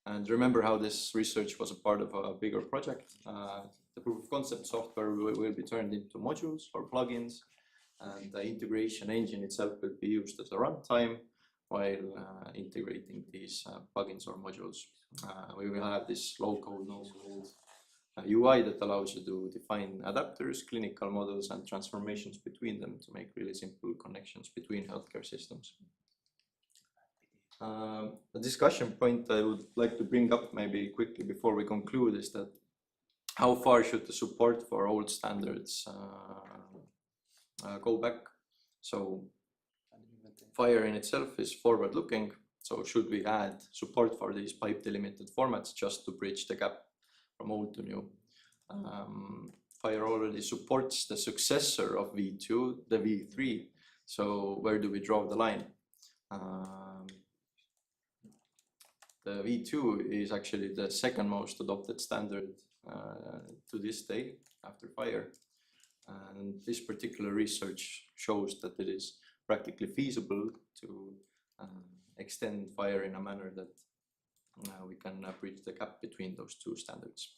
and remember how this research was a part of a bigger project. The proof of concept software will be turned into modules or plugins, and the integration engine itself will be used as a runtime while integrating these plugins or modules. We will have this low-code, no-code UI that allows you to define adapters, clinical models, and transformations between them to make really simple connections between healthcare systems. A discussion point I would like to bring up maybe quickly before we conclude is that how far should the support for old standards go back? So FHIR in itself is forward-looking, so should we add support for these pipe delimited formats just to bridge the gap from old to new? Fire already supports the successor of V2, the V3. So where do we draw the line? The V2 is actually the second most adopted standard to this day after Fire. And this particular research shows that it is practically feasible to extend Fire in a manner that we can bridge the gap between those two standards.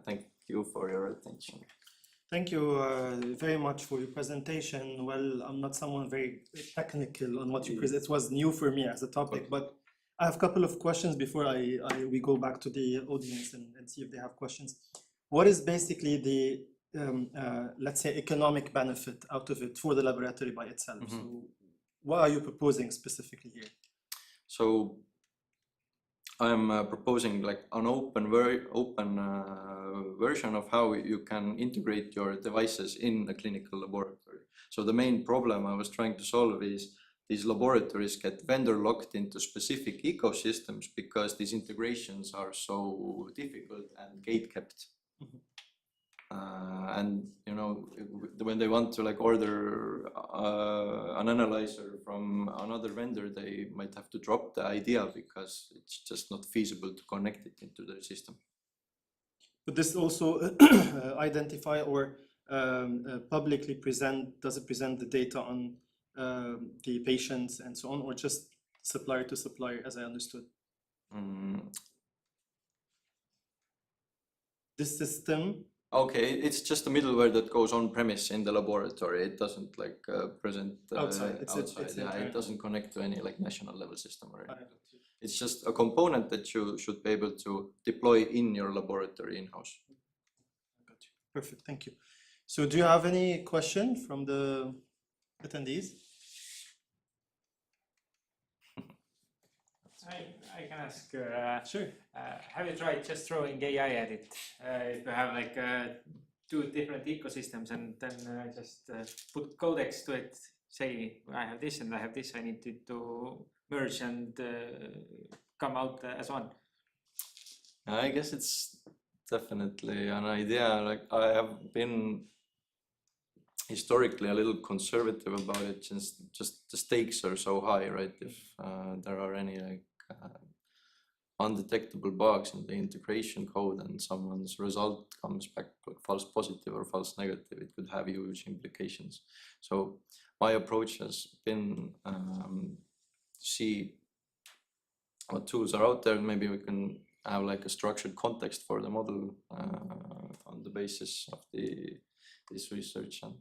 Thank you for your attention. Thank you very much for your presentation. Well, I'm not someone very technical on what you present. It was new for me as a topic, but I have a couple of questions before we go back to the audience and see if they have questions. What is basically the, let's say, economic benefit out of it for the laboratory by itself? Mm-hmm. So what are you proposing specifically here? So I'm proposing like an very open version of how you can integrate your devices in a clinical laboratory. So the main problem I was trying to solve is these laboratories get vendor locked into specific ecosystems because these integrations are so difficult and gate kept. Mm-hmm. And you know, when they want to like order an analyzer from another vendor, they might have to drop the idea because it's just not feasible to connect it into their system. But this also identify or publicly present, does it present the data on the patients and so on, or just supplier to supplier, as I understood? This system. Okay, it's just a middleware that goes on premise in the laboratory. It doesn't like present outside. outside. It doesn't connect to any like national level system or anything. It's just a component that you should be able to deploy in your laboratory in-house. Got you. Perfect, thank you. So do you have any question from the attendees? I can ask. Sure. Have you tried just throwing AI at it? If you have like two different ecosystems and then just put codecs to it, say I have this and I have this, I need to merge and come out as one. I guess it's definitely an idea. Like I have been historically a little conservative about it, since just the stakes are so high, right? If there are any like undetectable bugs in the integration code and someone's result comes back like false positive or false negative, it could have huge implications. So my approach has been to see what tools are out there. Maybe we can have like a structured context for the model on the basis of this research and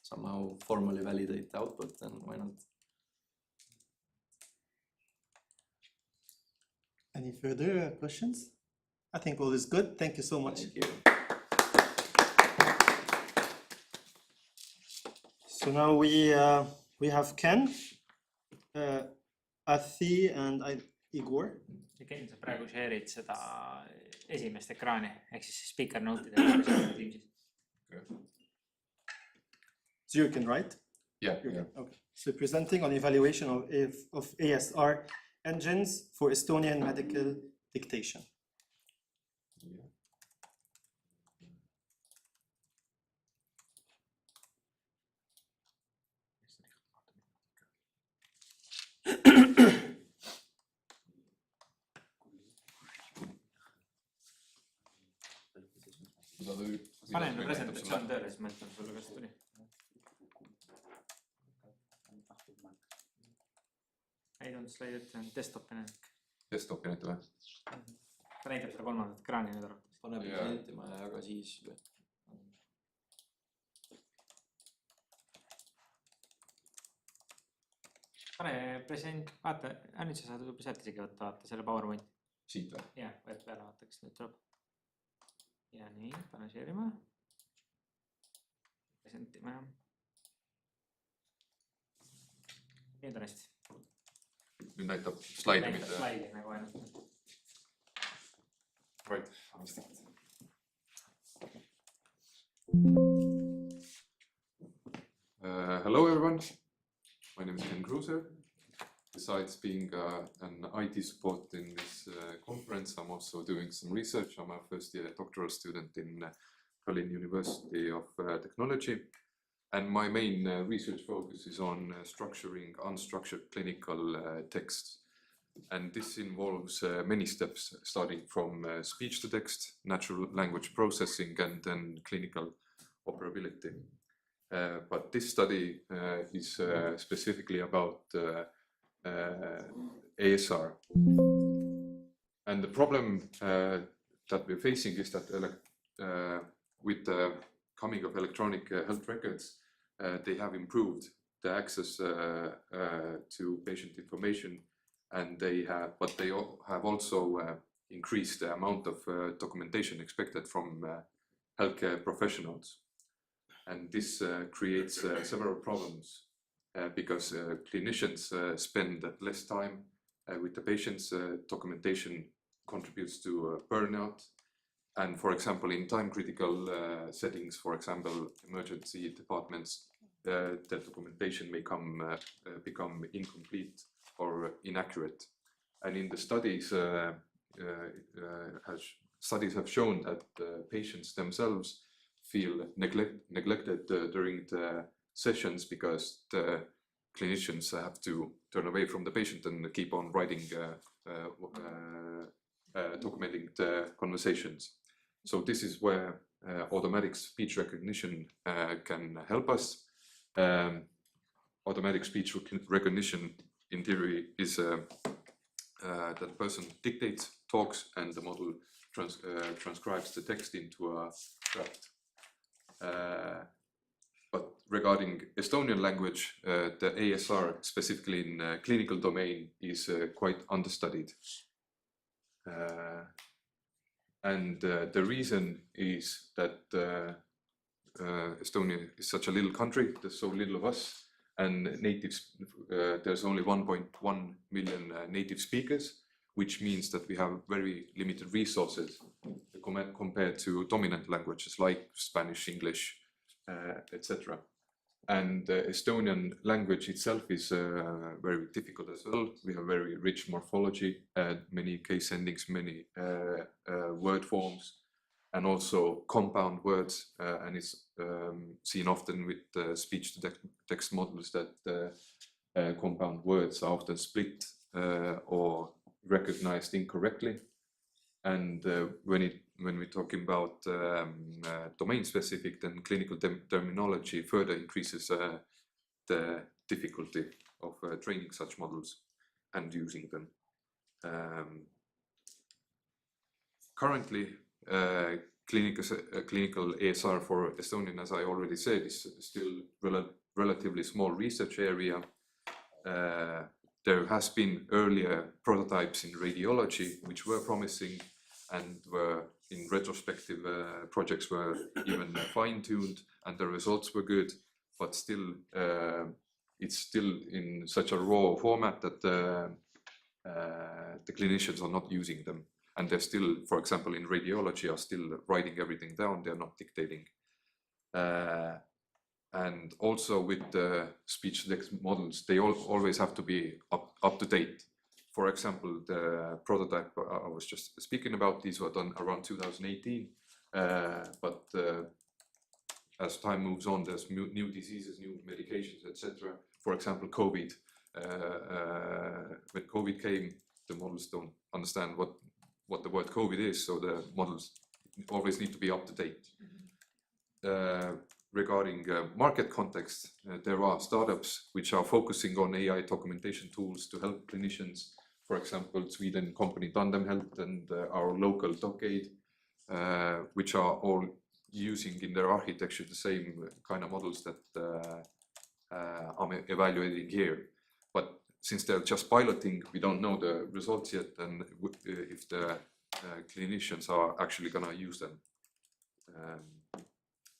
somehow formally validate the output, then why not? Any further questions? I think all is good. Thank you so much. Thank you. So now we have Ken, Athi and Igor. Ken, sa praegu share'id seda esimest ekraani ehk siis speaker note'idega. So you can write? Yeah. Okay. So presenting on evaluation of ASR engines for Estonian medical dictation. Panen presentatsioon tööle, siis ma ütlen sulle, kas tuli. I don't slide it on desktop'i näitab. Desktop'i näitab või? Ta näitab seda kolmandat ekraani nüüd ära. Pane presentima ja jaga siis. Pane present, vaata, nüüd sa saad juba sealt isegi võtta, vaata selle PowerPointi. Siit või? Jah, võet peale vaata, kas nüüd tuleb. Ja nii, pane share ima. Presentima. Nüüd on hästi. Nüüd näitab slaide mitte. Näitab slaide nagu ainult. Right, honestly. Hello everyone. My name is Ken Kruuser. besides being an IT support in this conference, I'm also doing some research. I'm a first-year doctoral student in Berlin University of Technology. And my main research focus is on structuring unstructured clinical text. And this involves many steps, starting from speech to text, natural language processing, and then clinical operability. But this study is specifically about ASR. And the problem that we're facing is that with the coming of electronic health records, they have improved the access to patient information, and they have also increased the amount of documentation expected from healthcare professionals. And this creates several problems because clinicians spend less time with the patients. Documentation contributes to burnout. And for example, in time-critical settings, for example, emergency departments, the documentation may become incomplete or inaccurate. And in the studies, studies have shown that patients themselves feel neglected during the sessions because the clinicians have to turn away from the patient and keep on writing, documenting the conversations. So this is where automatic speech recognition can help us. Automatic speech recognition, in theory, is that the person dictates, talks, and the model transcribes the text into a draft. But regarding Estonian language, the ASR, specifically in clinical domain, is quite understudied. And the reason is that Estonia is such a little country, there's so little of us, and natives, there's only 1.1 million native speakers, which means that we have very limited resources compared to dominant languages like Spanish, English, etc. And Estonian language itself is very difficult as well. We have very rich morphology, many case endings, many word forms, and also compound words. And it's seen often with speech-to-text models that compound words are often split or recognized incorrectly. And when we're talking about domain-specific, then clinical terminology further increases the difficulty of training such models and using them. Currently, clinical ASR for Estonian, as I already said, is still relatively small research area. There has been earlier prototypes in radiology which were promising and were in retrospective projects were even fine-tuned and the results were good, but still it's still in such a raw format that the clinicians are not using them, and they're still, for example, in radiology, are still writing everything down, they're not dictating. And also with the speech-to-text models, they always have to be up to date. For example, the prototype I was just speaking about, these were done around 2018, but as time moves on, there's new diseases, new medications, etc. For example, COVID. When COVID came, the models don't understand what the word COVID is, so the models always need to be up to date. Regarding market context, there are startups which are focusing on AI documentation tools to help clinicians. For example, Sweden company Tandem Health and our local DocAid, which are all using in their architecture the same kind of models that I'm evaluating here. But since they're just piloting, we don't know the results yet, and if the clinicians are actually going to use them.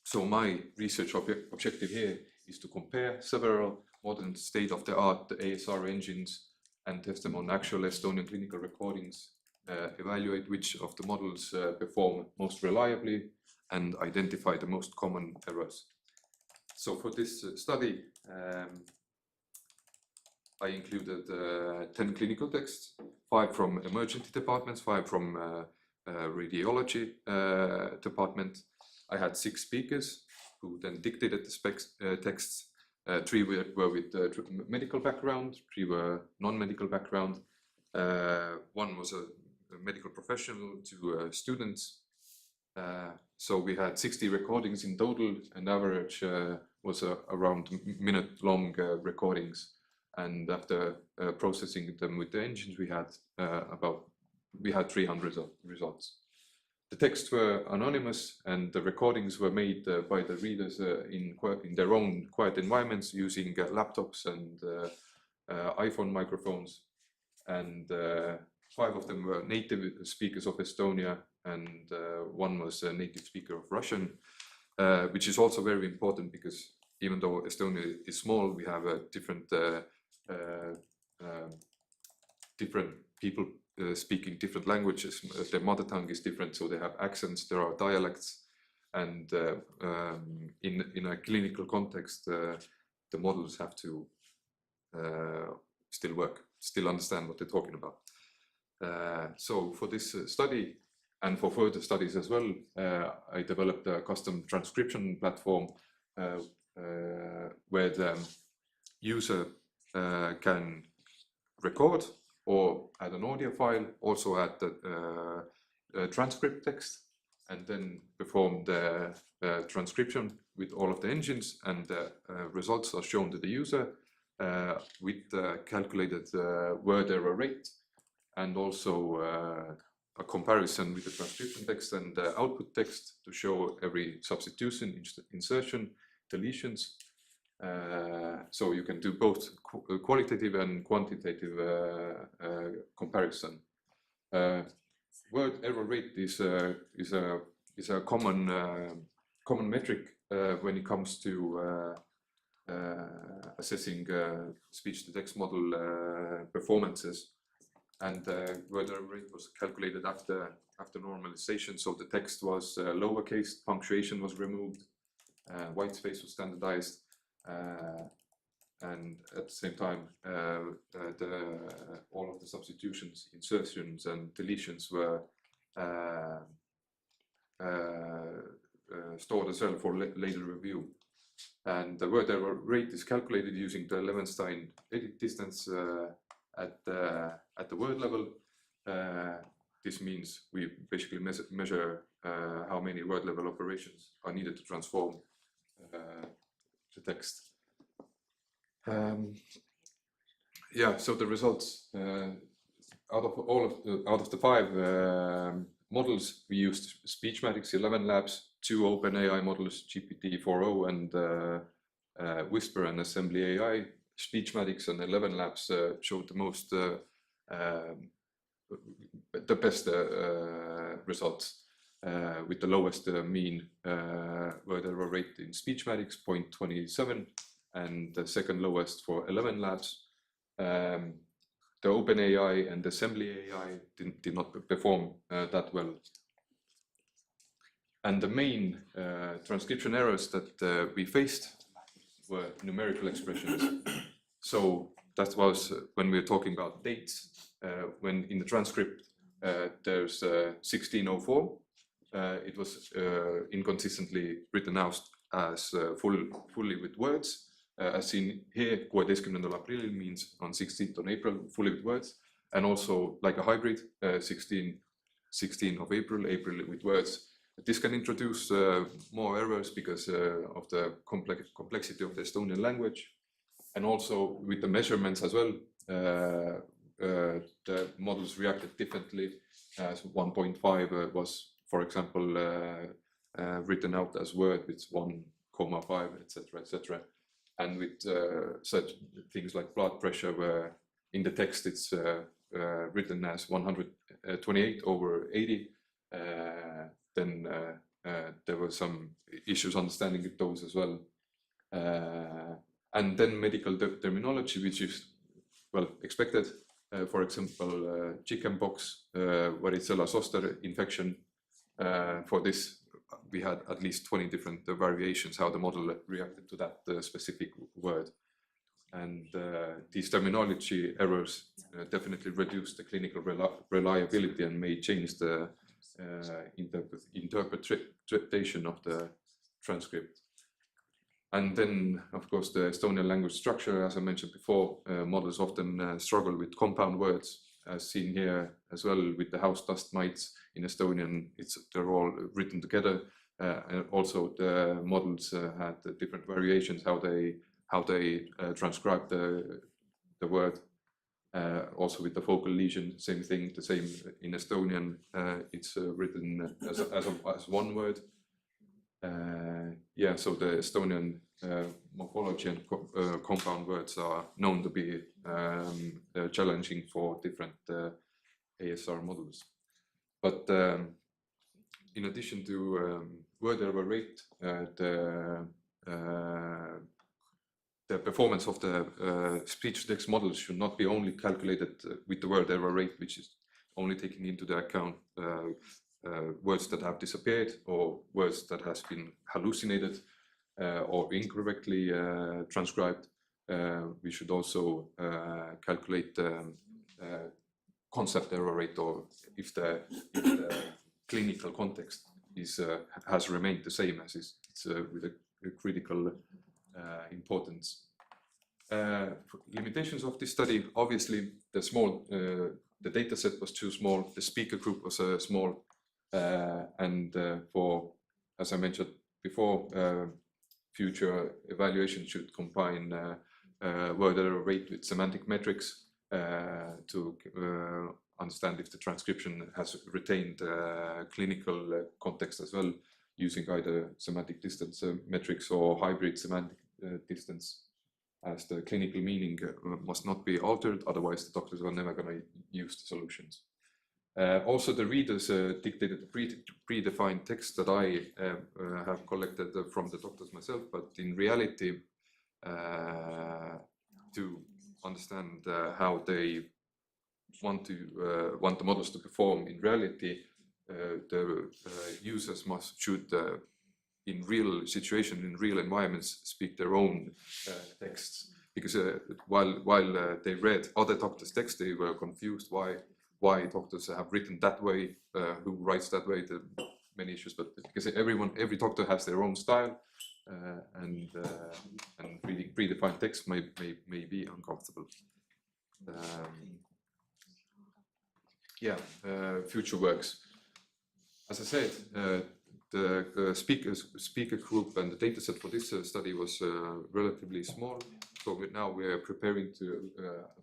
So my research objective here is to compare several modern state-of-the-art ASR engines and test them on actual Estonian clinical recordings, evaluate which of the models perform most reliably, and identify the most common errors. So for this study, I included 10 clinical texts, 5 from emergency departments, 5 from radiology department. I had 6 speakers who then dictated the texts. 3 were with medical background, 3 were non-medical background. 1 was a medical professional, 2 students. So we had 60 recordings in total, and average was around minute-long recordings. And after processing them with the engines, we had 300 results. The texts were anonymous, and the recordings were made by the readers in their own quiet environments using laptops and iPhone microphones. And 5 of them were native speakers of Estonia, and 1 was a native speaker of Russian, which is also very important because even though Estonia is small, we have different people speaking different languages. Their mother tongue is different, so they have accents, there are dialects, and in a clinical context, the models have to still work, still understand what they're talking about. So for this study, and for further studies as well, I developed a custom transcription platform where the user can record or add an audio file, also add the transcript text, and then perform the transcription with all of the engines, and the results are shown to the user with the calculated word error rate, and also a comparison with the transcription text and the output text to show every substitution, insertion, deletions. So you can do both qualitative and quantitative comparison. Word error rate is a common metric when it comes to assessing speech-to-text model performances. And word error rate was calculated after normalization. So the text was lowercase, punctuation was removed, white space was standardized, and at the same time, all of the substitutions, insertions, and deletions were stored as well for later review. And the word error rate is calculated using the Levenstein edit distance at the word level. This means we basically measure how many word level operations are needed to transform the text. Yeah, so the results out of the 5 models, we used Speechmatics 11 labs, 2 OpenAI models, GPT-4o and Whisper and Assembly AI. Speechmatics and 11 labs showed the most, the best results with the lowest mean word error rate in Speechmatics, 0.27, and the second lowest for 11 labs. The OpenAI and Assembly AI did not perform that well. And the main transcription errors that we faced were numerical expressions. So that was when we were talking about dates. When in the transcript there's 1604, it was inconsistently written out as fully with words. As seen here, 16. April means on 16th of April, fully with words, and also like a hybrid, 16 of April with words. This can introduce more errors because of the complexity of the Estonian language, and also with the measurements as well. The models reacted differently. 1.5 was, for example, written out as word with 1,5, etc., etc. And with such things like blood pressure, where in the text it's written as 128/80, then there were some issues understanding those as well. And then medical terminology, which is, well, expected. For example, chickenpox, varicella zoster infection. For this, we had at least 20 different variations how the model reacted to that specific word. And these terminology errors definitely reduce the clinical reliability and may change the interpretation of the transcript. And then, of course, the Estonian language structure, as I mentioned before, models often struggle with compound words, as seen here as well with the house dust mites. In Estonian, they're all written together. And also the models had different variations, how they transcribe the word. Also with the focal lesion, same thing, the same in Estonian, it's written as one word. Yeah, so the Estonian morphology and compound words are known to be challenging for different ASR models. But in addition to word error rate, the performance of the speech-to-text models should not be only calculated with the word error rate, which is only taking into the account words that have disappeared or words that has been hallucinated or incorrectly transcribed. We should also calculate the concept error rate, or if the clinical context has remained the same as it's with a critical importance. Limitations of this study, obviously the data set was too small, the speaker group was small, and for, as I mentioned before, future evaluation should combine word error rate with semantic metrics to understand if the transcription has retained clinical context as well, using either semantic distance metrics or hybrid semantic distance, as the clinical meaning must not be altered, otherwise the doctors are never going to use the solutions. Also, the readers dictated the predefined text that I have collected from the doctors myself, but in reality, to understand how they want the models to perform in reality, the users should in real situation, in real environments, speak their own texts. Because while they read other doctors' texts, they were confused why doctors have written that way, who writes that way, the many issues. But because every doctor has their own style, and reading predefined text may be uncomfortable. Yeah, future works. As I said, the speaker group and the dataset for this study was relatively small. So now we're preparing to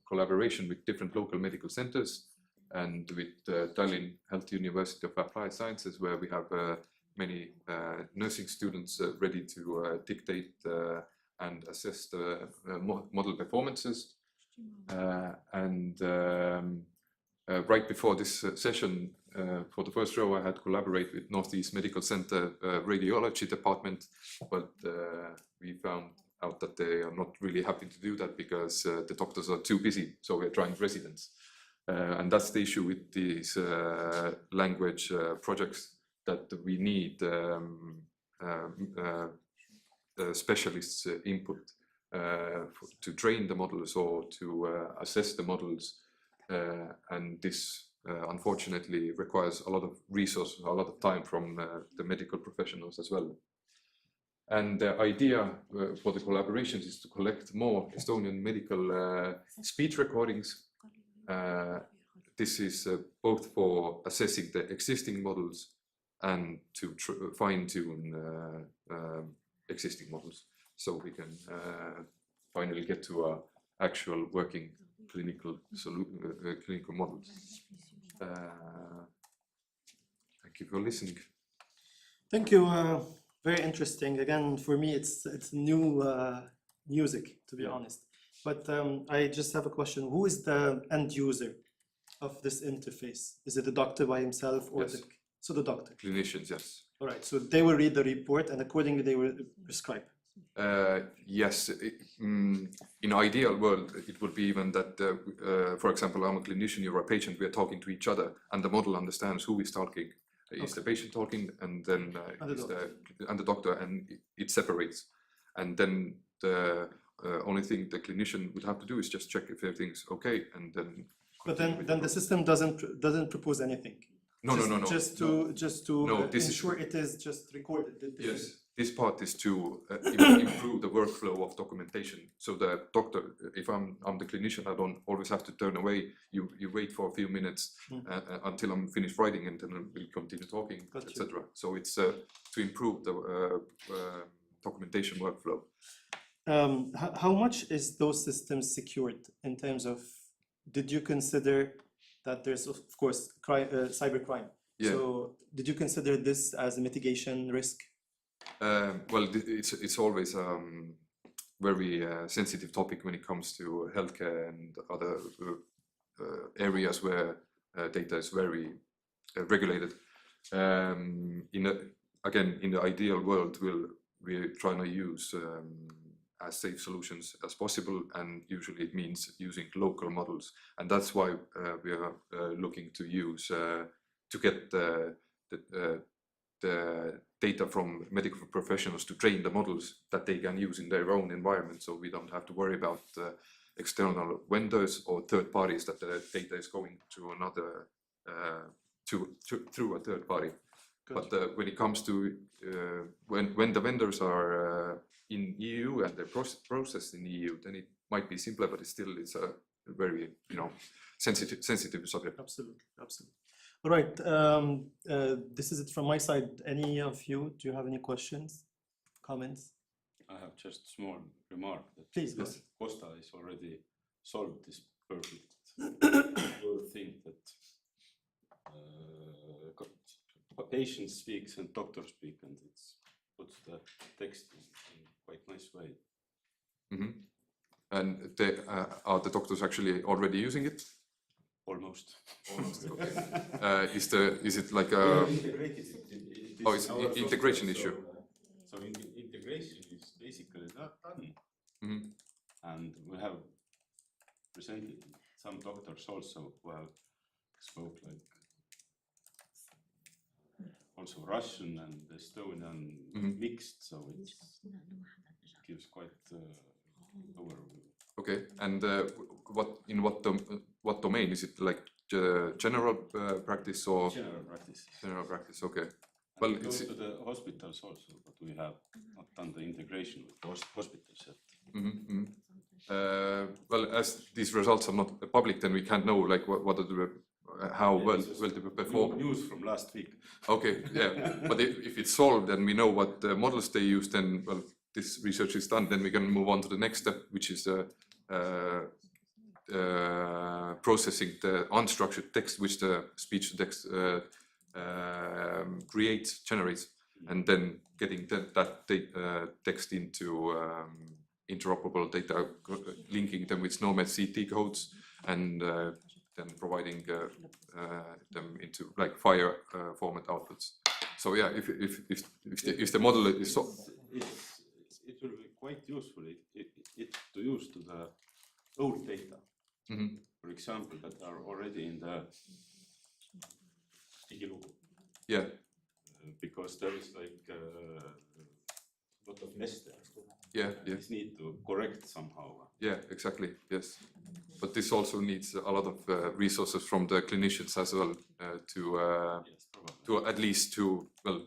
collaboration with different local medical centers and with Tallinn Health University of Applied Sciences, where we have many nursing students ready to dictate and assess the model performances. Right before this session, for the first row, I had collaborated with Northeast Medical Center radiology department, but we found out that they are not really happy to do that because the doctors are too busy, so we're trying residents. And that's the issue with these language projects, that we need specialists' input to train the models or to assess the models. And this unfortunately requires a lot of resources, a lot of time from the medical professionals as well. And the idea for the collaborations is to collect more Estonian medical speech recordings. This is both for assessing the existing models and to fine-tune existing models, so we can finally get to actual working clinical models. Thank you for listening. Thank you. Very interesting. Again, for me, it's new music, to be honest. But I just have a question. Who is the end user of this interface? Is it the doctor by himself, or Yes. So the doctor? Clinicians, yes. All right. So they will read the report, and accordingly they will prescribe. Yes, in an ideal world, it would be even that, for example, I'm a clinician, you're a patient, we're talking to each other, and the model understands who is talking. Is the patient talking, and then and the doctor, and it separates. And then Only thing the clinician would have to do is just check if everything's okay, and then. But then the system doesn't propose anything. No. Just to ensure it is just recorded. Yes, this part is to improve the workflow of documentation. So the doctor, if I'm the clinician, I don't always have to turn away. You wait for a few minutes until I'm finished writing, and then we'll continue talking, etc. So it's to improve the documentation workflow. How much is those systems secured in terms of? Did you consider that there's of course cybercrime? Yeah. So did you consider this as a mitigation risk? Well, it's always very sensitive topic when it comes to healthcare and other areas where data is very regulated. Again, in the ideal world, we're trying to use as safe solutions as possible, and usually it means using local models, and that's why we are looking to use to get the data from medical professionals to train the models that they can use in their own environment, so we don't have to worry about external vendors or third parties that the data is going to another through a third party. But when it comes to when the vendors are in EU and they're processed in EU, then it might be simpler, but it's a very sensitive subject. Absolutely. All right, this is it from my side. Any of you, do you have any questions, comments? I have just a small remark that please, Costa is already solved this perfect thing that patient speaks and doctor speak, and it's puts the text in quite nice way. Mm-hmm. And are the doctors actually already using it? Almost. Okay. Is it like a? It's an integration issue. So integration is basically not done, and we have presented some doctors also who have spoke like also Russian and Estonian mixed, so it gives quite overview. Okay, and what domain is it? Like general practice or? General practice. General practice. Okay. And Well, it goes to the hospitals also, but we have not done the integration with hospitals yet. Well, as these results are not public, then we can't know like what are the how well they perform. News from last week. Okay, yeah, but if it's solved and we know what models they use, then well, this research is done. Then we can move on to the next step, which is processing the unstructured text, which the speech to text generates, and then getting that text into interoperable data, linking them with SNOMED CT codes, and then providing them into like FHIR format outputs. So yeah, if the model is so, it will be quite useful to use to the old data. For example, that are already in the digilugu. Yeah. Because there is like a lot of mess there. Yeah. This need to correct somehow. Yeah, exactly. Yes, but this also needs a lot of resources from the clinicians as well to at least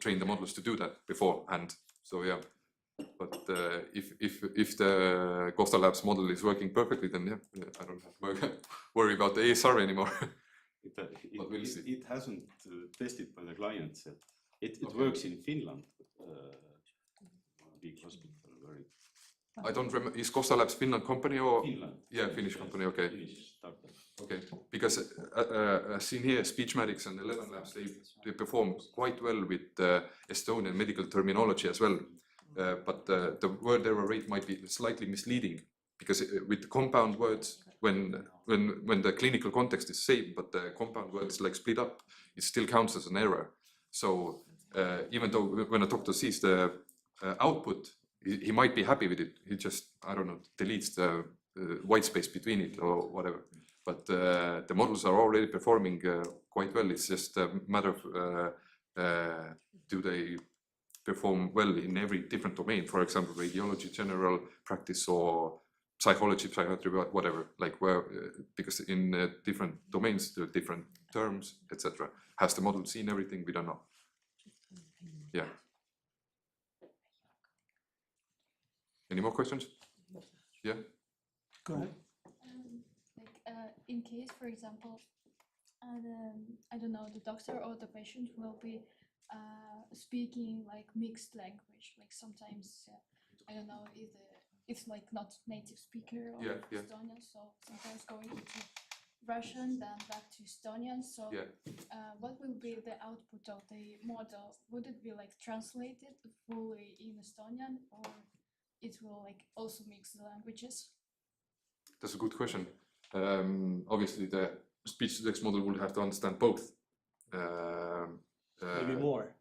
train the models to do that beforehand. So yeah, but if the Costa Labs model is working perfectly, then yeah, I don't have to worry about the ASR anymore. It hasn't tested by the clients yet. It works in Finland, big hospital. I don't remember. Is Costa Labs Finland company or? Finland. Yeah, Finnish company. Okay. Finnish startup. Okay, because seen here, Speechmatics and 11 Labs, they perform quite well with Estonian medical terminology as well. But the word error rate might be slightly misleading, because with compound words, when the clinical context is same, but the compound words like split up, it still counts as an error. So even though when a doctor sees the output, he might be happy with it. He just, I don't know, deletes the white space between it or whatever. But the models are already performing quite well. It's just a matter of do they perform well in every different domain. For example, radiology, general practice, or psychology, psychiatry, whatever. Like where because in different domains there are different terms, etc. Has the model seen everything? We don't know. Yeah. Any more questions? Yeah. Go ahead. In case, for example, I don't know, the doctor or the patient will be speaking like mixed language. Like sometimes, I don't know, it's like not native speaker or Estonian, so sometimes going into Russian, then back to Estonian. So what will be the output of the model? Would it be like translated fully in Estonian, or it will like also mix the languages? That's a good question. Obviously, the speech-to-text model will have to understand both. Maybe more.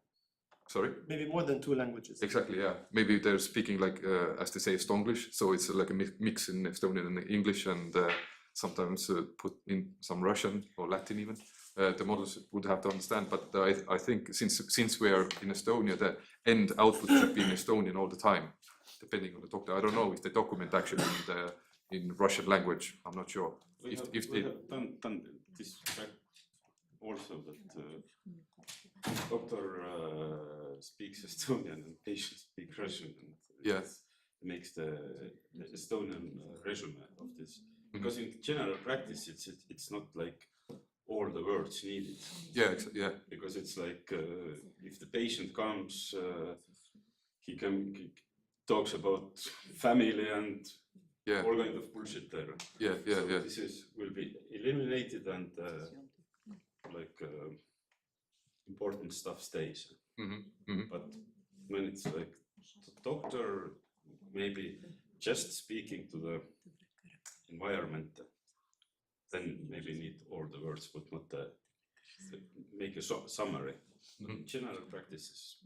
Sorry? Maybe more than 2 languages. Exactly, yeah. Maybe they're speaking like, as they say, Estonglish, so it's like a mix in Estonian and English, and sometimes put in some Russian or Latin even. The models would have to understand, but I think since we are in Estonia, the end output should be in Estonian all the time, depending on the doctor. I don't know if they document actually in Russian language. I'm not sure. We have done this also, that doctor speaks Estonian and patient speak Russian, and it makes the Estonian resume of this. Because in general practice, it's not like all the words needed. Yeah. Because it's like if the patient comes, he talks about family and all kind of bullshit there. So this will be eliminated, and important stuff stays. But when it's like the doctor maybe just speaking to the environment, then maybe need all the words, but not make a summary. In general practices,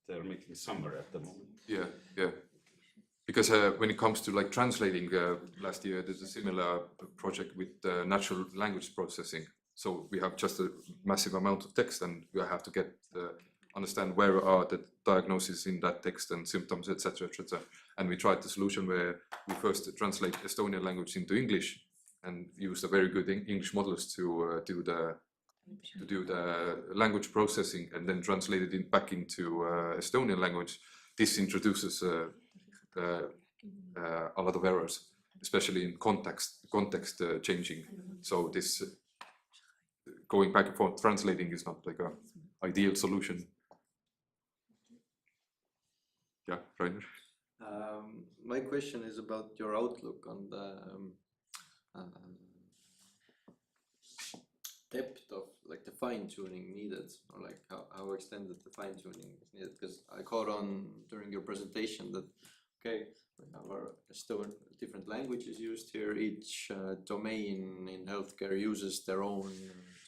they're making a summary at the moment. Yeah. Because when it comes to like translating, last year there's a similar project with natural language processing. So we have just a massive amount of text, and we have to understand where are the diagnoses in that text and symptoms, etc., etc. And we tried the solution where we first translate Estonian language into English and use the very good English models to do the language processing, and then translate it back into Estonian language. This introduces a lot of errors, especially in context changing. So this going back and forth translating is not like a ideal solution. Yeah, Rainer. My question is about your outlook on the depth of like the fine-tuning needed, or like how extended the fine-tuning is needed. Because I caught on during your presentation that we have our different languages used here. Each domain in healthcare uses their own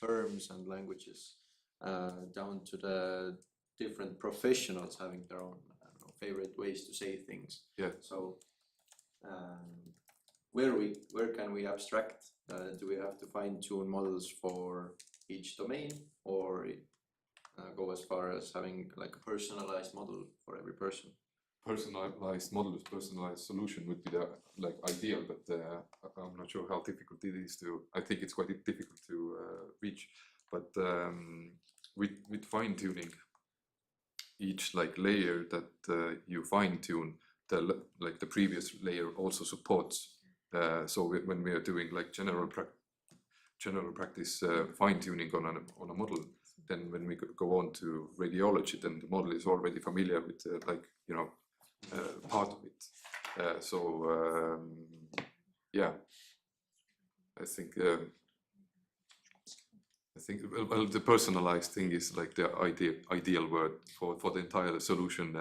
terms and languages, down to the different professionals having their own favorite ways to say things. Yeah. So where can we abstract? Do we have to fine-tune models for each domain, or go as far as having like a personalized model for every person? Personalized model, personalized solution would be the ideal, but I'm not sure how difficult it is to. I think it's quite difficult to reach. But with fine-tuning, each layer that you fine-tune, the previous layer also supports. So when we are doing general practice fine-tuning on a model, then when we go on to radiology, then the model is already familiar with part of it. Yeah, I think the personalized thing is like the ideal word for the entire solution.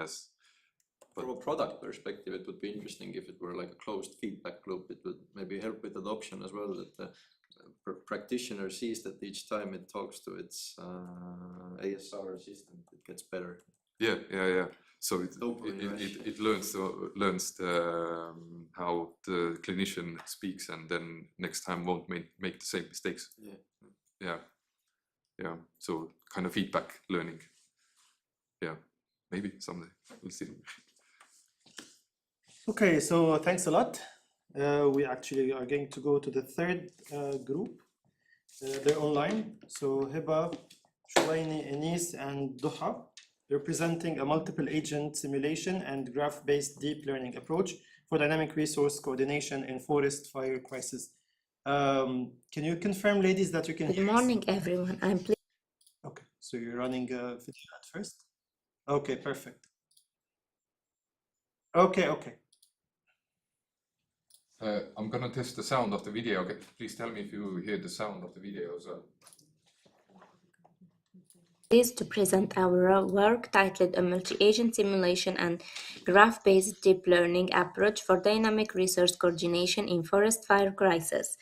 From a product perspective, it would be interesting if it were like a closed feedback loop. It would maybe help with adoption as well, that the practitioner sees that each time it talks to its ASR assistant, it gets better. Yeah. So it learns how the clinician speaks, and then next time won't make the same mistakes. Yeah. So kind of feedback learning. Yeah. maybe someday. We'll see. Okay, so thanks a lot. We actually are going to go to the third group. They're online. So Hiba, Shuwaini, Enis, and Duha, representing a multiple agent simulation and graph-based deep learning approach for dynamic resource coordination in forest fire crisis. Can you confirm, ladies, that you can hear Good us? morning, everyone. I'm pleased. Okay, so you're running a video at first? Okay, perfect. Okay. I'm gonna test the sound of the video. Okay, please tell me if you hear the sound of the video as well. To present our work titled A Multi-Agent Simulation and Graph-Based Deep Learning Approach for Dynamic Resource Coordination in Forest Fire Crisis.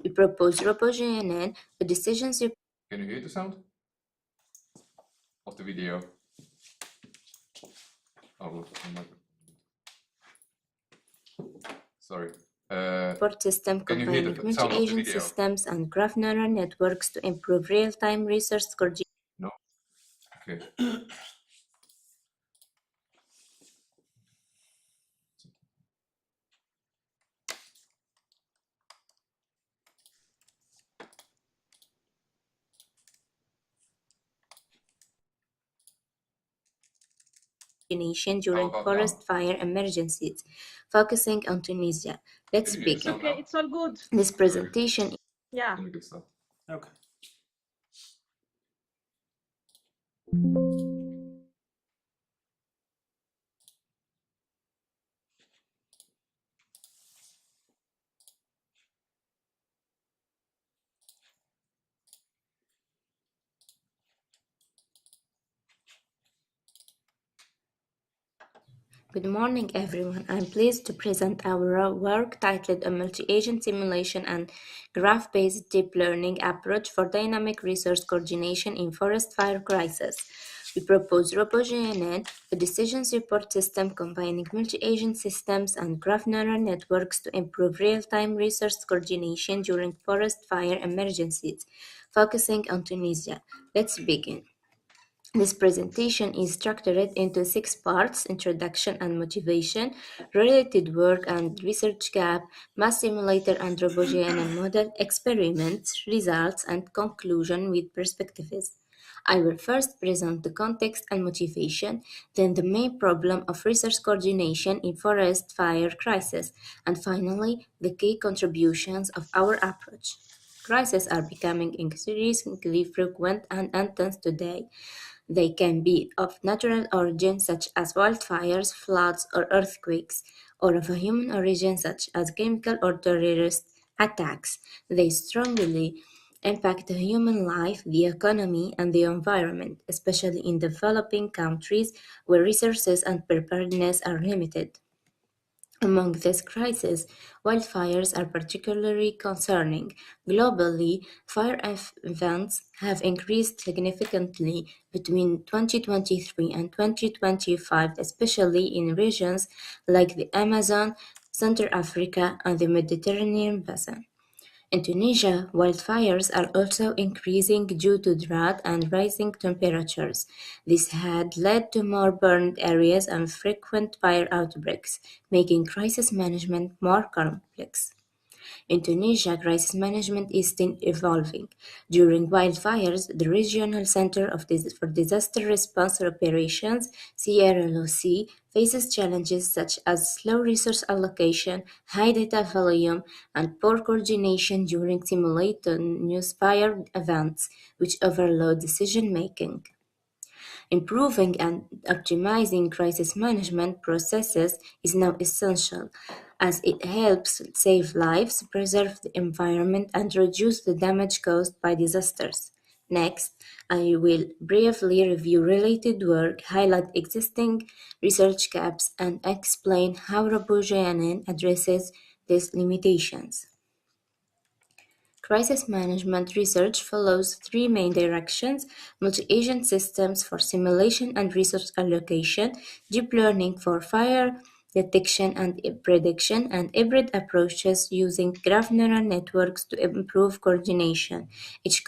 We propose RoboGNN, a decision support. Can you hear the sound of the video? Oh, sorry. Support system combining multi-agent systems and graph neural networks to improve real-time resource coordination. No. Okay. During forest fire emergencies, focusing on Tunisia. Let's begin. Okay, it's all good. This presentation. Yeah. Okay. Good morning, everyone. I'm pleased to present our work titled A Multi-Agent Simulation and Graph-Based Deep Learning Approach for Dynamic Resource Coordination in Forest Fire Crisis. We propose RoboGNN, a decision support system combining multi-agent systems and graph neural networks to improve real-time resource coordination during forest fire emergencies, focusing on Tunisia. Let's begin. This presentation is structured into 6 parts: introduction and motivation, related work and research gap, mass simulator and RoboGNN model, experiments, results, and conclusion with perspectives. I will first present the context and motivation, then the main problem of resource coordination in forest fire crisis, and finally, the key contributions of our approach. Crises are becoming increasingly frequent and intense today. They can be of natural origin, such as wildfires, floods, or earthquakes, or of a human origin, such as chemical or terrorist attacks. They strongly impact human life, the economy, and the environment, especially in developing countries where resources and preparedness are limited. Among these crises, wildfires are particularly concerning. Globally, fire events have increased significantly between 2023 and 2025, especially in regions like the Amazon, Central Africa, and the Mediterranean basin. In Tunisia, wildfires are also increasing due to drought and rising temperatures. This had led to more burned areas and frequent fire outbreaks, making crisis management more complex. In Tunisia, crisis management is still evolving. During wildfires, the Regional Center for Disaster Response Operations, CRLOC, faces challenges such as slow resource allocation, high data volume, and poor coordination during simultaneous fire events, which overload decision-making. Improving and optimizing crisis management processes is now essential, as it helps save lives, preserve the environment, and reduce the damage caused by disasters. Next, I will briefly review related work, highlight existing research gaps, and explain how RoboGNN addresses these limitations. Crisis management research follows 3 main directions: multi-agent systems for simulation and resource allocation, deep learning for fire detection and prediction, and hybrid approaches using graph neural networks to improve coordination. Each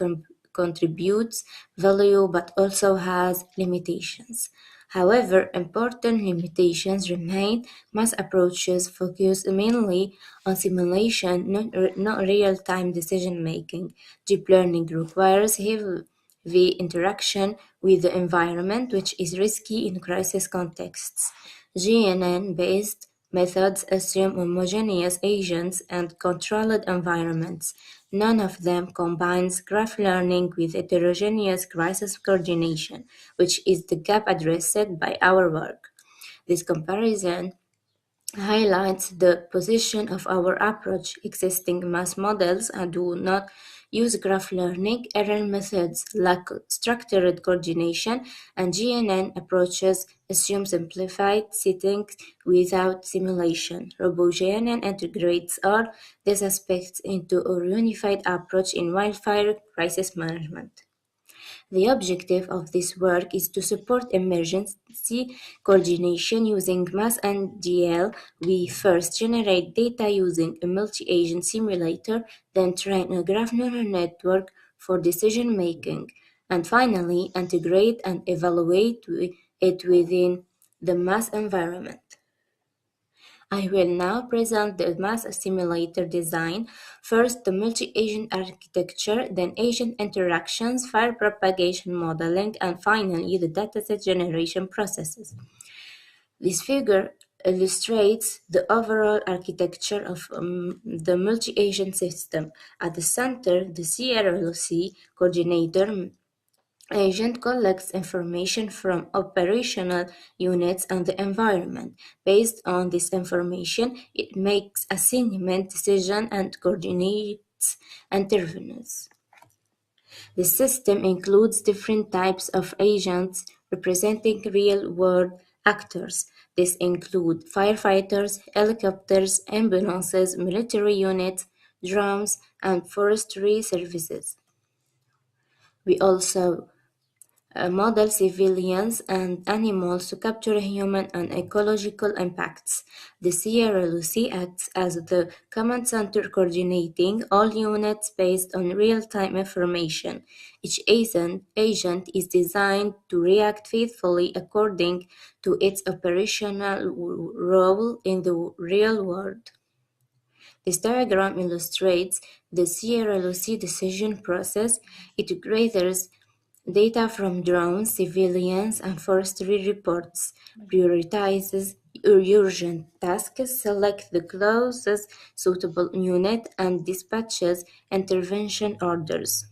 contributes value but also has limitations. However, important limitations remain. Mass approaches focus mainly on simulation, not real-time decision-making. Deep learning requires heavy interaction with the environment, which is risky in crisis contexts. GNN-based methods assume homogeneous agents and controlled environments. None of them combines graph learning with heterogeneous crisis coordination, which is the gap addressed by our work. This comparison highlights the position of our approach. Existing mass models do not use graph learning. Error methods lack structured coordination, and GNN approaches assume simplified settings without simulation. RoboGNN integrates all these aspects into a unified approach in wildfire crisis management. The objective of this work is to support emergency coordination using mass and DL. We first generate data using a multi-agent simulator, then train a graph neural network for decision making, and finally integrate and evaluate it within the mass environment. I will now present the mass simulator design. First, the multi-agent architecture, then agent interactions, fire propagation modeling, and finally the dataset generation processes. This figure illustrates the overall architecture of the multi-agent system. At the center, the CRLC coordinator agent collects information from operational units and the environment. Based on this information, it makes assignment decisions and coordinates interventions. The system includes different types of agents representing real-world actors. These include firefighters, helicopters, ambulances, military units, drones, and forestry services. We also model civilians and animals to capture human and ecological impacts. The CRLC acts as the command center coordinating all units based on real-time information. Each agent is designed to react faithfully according to its operational role in the real world. This diagram illustrates the CRLC decision process. It gathers data from drones, civilians, and forestry reports, prioritizes urgent tasks, selects the closest suitable unit, and dispatches intervention orders.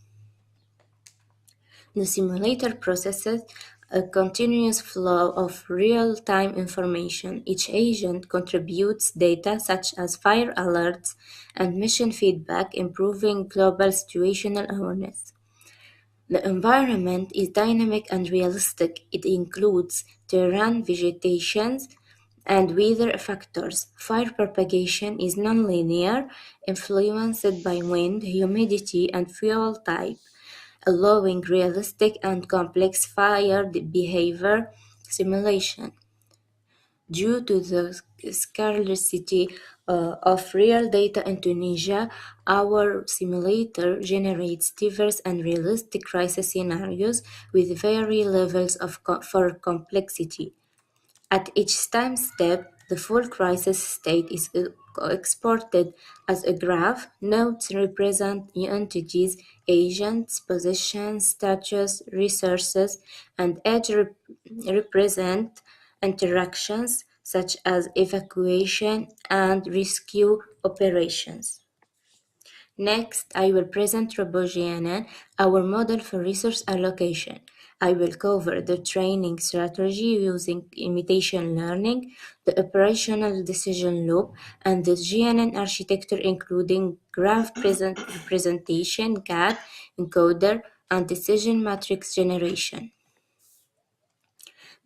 The simulator processes a continuous flow of real-time information. Each agent contributes data such as fire alerts and mission feedback, improving global situational awareness. The environment is dynamic and realistic. It includes terrain, vegetation, and weather factors. Fire propagation is nonlinear, influenced by wind, humidity, and fuel type, allowing realistic and complex fire behavior simulation. Due to the scarcity of real data in Tunisia, our simulator generates diverse and realistic crisis scenarios with varying levels for complexity. At each time step, the full crisis state is exported as a graph. Nodes represent entities, agents, positions, status, resources, and edge represent interactions such as evacuation and rescue operations. Next, I will present RoboGNN, our model for resource allocation. I will cover the training strategy using imitation learning, the operational decision loop, and the GNN architecture including graph representation, CAD, encoder, and decision matrix generation.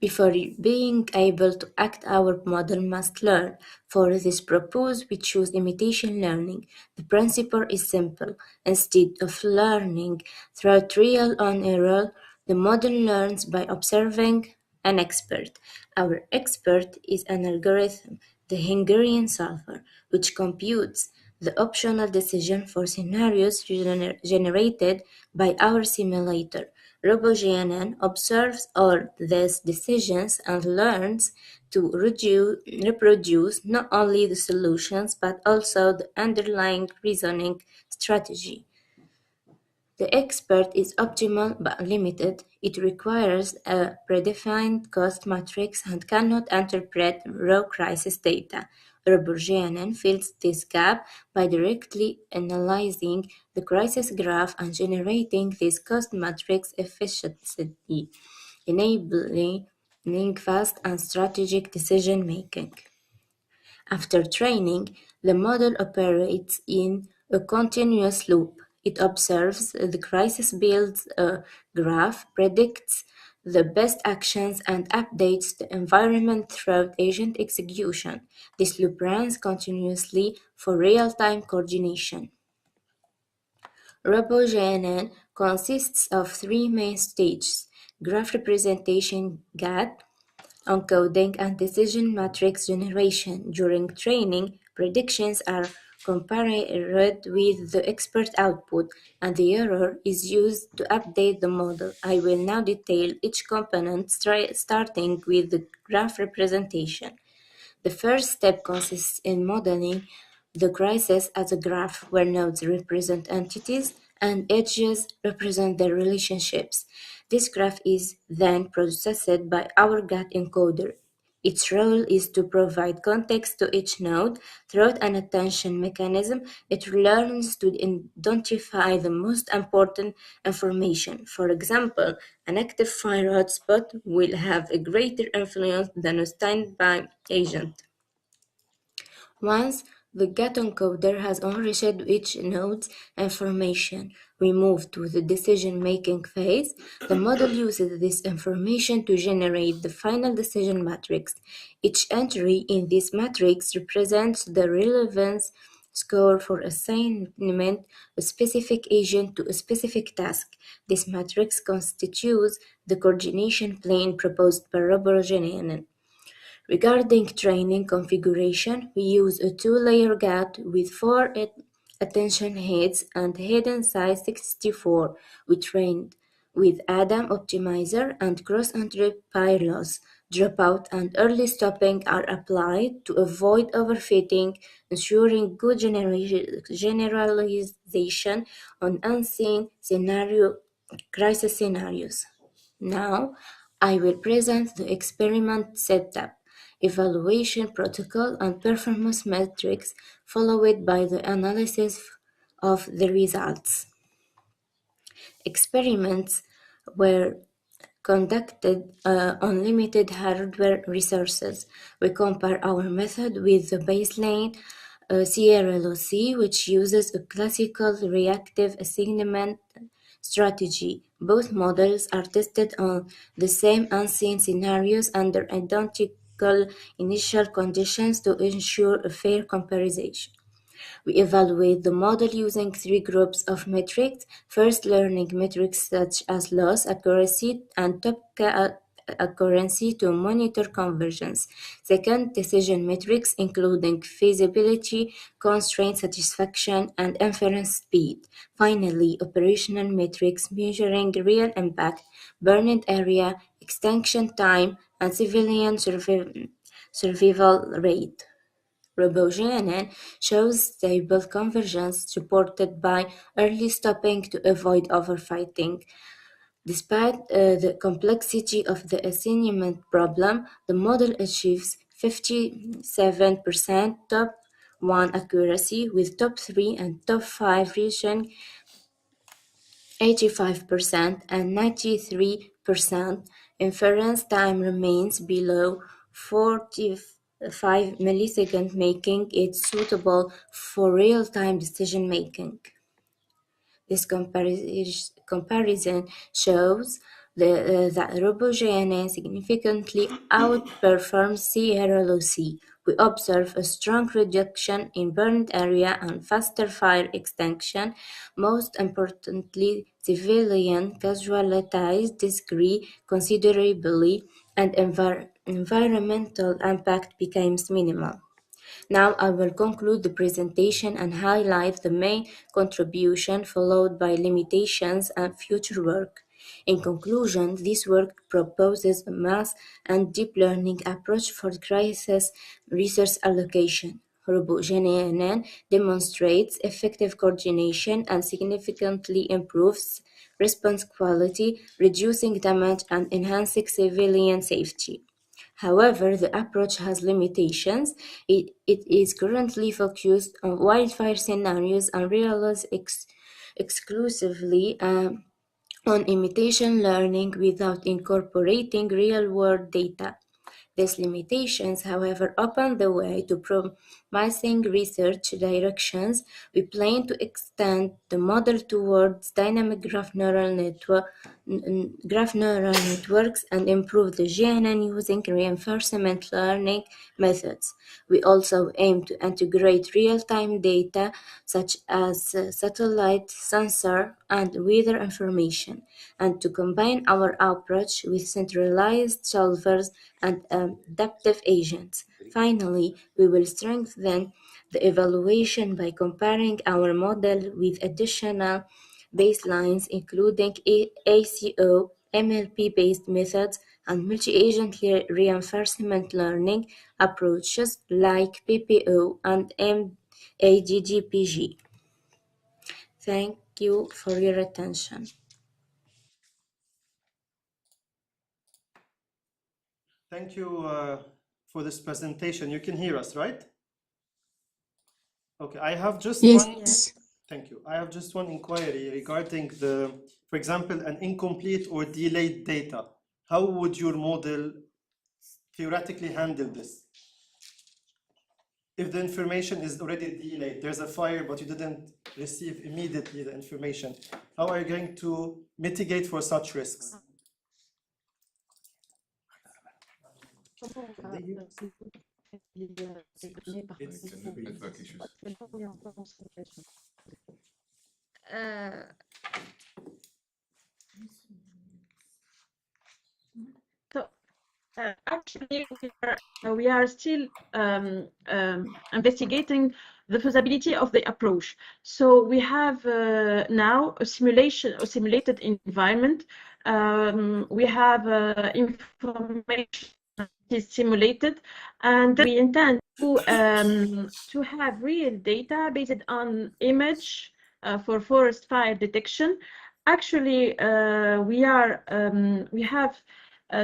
Before being able to act, our model must learn. For this purpose, we choose imitation learning. The principle is simple. Instead of learning through trial and error, the model learns by observing an expert. Our expert is an algorithm, the Hungarian solver, which computes the optional decision for scenarios generated by our simulator. RoboGNN observes all these decisions and learns to reproduce not only the solutions but also the underlying reasoning strategy. The expert is optimal but limited. It requires a predefined cost matrix and cannot interpret raw crisis data. RoboGNN fills this gap by directly analyzing the crisis graph and generating this cost matrix efficiently, enabling fast and strategic decision making. After training, the model operates in a continuous loop. It observes the crisis, builds a graph, predicts the best actions, and updates the environment throughout agent execution. This loop runs continuously for real-time coordination. RoboGNN consists of three main stages: graph representation GAT, encoding, and decision matrix generation. During training, predictions are compared with the expert output, and the error is used to update the model. I will now detail each component, starting with the graph representation. The first step consists in modeling the crisis as a graph where nodes represent entities and edges represent their relationships. This graph is then processed by our GAT encoder. Its role is to provide context to each node. Through an attention mechanism, it learns to identify the most important information. For example, an active fire hotspot will have a greater influence than a standby agent. Once the GAT encoder has enriched each node's information, we move to the decision-making phase. The model uses this information to generate the final decision matrix. Each entry in this matrix represents the relevance score for assignment a specific agent to a specific task. This matrix constitutes the coordination plane proposed by RoboGNN. Regarding training configuration, we use a two-layer GAT with 4 attention heads and hidden size 64. We trained with ADAM optimizer and cross-entry pire loss. Dropout and early stopping are applied to avoid overfitting, ensuring good generalization on unseen crisis scenarios. Now, I will present the experiment setup, evaluation protocol, and performance metrics, followed by the analysis of the results. Experiments were conducted on limited hardware resources. We compare our method with the baseline CRLOC, which uses a classical reactive assignment strategy. Both models are tested on the same unseen scenarios under identical initial conditions to ensure a fair comparison. We evaluate the model using 3 groups of metrics. First, learning metrics such as loss, accuracy, and top accuracy to monitor convergence. Second, decision metrics including feasibility, constraint satisfaction, and inference speed. Finally, operational metrics measuring real impact, burned area, extinction time, and civilian survival rate. RoboGNN shows stable convergence supported by early stopping to avoid overfighting. Despite the complexity of the assignment problem, the model achieves 57% top 1 accuracy, with top 3 and top 5 reaching 85% and 93%. Inference time remains below 45 milliseconds, making it suitable for real-time decision making. This comparison shows that RoboGNN significantly outperforms CRLOC. We observe a strong reduction in burned area and faster fire extinction. Most importantly, civilian casualties decrease considerably and environmental impact becomes minimal. Now I will conclude the presentation and highlight the main contribution followed by limitations and future work. In conclusion, this work proposes a mass and deep learning approach for crisis resource allocation. RoboGNN demonstrates effective coordination and significantly improves response quality, reducing damage and enhancing civilian safety. However, the approach has limitations. It is currently focused on wildfire scenarios and relies exclusively on imitation learning without incorporating real-world data. These limitations, however, open the way to promising research directions. We plan to extend the model towards dynamic graph neural networks and improve the GNN using reinforcement learning methods. We also aim to integrate real-time data such as satellite, sensor, and weather information, and to combine our approach with centralized solvers and adaptive agents. Finally, we will strengthen the evaluation by comparing our model with additional baselines, including ACO, MLP-based methods, and multi-agent reinforcement learning approaches like PPO and AGGPG. Thank you for your attention. Thank you for this presentation. You can hear us, right? Okay, I have just one. Yes. Thank you. I have just one inquiry regarding the, for example, an incomplete or delayed data. How would your model theoretically handle this? If the information is already delayed, there's a fire, but you didn't receive immediately the information, how are you going to mitigate for such risks? Network issues. Actually, we are still investigating the feasibility of the approach. So we have now a simulated environment. We have information is simulated, and we intend to have real data based on image for forest fire detection. Actually, we have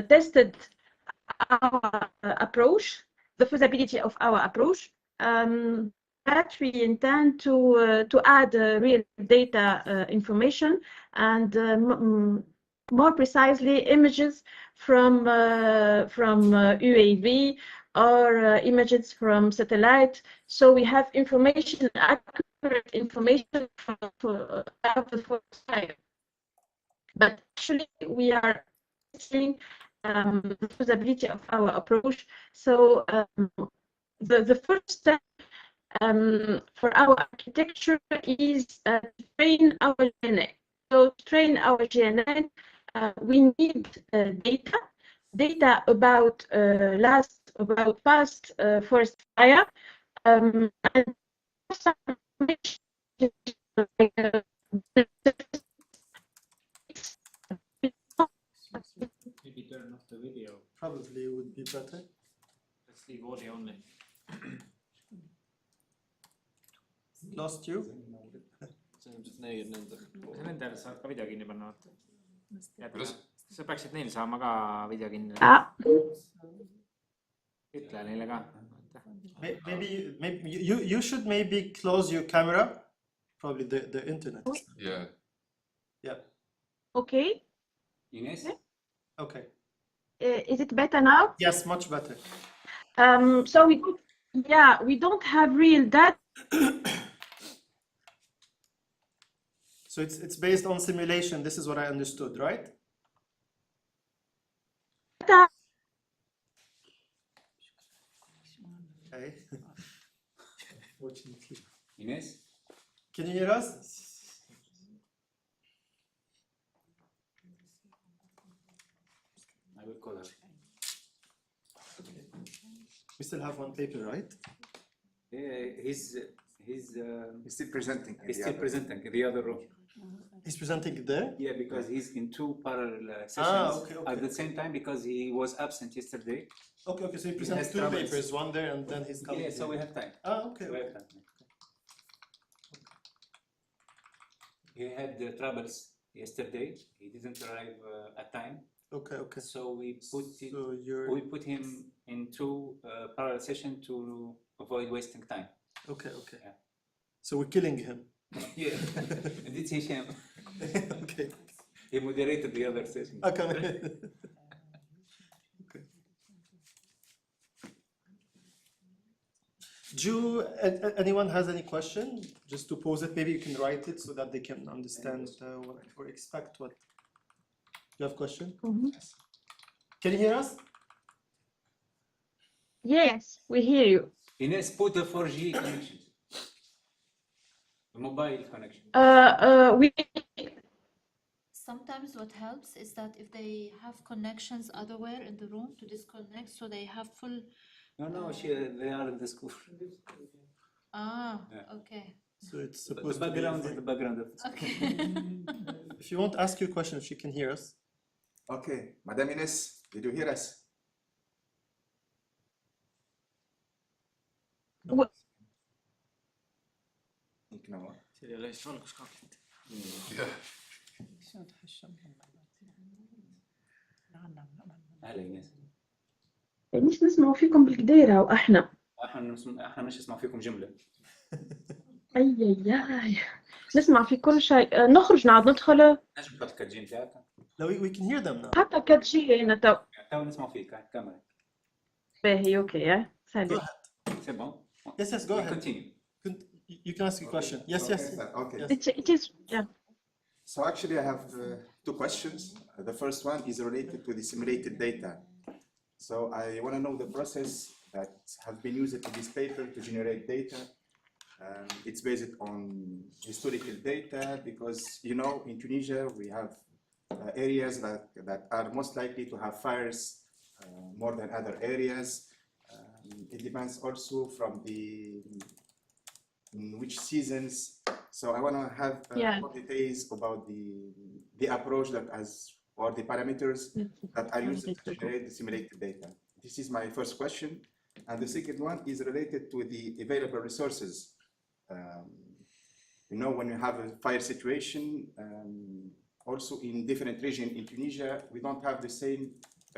tested our approach, the feasibility of our approach. That we intend to add real data information and more precisely images from UAV or images from satellite. So we have information, accurate information from the forest fire. But actually, we are seeing the feasibility of our approach. So the first step for our architecture is to train our GNN. So to train our GNN, we need data about past forest fire, and some Maybe turn off the video. Probably would be better. Let's leave audio only. Lost you? Nendel saab ka video kinni panna, vaata. Sa peaksid neil saama ka video kinni. Ütle neile ka. Maybe you should maybe close your camera. Probably the internet. Yeah. Okay. Ines? Okay. Is it better now? Yes, much better. So we don't have real data. So it's based on simulation. This is what I understood, right? Okay. Fortunately. Ines? Can you hear us? I will call her. We still have one paper, right? He's still presenting. He's still presenting in the other room. He's presenting there? Yeah, because he's in two parallel sessions at the same time because he was absent yesterday. Okay, so he presents two papers, one there and then he's coming. Yeah, so we have time. Okay. So we have time. He had the troubles yesterday. He didn't arrive at time. Okay. So we put him in two parallel sessions to avoid wasting time. Okay. Yeah. So we're killing him. Yeah, and it's him. Okay. He moderated the other session. Okay. Anyone has any question? Just to pose it, maybe you can write it so that they can understand what or expect what. You have a question? Can you hear us? Yes, we hear you. Ines, put the 4G connection. The mobile connection. We Sometimes what helps is that if they have connections otherwhere in the room to disconnect, so they have full. No, they are in the school. Okay. So it's supposed the background to be is the background of the school. Okay. If you want to ask your question, she can hear us. Okay, Madam Ines, did you hear us? What? No. أهلا إنس. ليش نسمعوا فيكم بالكديرة وإحنا احنا مش نسمع فيكم جملة. أي نسمع في كل شيء. نخرج نعد ندخل. نجم تحط الكاتجين بتاعك. No, we can hear them now. حتى كاتجي هنا تو نسمع فيك كاميرا. باهي أوكي سهل. C'est bon. Yes, go ahead. Continue. You can ask your question. Yes. Okay. It is, yeah. So actually I have two questions. The first one is related to the simulated data. So I want to know the process that has been used in this paper to generate data. It's based on historical data because, you know, in Tunisia we have areas that are most likely to have fires more than other areas. It depends also from which seasons. So I want to have more details about the approach that or the parameters that are used to generate the simulated data. This is my first question. And the second one is related to the available resources. You know, when you have a fire situation, also in different regions in Tunisia, we don't have the same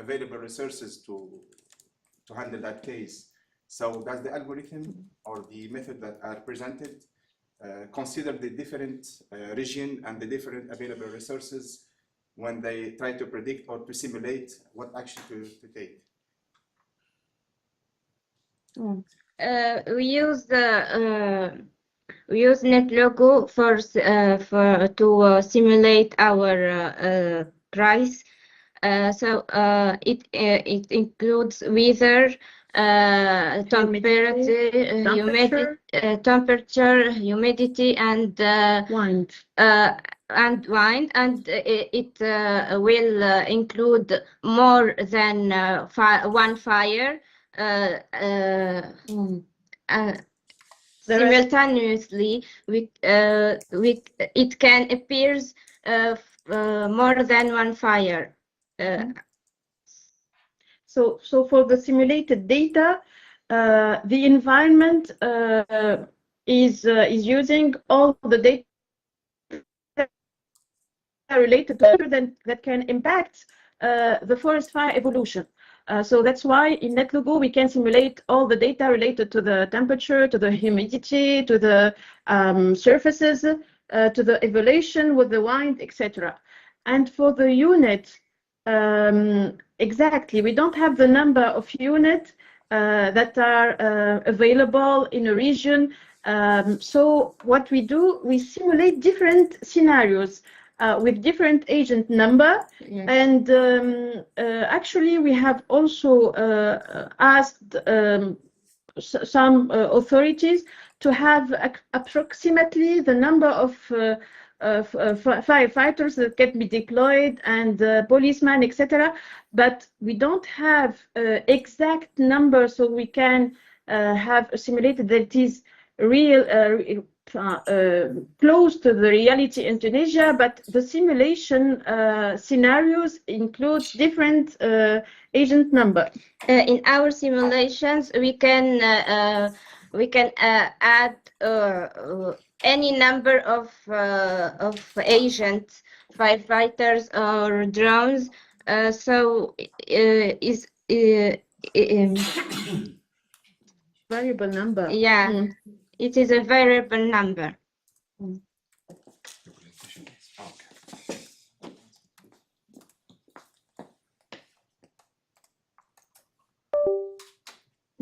available resources to handle that case. So does the algorithm or the method that are presented consider the different region and the different available resources when they try to predict or to simulate what action to take? We use NetLogo to simulate our price. So it includes weather, temperature, humidity, and wind. And it will include more than one fire. Simultaneously, it can appear more than one fire. So for the simulated data, the environment is using all the data related to that can impact the forest fire evolution. So that's why in NetLogo we can simulate all the data related to the temperature, to the humidity, to the surfaces, to the evolution with the wind, etc. And for the unit, exactly, we don't have the number of units that are available in a region. So what we do, we simulate different scenarios with different agent number. Yes. And actually we have also asked some authorities to have approximately the number of firefighters that can be deployed and policemen, etc. But we don't have exact numbers, so we can have simulated that it is real, close to the reality in Tunisia, but the simulation scenarios includes different agent number. In our simulations, we can add any number of agents, firefighters or drones. So is variable number. Yeah, it is a variable number.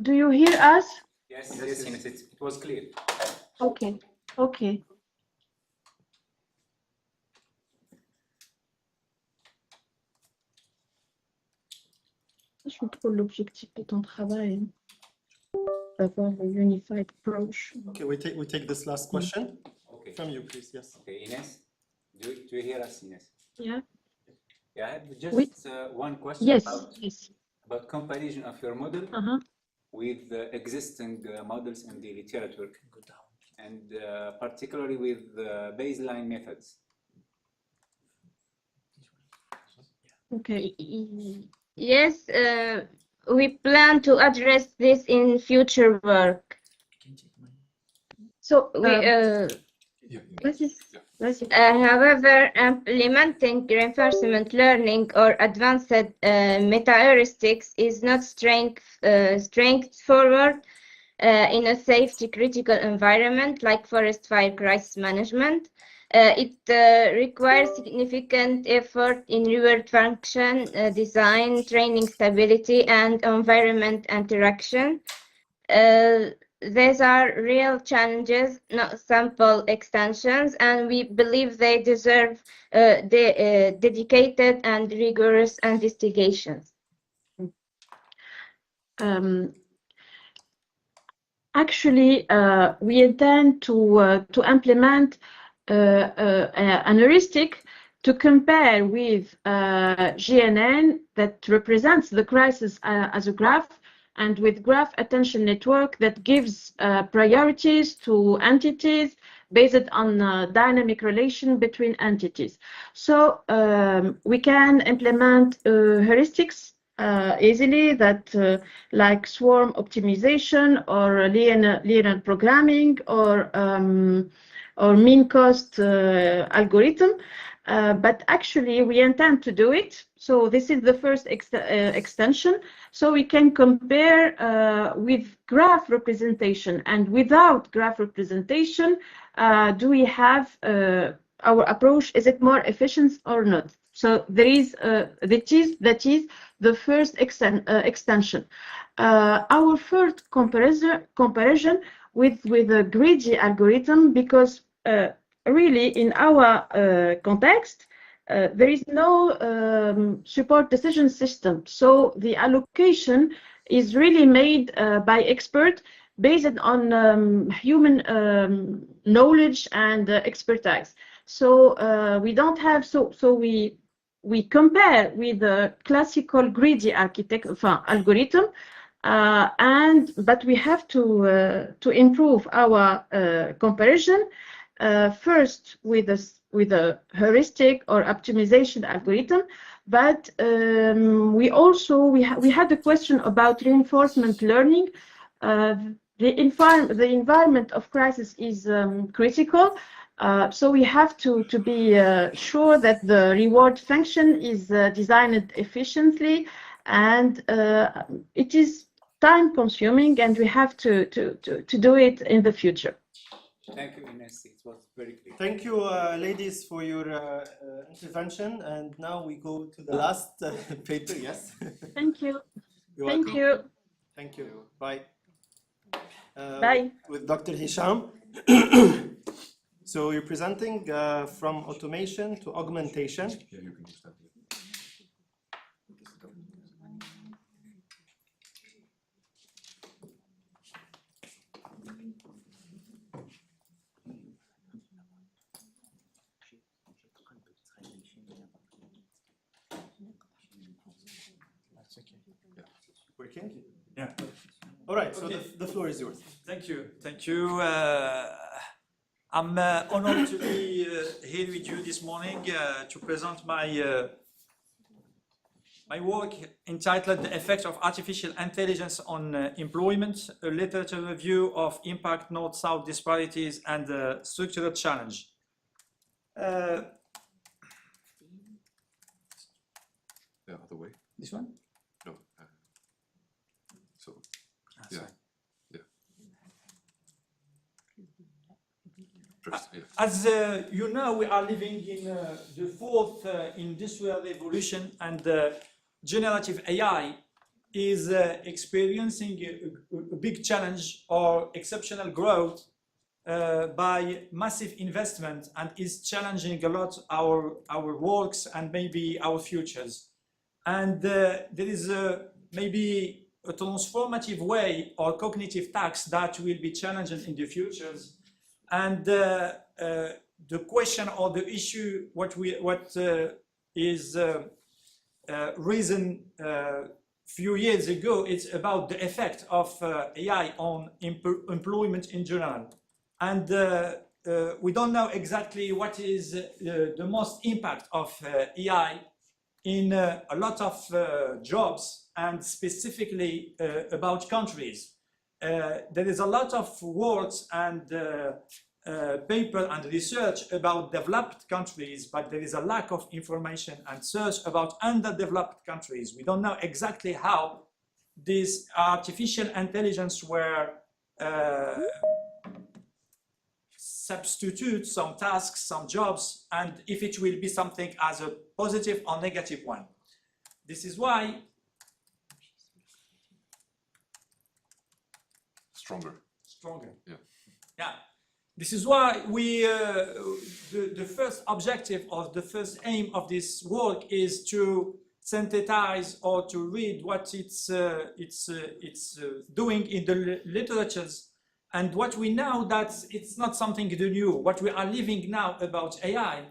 Do you hear us? Yes, yes, it was clear. Okay, okay. Je vais trouver l'objectif de ton travail. D'avoir a unified approach. Okay, we take this last question. Okay. From you, please. Yes. Okay, Ines, do you hear us, Ines? Yeah. Yeah, I have just one question Yes, yes. About comparison of your model with the existing models in the literature, and particularly with baseline methods. Okay. Yes, we plan to address this in future work. So however, implementing reinforcement learning or advanced meta-heuristics is not straightforward in a safety critical environment like forest fire crisis management. It requires significant effort in reward function, design, training stability, and environment interaction. These are real challenges, not sample extensions, and we believe they deserve dedicated and rigorous investigations. Actually, we intend to implement an heuristic to compare with GNN that represents the crisis as a graph, and with graph attention network that gives priorities to entities based on dynamic relation between entities. So we can implement heuristics easily that like swarm optimization or linear programming or mean cost algorithm. But actually we intend to do it. So this is the first extension. So we can compare with graph representation and without graph representation. Do we have our approach? Is it more efficient or not? So there is that is the first extension. Our first comparison with a greedy algorithm, because really in our context there is no support decision system. So the allocation is really made by expert based on human knowledge and expertise. So we don't have we compare with the classical greedy algorithm, but we have to improve our comparison first with a heuristic or optimization algorithm. But we had a question about reinforcement learning. The environment of crisis is critical. So we have to be sure that the reward function is designed efficiently, and it is time consuming, and we have to do it in the future. Thank you, Ines. It was very clear. Thank you, ladies, for your intervention. And now we go to the last paper. Yes. Thank you. You're Thank welcome. you. Thank you. Bye. Bye. With Dr. Hisham. So you're presenting from automation to augmentation. Yeah, you can use that. Working? Yeah. All right, so Okay. the floor is yours. Thank you. Thank you. I'm honored to be here with you this morning to present my work entitled The Effects of Artificial Intelligence on Employment, a literature review of impact North-South disparities and structural challenge. The other way. This one? No. So, yeah. sorry. Yeah. Just, yeah. As you know, we are living in the fourth industrial revolution, and generative AI is experiencing a big challenge or exceptional growth by massive investment, and is challenging a lot our works and maybe our futures. And there is maybe a transformative way or cognitive task that will be challenging in the futures. And the question or the issue, what is risen few years ago, it's about the effect of AI on employment in general. And we don't know exactly what is the most impact of AI in a lot of jobs, and specifically about countries. There is a lot of works and paper and research about developed countries, but there is a lack of information and search about underdeveloped countries. We don't know exactly how this artificial intelligence were substitute some tasks, some jobs, and if it will be something as a positive or negative one. This is why Stronger. Yeah. Yeah. This is why we, the first objective or the first aim of this work is to synthesize or to read what it's doing in the literatures, and what we know that it's not something new. What we are living now about AI,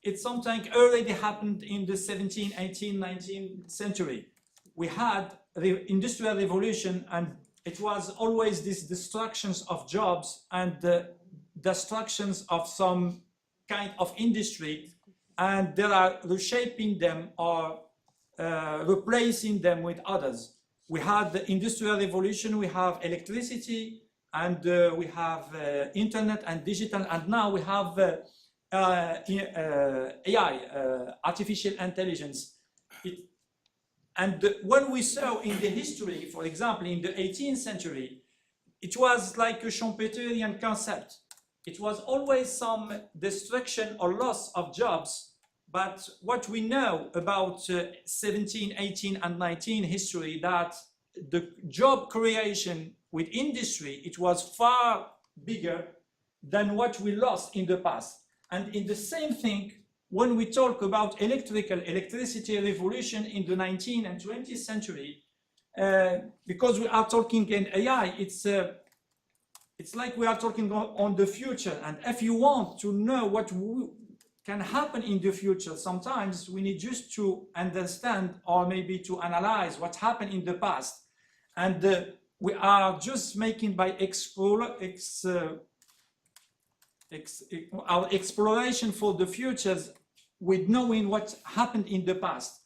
it's something already happened in the 17th, 18th, 19th century. We had the Industrial Revolution, and it was always these destructions of jobs and the destructions of some kind of industry, and they are reshaping them or replacing them with others. We had the Industrial Revolution, we have electricity, and we have internet and digital, and now we have AI, artificial intelligence. And when we saw in the history, for example, in the 18th century, it was like a Schumpeterian concept. It was always some destruction or loss of jobs. But what we know about 17, 18, and 19 history, that the job creation with industry, it was far bigger than what we lost in the past. And in the same thing, when we talk about electricity revolution in the 19th and 20th century, because we are talking in AI, it's like we are talking on the future. And if you want to know what can happen in the future, sometimes we need just to understand or maybe to analyze what happened in the past. And we are just making by our exploration for the futures with knowing what happened in the past.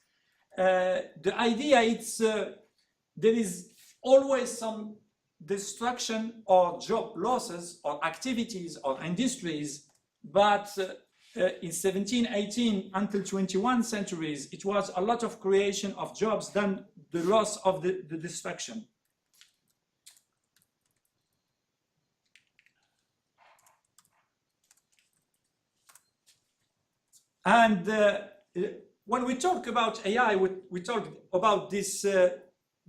The idea is there is always some destruction or job losses or activities or industries, but in 17, 18 until 21 centuries, it was a lot of creation of jobs than the loss of the destruction. And when we talk about AI, we talk about this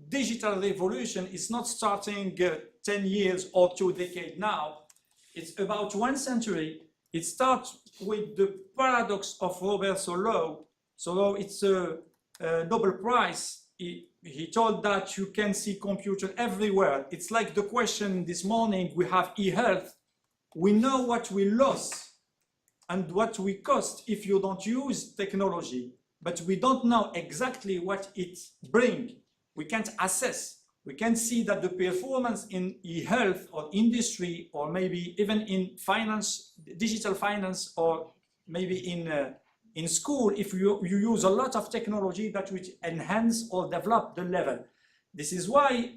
digital revolution. It's not starting 10 years or 2 decades now. It's about 1 century. It starts with the paradox of Robert Solow. Solow, it's a Nobel Prize. He told that you can see computer everywhere. It's like the question this morning, we have e-health. We know what we lost and what we cost if you don't use technology, but we don't know exactly what it brings. We can't assess. we can see that the performance in e-health or industry, or maybe even in finance, digital finance, or maybe in school, if you use a lot of technology that will enhance or develop the level. This is why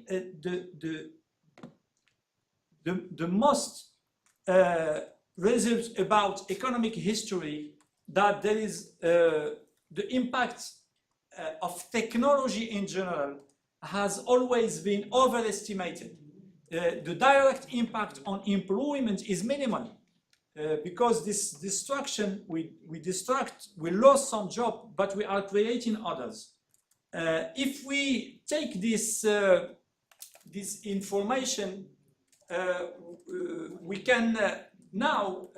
the most results about economic history, that there is the impact of technology in general has always been overestimated. The direct impact on employment is minimal because this destruction, we lost some jobs, but we are creating others. If we take this information, we can now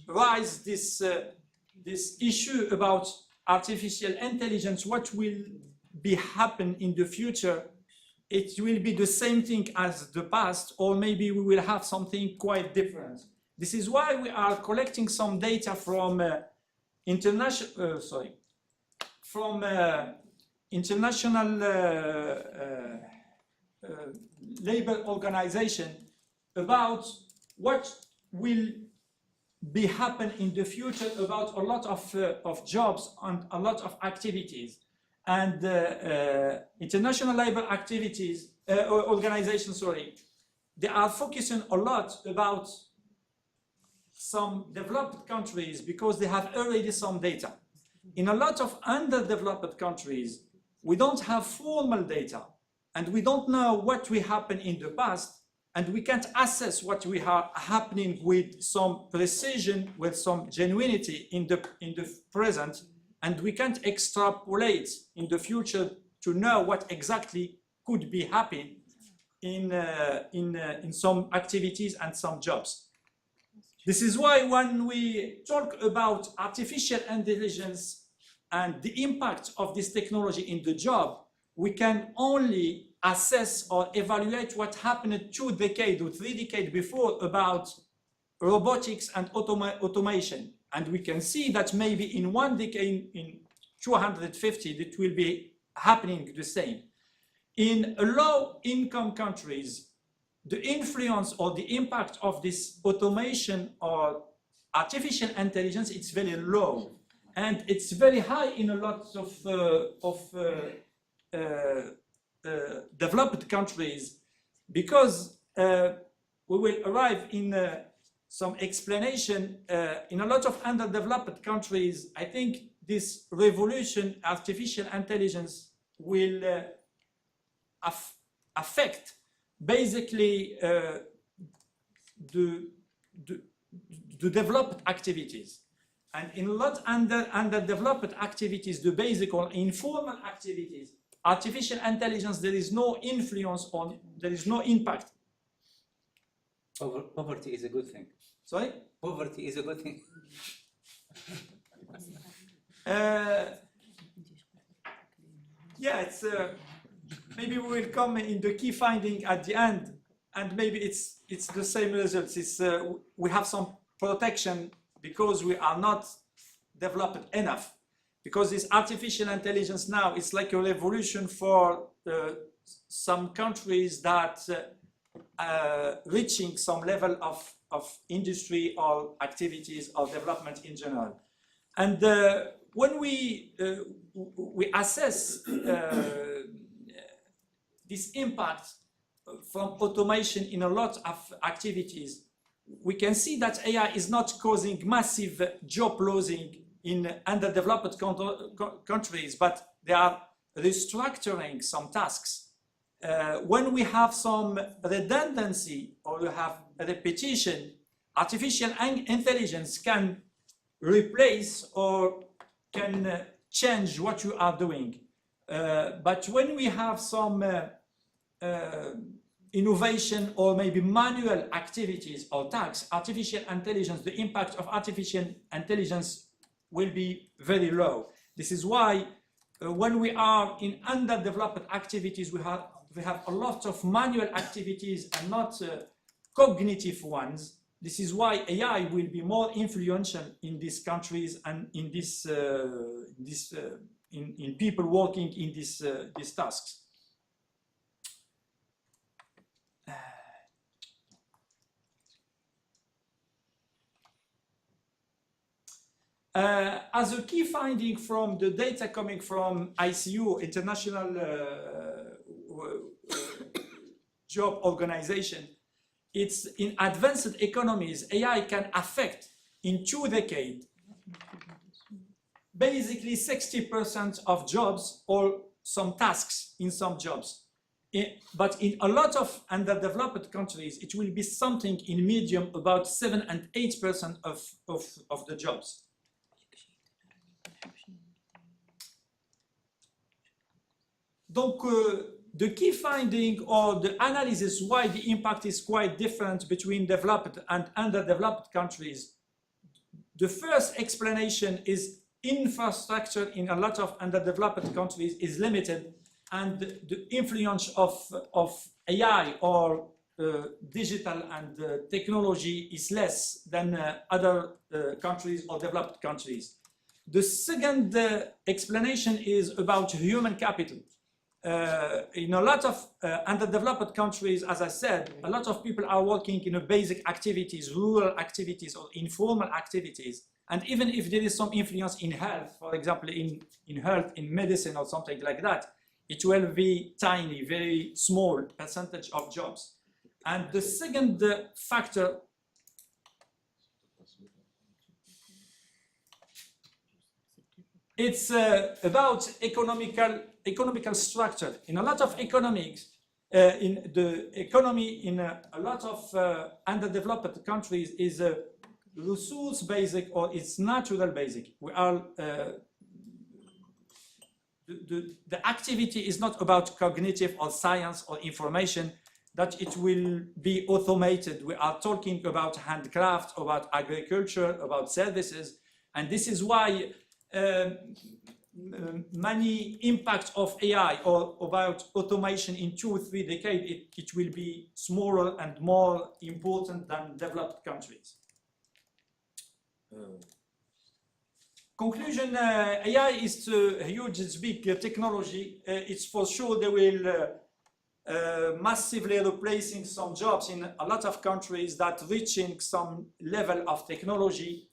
raise this issue about artificial intelligence. What will be happen in the future? It will be the same thing as the past, or maybe we will have something quite different. This is why we are collecting some data from international labor organization about what will be happen in the future about a lot of jobs and a lot of activities. And international labor activities organizations, they are focusing a lot about some developed countries because they have already some data. In a lot of underdeveloped countries, we don't have formal data, and we don't know what will happen in the past, and we can't assess what will happening with some precision, with some genuinity in the present, and we can't extrapolate in the future to know what exactly could be happening in some activities and some jobs. This is why when we talk about artificial intelligence and the impact of this technology in the job, we can only assess or evaluate what happened 2 decades or 3 decades before about robotics and automation. And we can see that maybe in 1 decade, in 250, it will be happening the same. In low-income countries, the influence or the impact of this automation or artificial intelligence, it's very low. And it's very high in a lot of developed countries, because we will arrive in some explanation. In a lot of underdeveloped countries, I think this revolution, artificial intelligence, will affect basically the developed activities. And in a lot underdeveloped activities, the basic or informal activities, artificial intelligence, there is no influence on, there is no impact. Poverty is a good thing. Sorry? Poverty is a good thing. Yeah, it's maybe we will come in the key finding at the end, and maybe it's the same results. It's we have some protection because we are not developed enough. Because this artificial intelligence now, it's like a revolution for some countries that reaching some level of industry or activities or development in general. And when we assess this impact from automation in a lot of activities, we can see that AI is not causing massive job losing in underdeveloped countries, but they are restructuring some tasks. When we have some redundancy or we have repetition, artificial intelligence can replace or can change what you are doing. But when we have some innovation or maybe manual activities or tasks, artificial intelligence, the impact of artificial intelligence will be very low. This is why when we are in underdeveloped activities, we have a lot of manual activities and not cognitive ones. This is why AI will be more influential in these countries and in this in people working in these tasks. As a key finding from the data coming from ICU, International Job Organization, it's in advanced economies, AI can affect in 2 decades basically 60% of jobs or some tasks in some jobs. But in a lot of underdeveloped countries, it will be something in medium about 7 and 8% of the jobs. Donc, the key finding or the analysis why the impact is quite different between developed and underdeveloped countries. The first explanation is infrastructure in a lot of underdeveloped countries is limited, and the influence of AI or digital and technology is less than other countries or developed countries. The second explanation is about human capital. In a lot of underdeveloped countries, as I said, a lot of people are working in basic activities, rural activities or informal activities. And even if there is some influence in health, for example, in health, in medicine or something like that, it will be tiny, very small percentage of jobs. And the second factor it's about economical structure. In a lot of economics, in the economy in a lot of underdeveloped countries is resource basic or it's natural basic. We are the activity is not about cognitive or science or information that it will be automated. We are talking about handcraft, about agriculture, about services, and this is why many impact of AI or about automation in 2 or 3 decades, it will be smaller and more important than developed countries. Conclusion, AI is a huge, it's big technology. It's for sure they will massively replacing some jobs in a lot of countries that reaching some level of technology.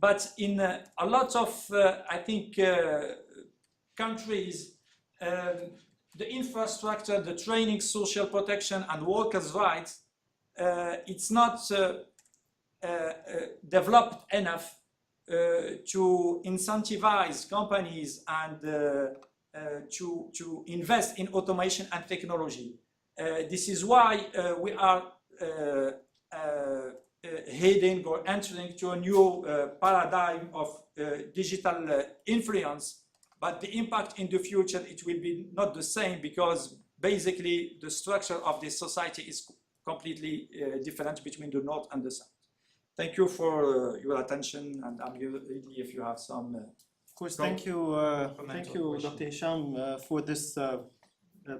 But in a lot of, I think, countries, the infrastructure, the training, social protection, and workers' rights, it's not developed enough to incentivize companies and to invest in automation and technology. This is why we are heading or entering to a new paradigm of digital influence, but the impact in the future, it will be not the same because basically the structure of this society is completely different between the north and the south. Thank you for your attention, and I'm ready if you have some. Of course, thank you, Dr. Hisham, for this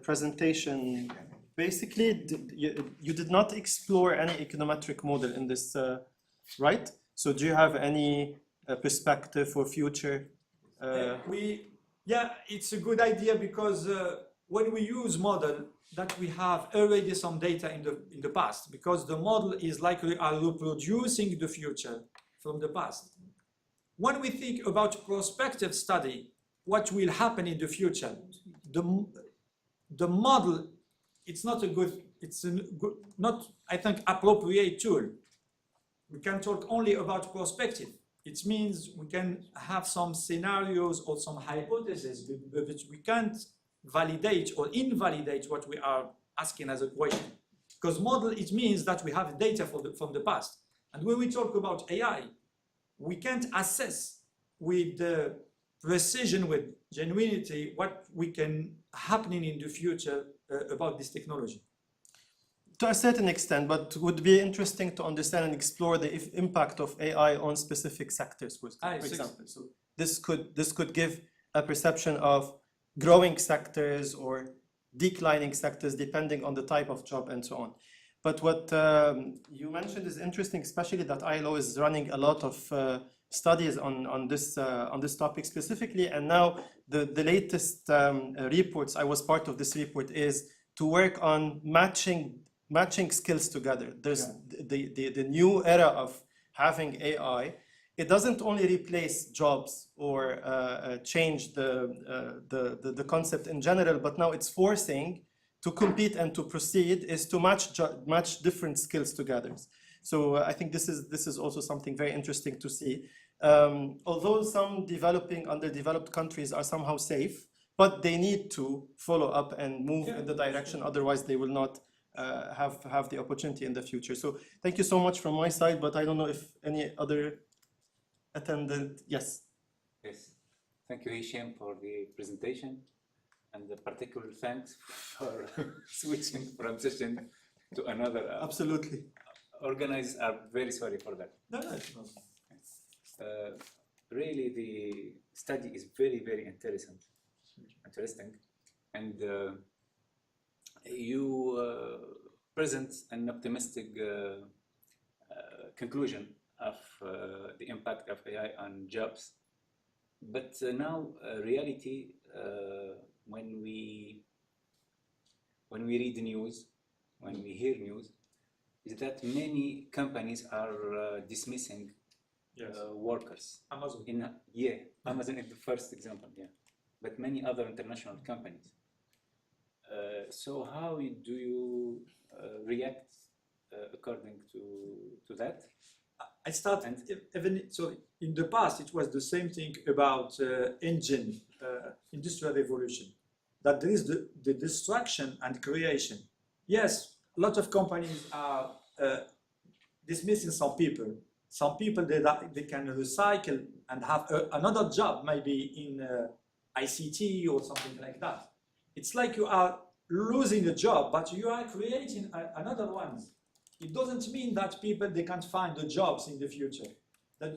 presentation. Basically, you did not explore any econometric model in this, right? So do you have any perspective for future? Yeah, it's a good idea because when we use model that we have already some data in the past, because the model is like we are reproducing the future from the past. When we think about prospective study, what will happen in the future, the model, it's not a good, not, I think, appropriate tool. We can talk only about prospective. It means we can have some scenarios or some hypotheses, but we can't validate or invalidate what we are asking as a question. Because model, it means that we have data from the past. And when we talk about AI, we can't assess with precision, with genuinity, what we can happening in the future about this technology. To a certain extent, but would be interesting to understand and explore the impact of AI on specific sectors, for example. So this could give a perception of growing sectors or declining sectors depending on the type of job and so on. But what you mentioned is interesting, especially that ILO is running a lot of studies on this topic specifically. And now the latest reports, I was part of this report, is to work on matching skills together. There's the new era of having AI it doesn't only replace jobs or change the concept in general, but now it's forcing to compete and to proceed is to match different skills together. So I think this is also something very interesting to see. Although some underdeveloped countries are somehow safe, but they need to follow up and move in the direction, otherwise they will not have the opportunity in the future. So thank you so much from my side, but I don't know if any other attendant, yes. Yes, thank you Hisham for the presentation, and a particular thanks for switching from session to another. Absolutely. Organizers are very sorry for that. No, it's not. Really, the study is very, very interesting, and you present an optimistic conclusion of the impact of AI on jobs. But now, reality, when we read the news, when we hear news, is that many companies are dismissing workers. Amazon. Amazon is the first example, but many other international companies. So how do you react according to that? I start, so in the past it was the same thing about engine, industrial revolution, that there is the destruction and creation. Yes, a lot of companies are dismissing some people. Some people they can recycle and have another job, maybe in ICT or something like that. It's like you are losing a job, but you are creating another one. It doesn't mean that people they can't find the jobs in the future.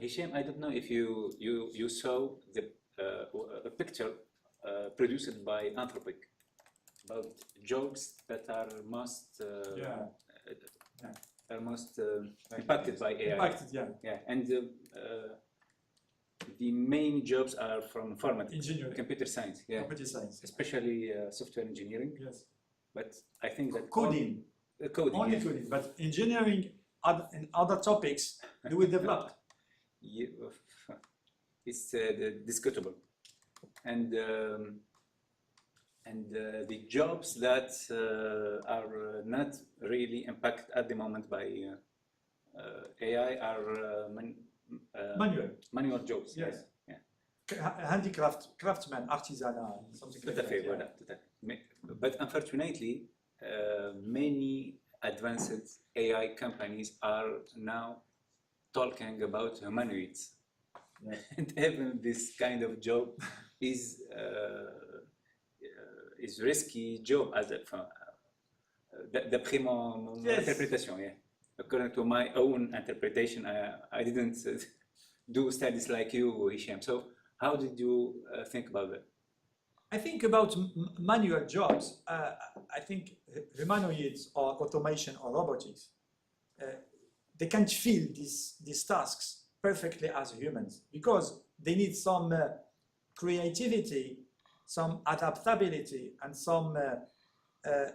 Hisham, I don't know if you saw a picture produced by Anthropic about jobs that are most impacted by AI. And the main jobs are from informatics, engineering, computer science, computer science, especially software engineering. Yes, but I think that coding, only coding, but engineering and other topics they will develop. It's discutable, and the jobs that are not really impacted at the moment by AI are manual jobs. Yes. Handicraft, craftsman, artisanal, something like that. But unfortunately, many advanced AI companies are now talking about humanoids. And even this kind of job is risky job as d'après mon interpretation. According to my own interpretation, I didn't do studies like you, Hisham. So how did you think about that? I think about manual jobs. I think humanoids or automation or robotics, they can't fill these tasks perfectly as humans because they need some creativity, some adaptability, and some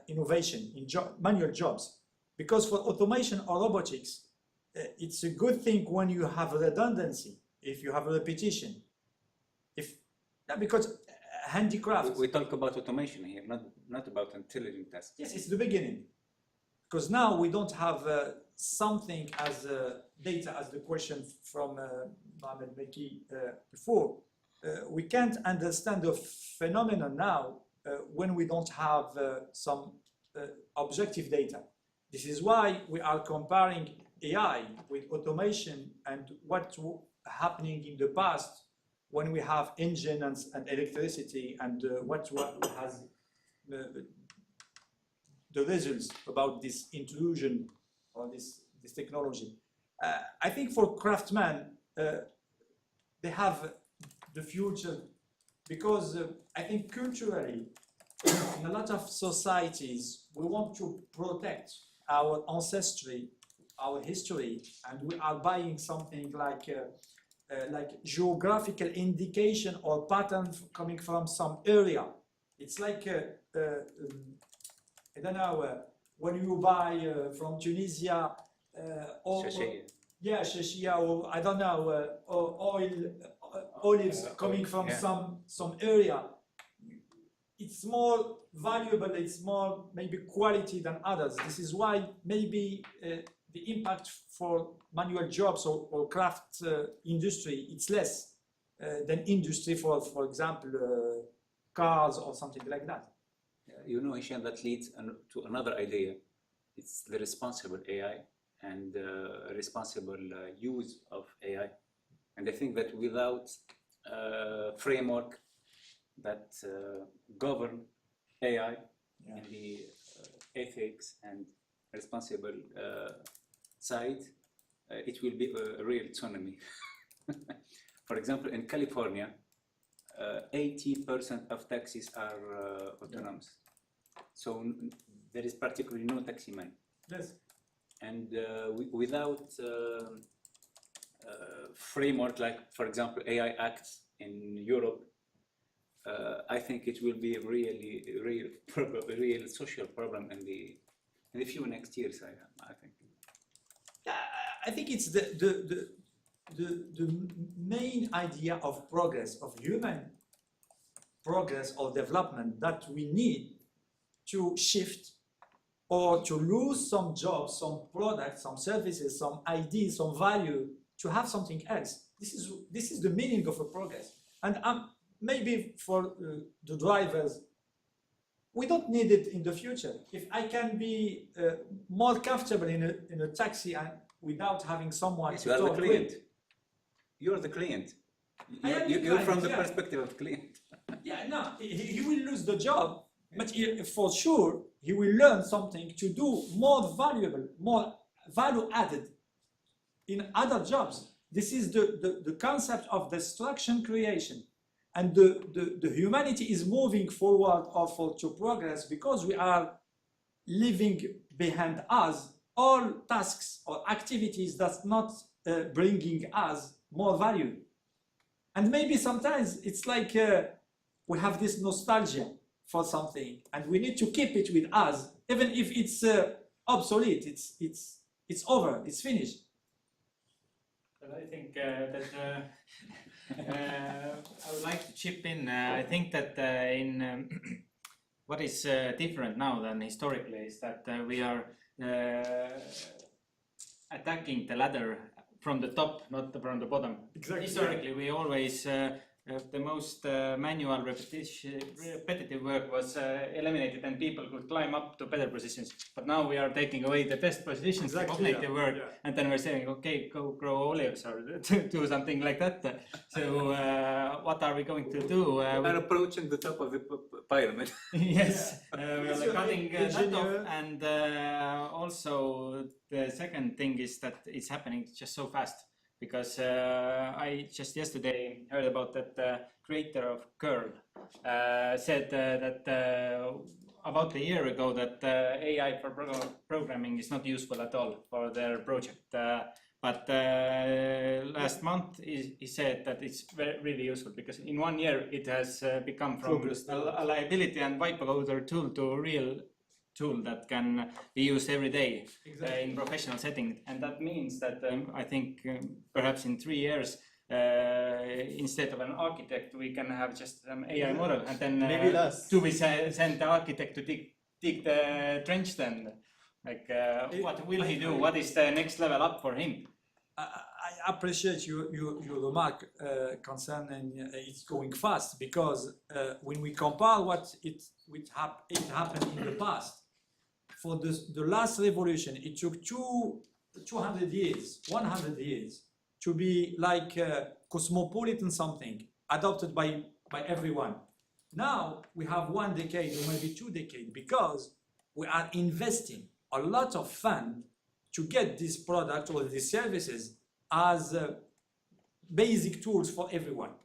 innovation in manual jobs. Because for automation or robotics, it's a good thing when you have redundancy, if you have repetition. Because handicraft. We talk about automation here, not about intelligent tasks. Yes, it's the beginning. Because now we don't have something as data, as the question from Mohamed Meki before. We can't understand the phenomenon now when we don't have some objective data. This is why we are comparing AI with automation and what's happening in the past when we have engines and electricity and what has the results about this intrusion or this technology. I think for craftsmen, they have the future because I think culturally, in a lot of societies, we want to protect our ancestry, our history, and we are buying something like geographical indication or pattern coming from some area. It's like, I don't know, when you buy from Tunisia, yeah, shishia, or I don't know, olives coming from some area. It's more valuable, it's more maybe quality than others. This is why maybe the impact for manual jobs or craft industry, it's less than industry for example, cars or something like that. You know, Hisham, that leads to another idea. It's the responsible AI and responsible use of AI. And I think that without framework that govern AI and the ethics and responsible side, it will be a real tsunami. For example, in California, 80% of taxis are autonomous. So there is practically no taxi man. Yes. And without framework like, for example, AI Act in Europe, I think it will be a real social problem in the few next years. I think. I think it's the main idea of progress, of human progress or development, that we need to shift or to lose some jobs, some products, some services, some ideas, some value, to have something else. This is the meaning of a progress. And maybe for the drivers, we don't need it in the future. If I can be more comfortable in a taxi and without having someone to You are the talk client. with. You're the client. You're You're from the perspective of the client. Yeah, no, he will lose the job, but for sure he will learn something to do more valuable, more value added in other jobs. This is the concept of destruction creation. And the humanity is moving forward to progress because we are leaving behind us all tasks or activities that's not bringing us more value. And maybe sometimes it's like we have this nostalgia for something and we need to keep it with us, even if it's obsolete, it's over, it's finished. But I think that I would like to chip in. I think that what is different now than historically is that we are attacking the ladder from the top, not from the bottom. Exactly. Historically, we always the most manual repetitive work was eliminated and people could climb up to better positions. But now we are taking away the best positions of native work, and then we're saying, okay, go grow olives or do something like that. So what are we going to do? We're approaching the top of the pyramid. Yes, we're cutting that off, and also the second thing is that it's happening just so fast. Because I just yesterday heard about that creator of Curl said that about a year ago that AI for programming is not useful at all for their project. But last month he said that it's really useful because in 1 year it has become from a liability and whiteboarder tool to a real tool that can be used every day in professional setting. And that means that I think perhaps in 3 years, instead of an architect, we can have just an AI model. And then maybe less. Do we send the architect to dig the trench then? Like, what will he do? What is the next level up for him? I appreciate your remark concerning it's going fast, because when we compare what it happened in the past, for the last revolution, it took 200 years, 100 years to be like cosmopolitan something adopted by everyone. Now we have 1 decade or maybe 2 decades because we are investing a lot of fund to get this product or these services as basic tools for everyone.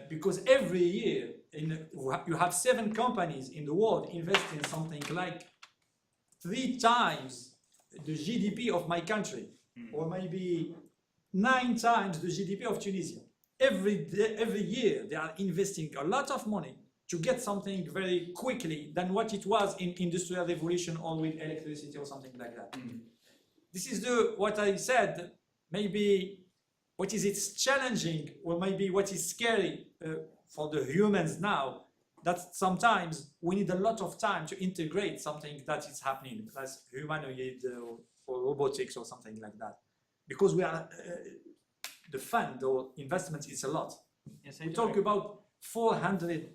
Because every year you have 7 companies in the world investing something like 3 times the GDP of my country, or maybe 9 times the GDP of Tunisia. Every year they are investing a lot of money to get something very quickly than what it was in industrial revolution or with electricity or something like that. This is what I said. maybe what is it's challenging, or maybe what is scary for the humans now, that sometimes we need a lot of time to integrate something that is happening, as humanoid or robotics or something like that, because we are the fund or investment is a lot. Yes, we talk about $400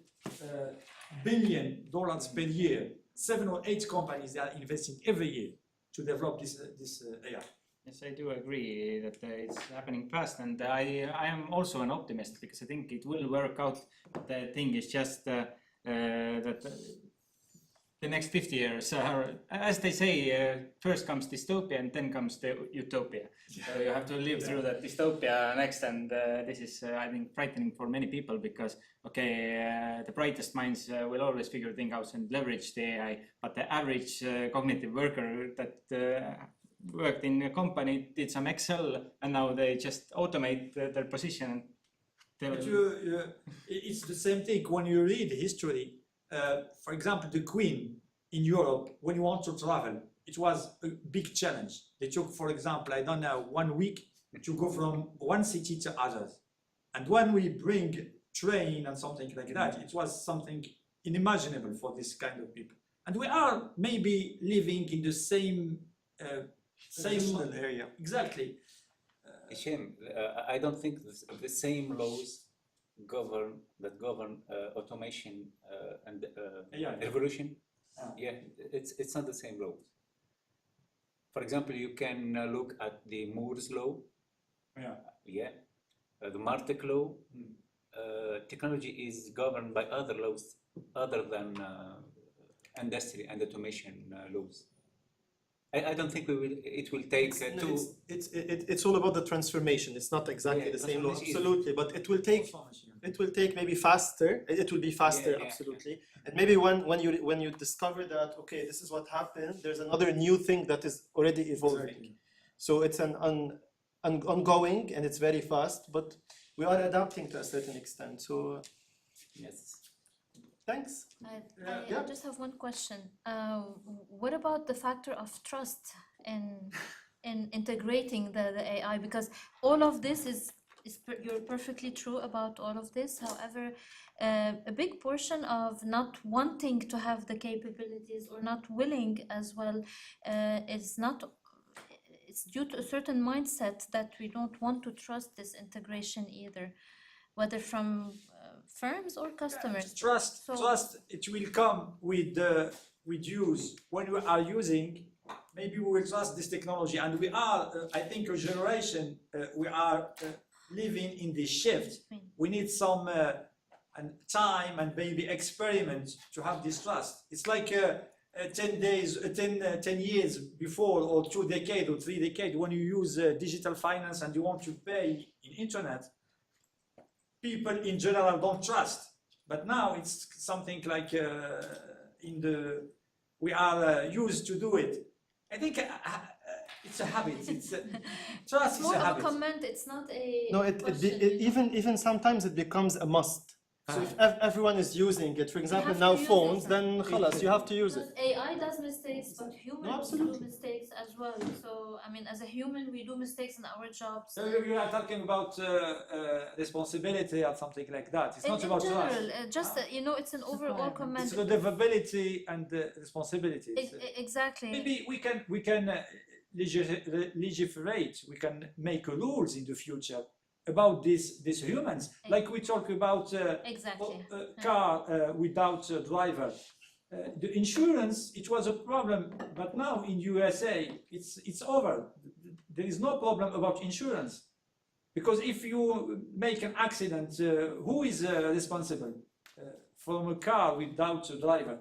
billion per year. 7 or 8 companies are investing every year to develop this AI. Yes, I do agree that it's happening fast, and I am also an optimist because I think it will work out. The thing is just that the next 50 years are, as they say, first comes dystopia and then comes the utopia. So you have to live through that dystopia next, and this is, I think, frightening for many people because, okay, the brightest minds will always figure things out and leverage the AI, but the average cognitive worker that worked in a company, did some Excel, and now they just automate their position. But it's the same thing when you read history. For example, the Queen in Europe, when you want to travel, it was a big challenge. They took, for example, I don't know, 1 week to go from one city to others. And when we bring train and something like that, it was something unimaginable for this kind of people. And we are maybe living in the same area. Exactly. Hisham, I don't think the same laws govern automation and evolution. Yeah, it's not the same laws. For example, you can look at the Moore's law. Yeah. The Martek law. Technology is governed by other laws other than industry and automation laws. I don't think it will take it's all about the transformation. It's not exactly the same law, absolutely, but it will take maybe faster. It will be faster, absolutely. And maybe when you discover that, okay, this is what happened, there's another new thing that is already evolving. Exactly. So it's an ongoing and it's very fast, but we are adapting to a certain extent. So yes. Thanks. I just have one question. What about the factor of trust in integrating the AI? Because all of this you're perfectly true about all of this. However, a big portion of not wanting to have the capabilities or not willing as well it's due to a certain mindset that we don't want to trust this integration either, whether from firms or customers. Trust, it will come with use. When we are using, maybe we will trust this technology. And we are, I think, a generation, we are living in this shift. We need some time and maybe experiment to have this trust. It's like 10 years before, or 2 decades or 3 decades, when you use digital finance and you want to pay in internet, people in general don't trust. But now it's something like we are used to do it. I think it's a habit. Trust is a habit. More of a comment. It's not a. No, even sometimes it becomes a must. So if everyone is using it, for example, now phones, then khalas, you have to use it. AI does mistakes, but humans do mistakes as well. So, I mean, as a human, we do mistakes in our jobs. So you are talking about responsibility or something like that. It's not about general, just it's an overall comment. It's livability and responsibility. Exactly. Maybe we can legislate. We can make rules in the future about these humans, like we talk about car without a driver. The insurance, it was a problem, but now in USA it's over. There is no problem about insurance, because if you make an accident, who is responsible from a car without a driver?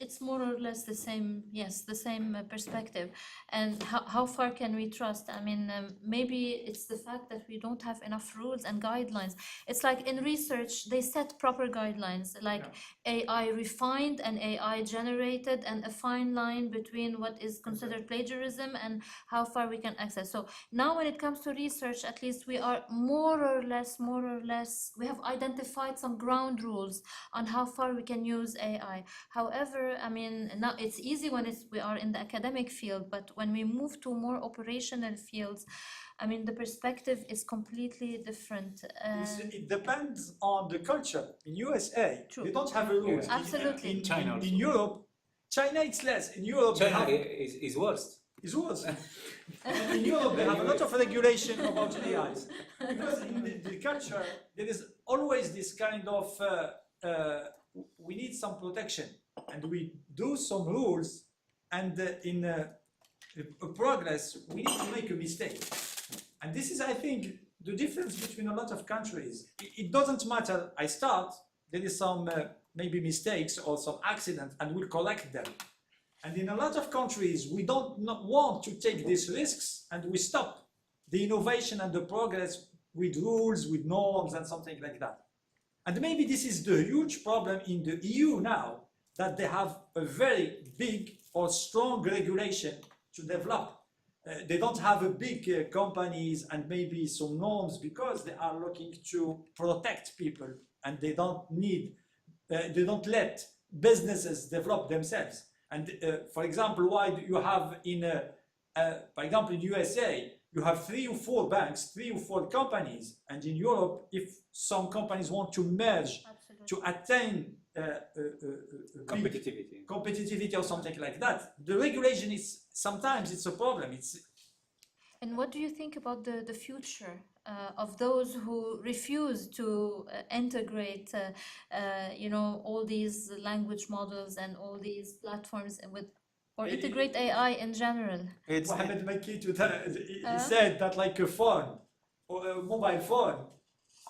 It's more or less the same, yes, the same perspective. And how far can we trust? I mean, maybe it's the fact that we don't have enough rules and guidelines. It's like in research, they set proper guidelines, like AI refined and AI generated, and a fine line between what is considered plagiarism and how far we can access. So now when it comes to research, at least we are more or less, we have identified some ground rules on how far we can use AI. However, future, I mean, now it's easy when we are in the academic field, but when we move to more operational fields, I mean, the perspective is completely different. It depends on the culture. In USA, they don't have a rule. Yeah. Absolutely. In China also. Europe, China it's less. In Europe, they China have- is worse. is worse. In Europe, they have a lot of regulation about AIs. Because in the culture, there is always this kind of, we need some protection. And we do some rules, and in progress, we need to make a mistake. And this is, I think, the difference between a lot of countries. It doesn't matter, I start, there is some maybe mistakes or some accidents, and we'll correct them. And in a lot of countries, we don't want to take these risks, and we stop the innovation and the progress with rules, with norms, and something like that. And maybe this is the huge problem in the EU now, that they have a very big or strong regulation to develop. They don't have a big companies and maybe some norms because they are looking to protect people, and they don't let businesses develop themselves. And for example, why do you have for example, in USA, you have 3 or 4 banks, 3 or 4 companies, and in Europe, if some companies want to merge to attain competitivity or something like that, the regulation is sometimes it's a problem. And what do you think about the future of those who refuse to integrate, you know, all these language models and all these platforms or integrate AI in general? Mohamed Makki he said that like a phone or a mobile phone,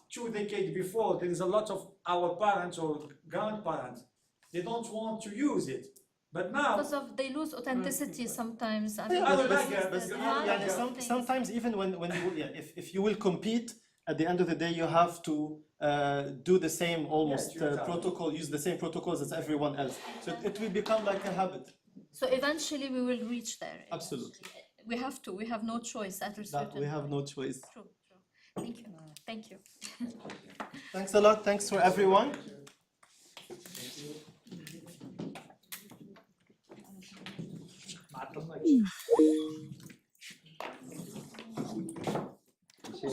2 decades before, there is a lot of our parents or grandparents, they don't want to use it. But now, because of they lose authenticity sometimes. I mean, sometimes even when you, if you will compete, at the end of the day, you have to do the same almost protocol, use the same protocols as everyone else. So it will become like a habit. So eventually we will reach there. Absolutely. We have to. We have no choice at a certain. We have no choice. True. Thank you. Thank you. Thanks a lot. Thanks for everyone.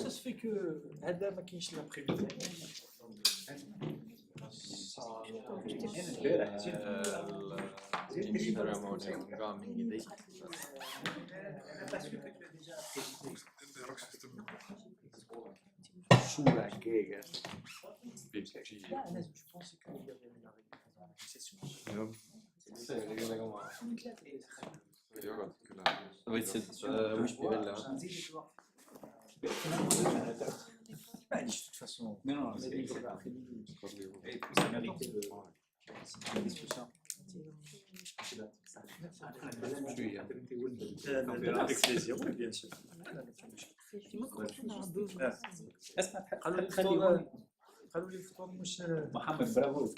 Ça se fait que هذا ما كاينش l'après-midi. võtsid USB välja? معليش de toute façon. Non, c'est la discussion. Avec plaisir, oui, bien sûr. اسمع قالوا لي الفطور مش محمد برافو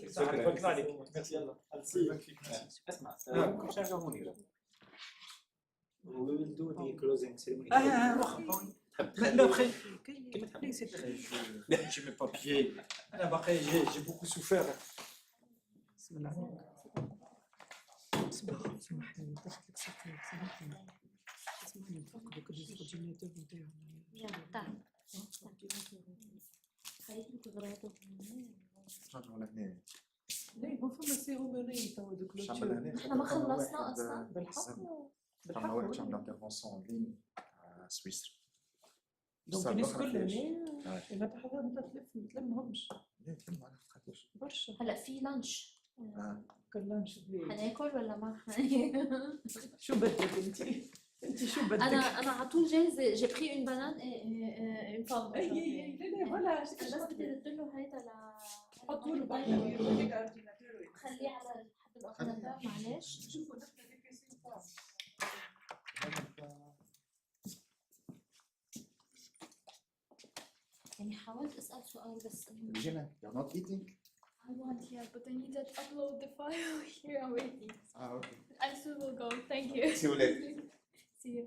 شكرا عليك ميرسي يلا اسمع ممكن تشغل منير We will do the closing ceremony. لا بخير كيما تحب جي مي بابيي انا باقي جي بوكو سوفير بسم الله اسمح لي تحت لك اسمح لي نتفقدوا كل الجينيتور نتاعنا رجعوا لهنا ليه ما فما سيرموني تو دوك احنا ما خلصنا اصلا بالحق عملنا واحد عمل انترفونسيون لين سويسرا دونك الناس كلها اذا تحضر انت ما تلمهمش لا تلم على خاطرش برشا هلا في لانش كل لانش حناكل ولا ما شو بدك انت شو بدك انا على طول جاهزه جي بري اون بانان اون فام اي لا فوالا بس بدي ارد له هيدا حطوا له خليه على حد الاورديناتور معلش شوفوا نحن يعني حاولت اسال سؤال بس Regina, you're not eating? I want here, but I need to upload the file here. I'm waiting. Okay. I still will go. Thank you. See you later. See you.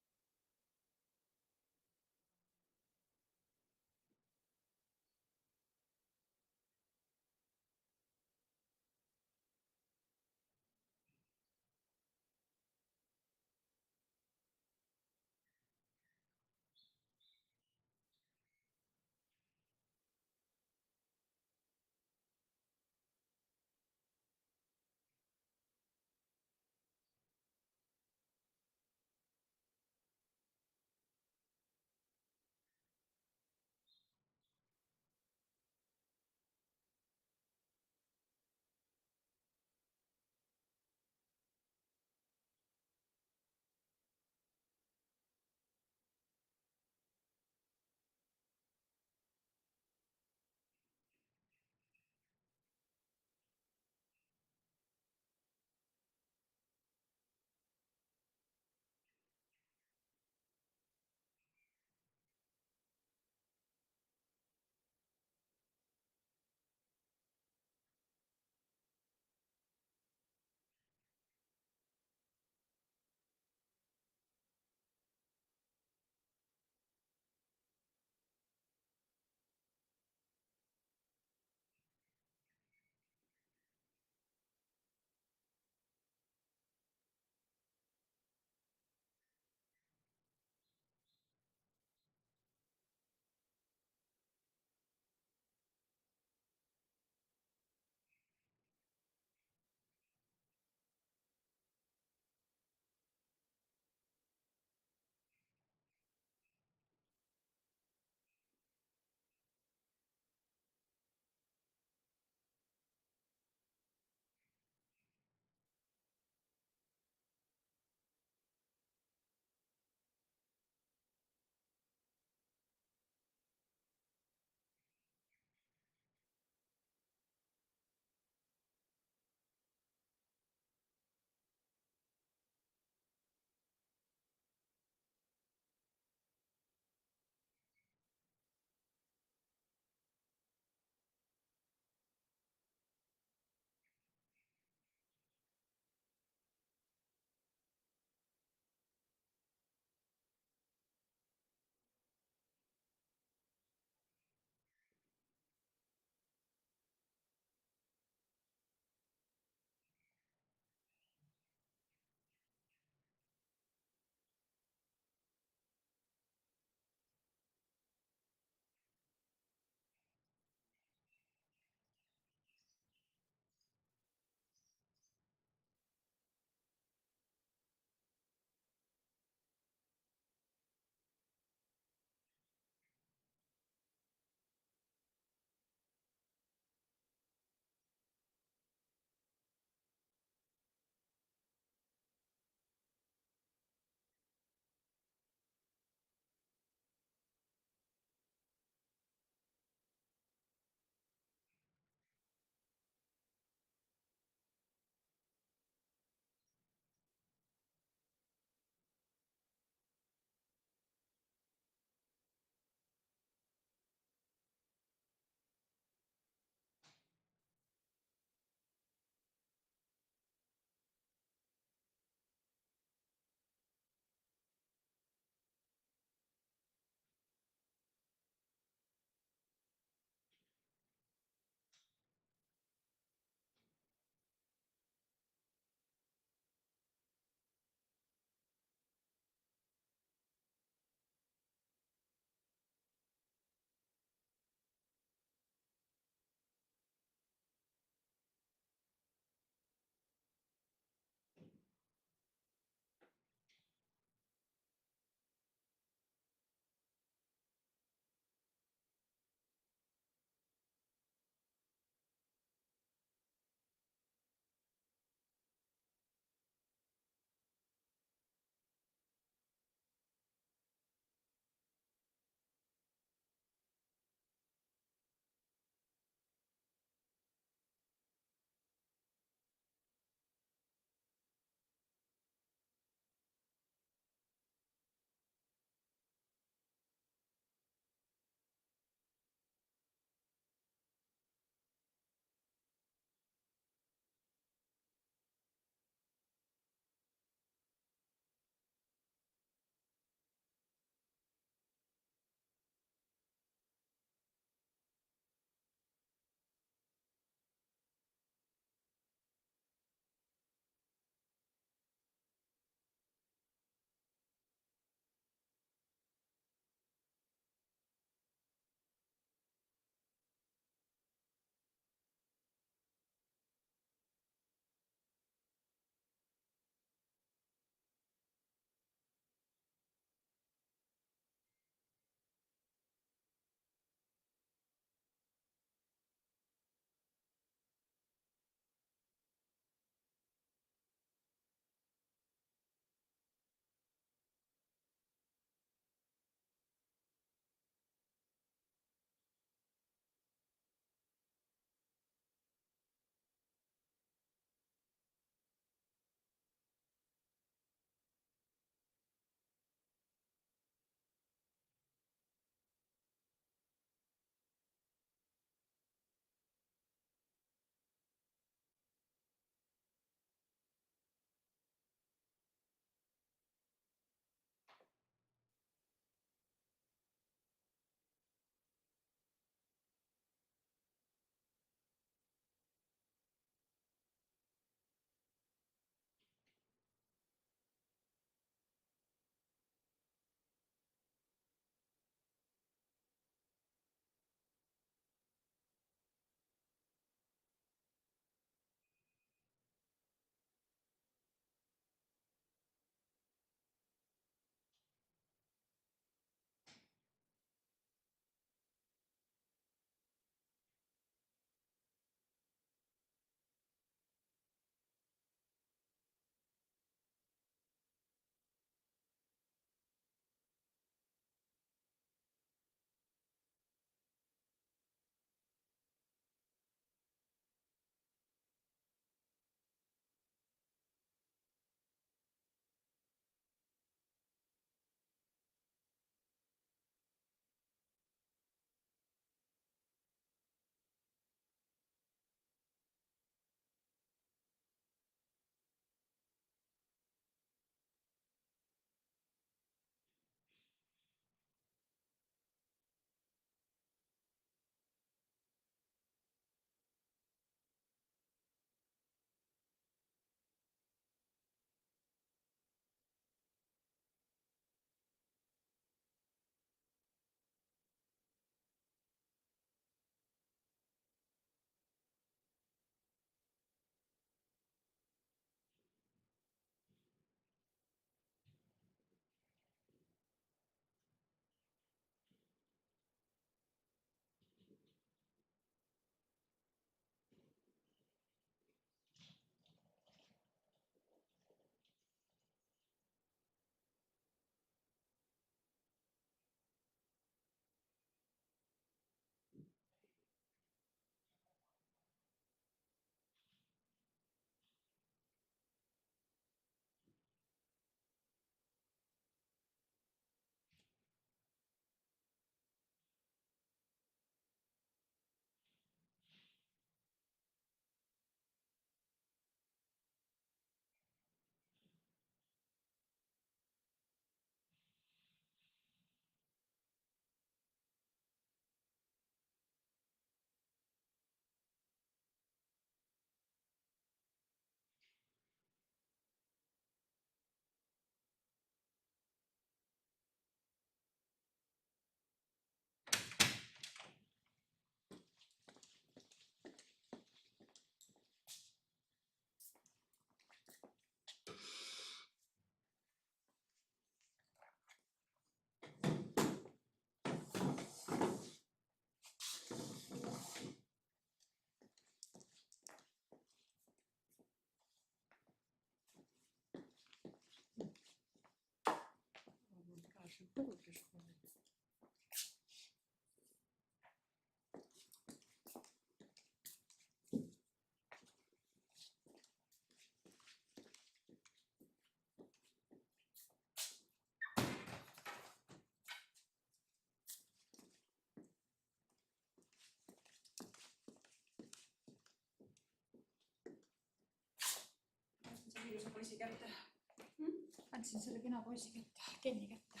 Andsin selle kena poisi kätte, Kenni kätte.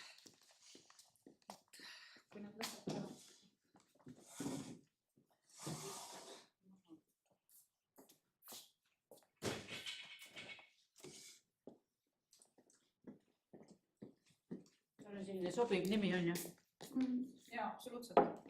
Kui nad lõpetavad. See on selline sobiv nimi on ju? Jaa, absoluutselt.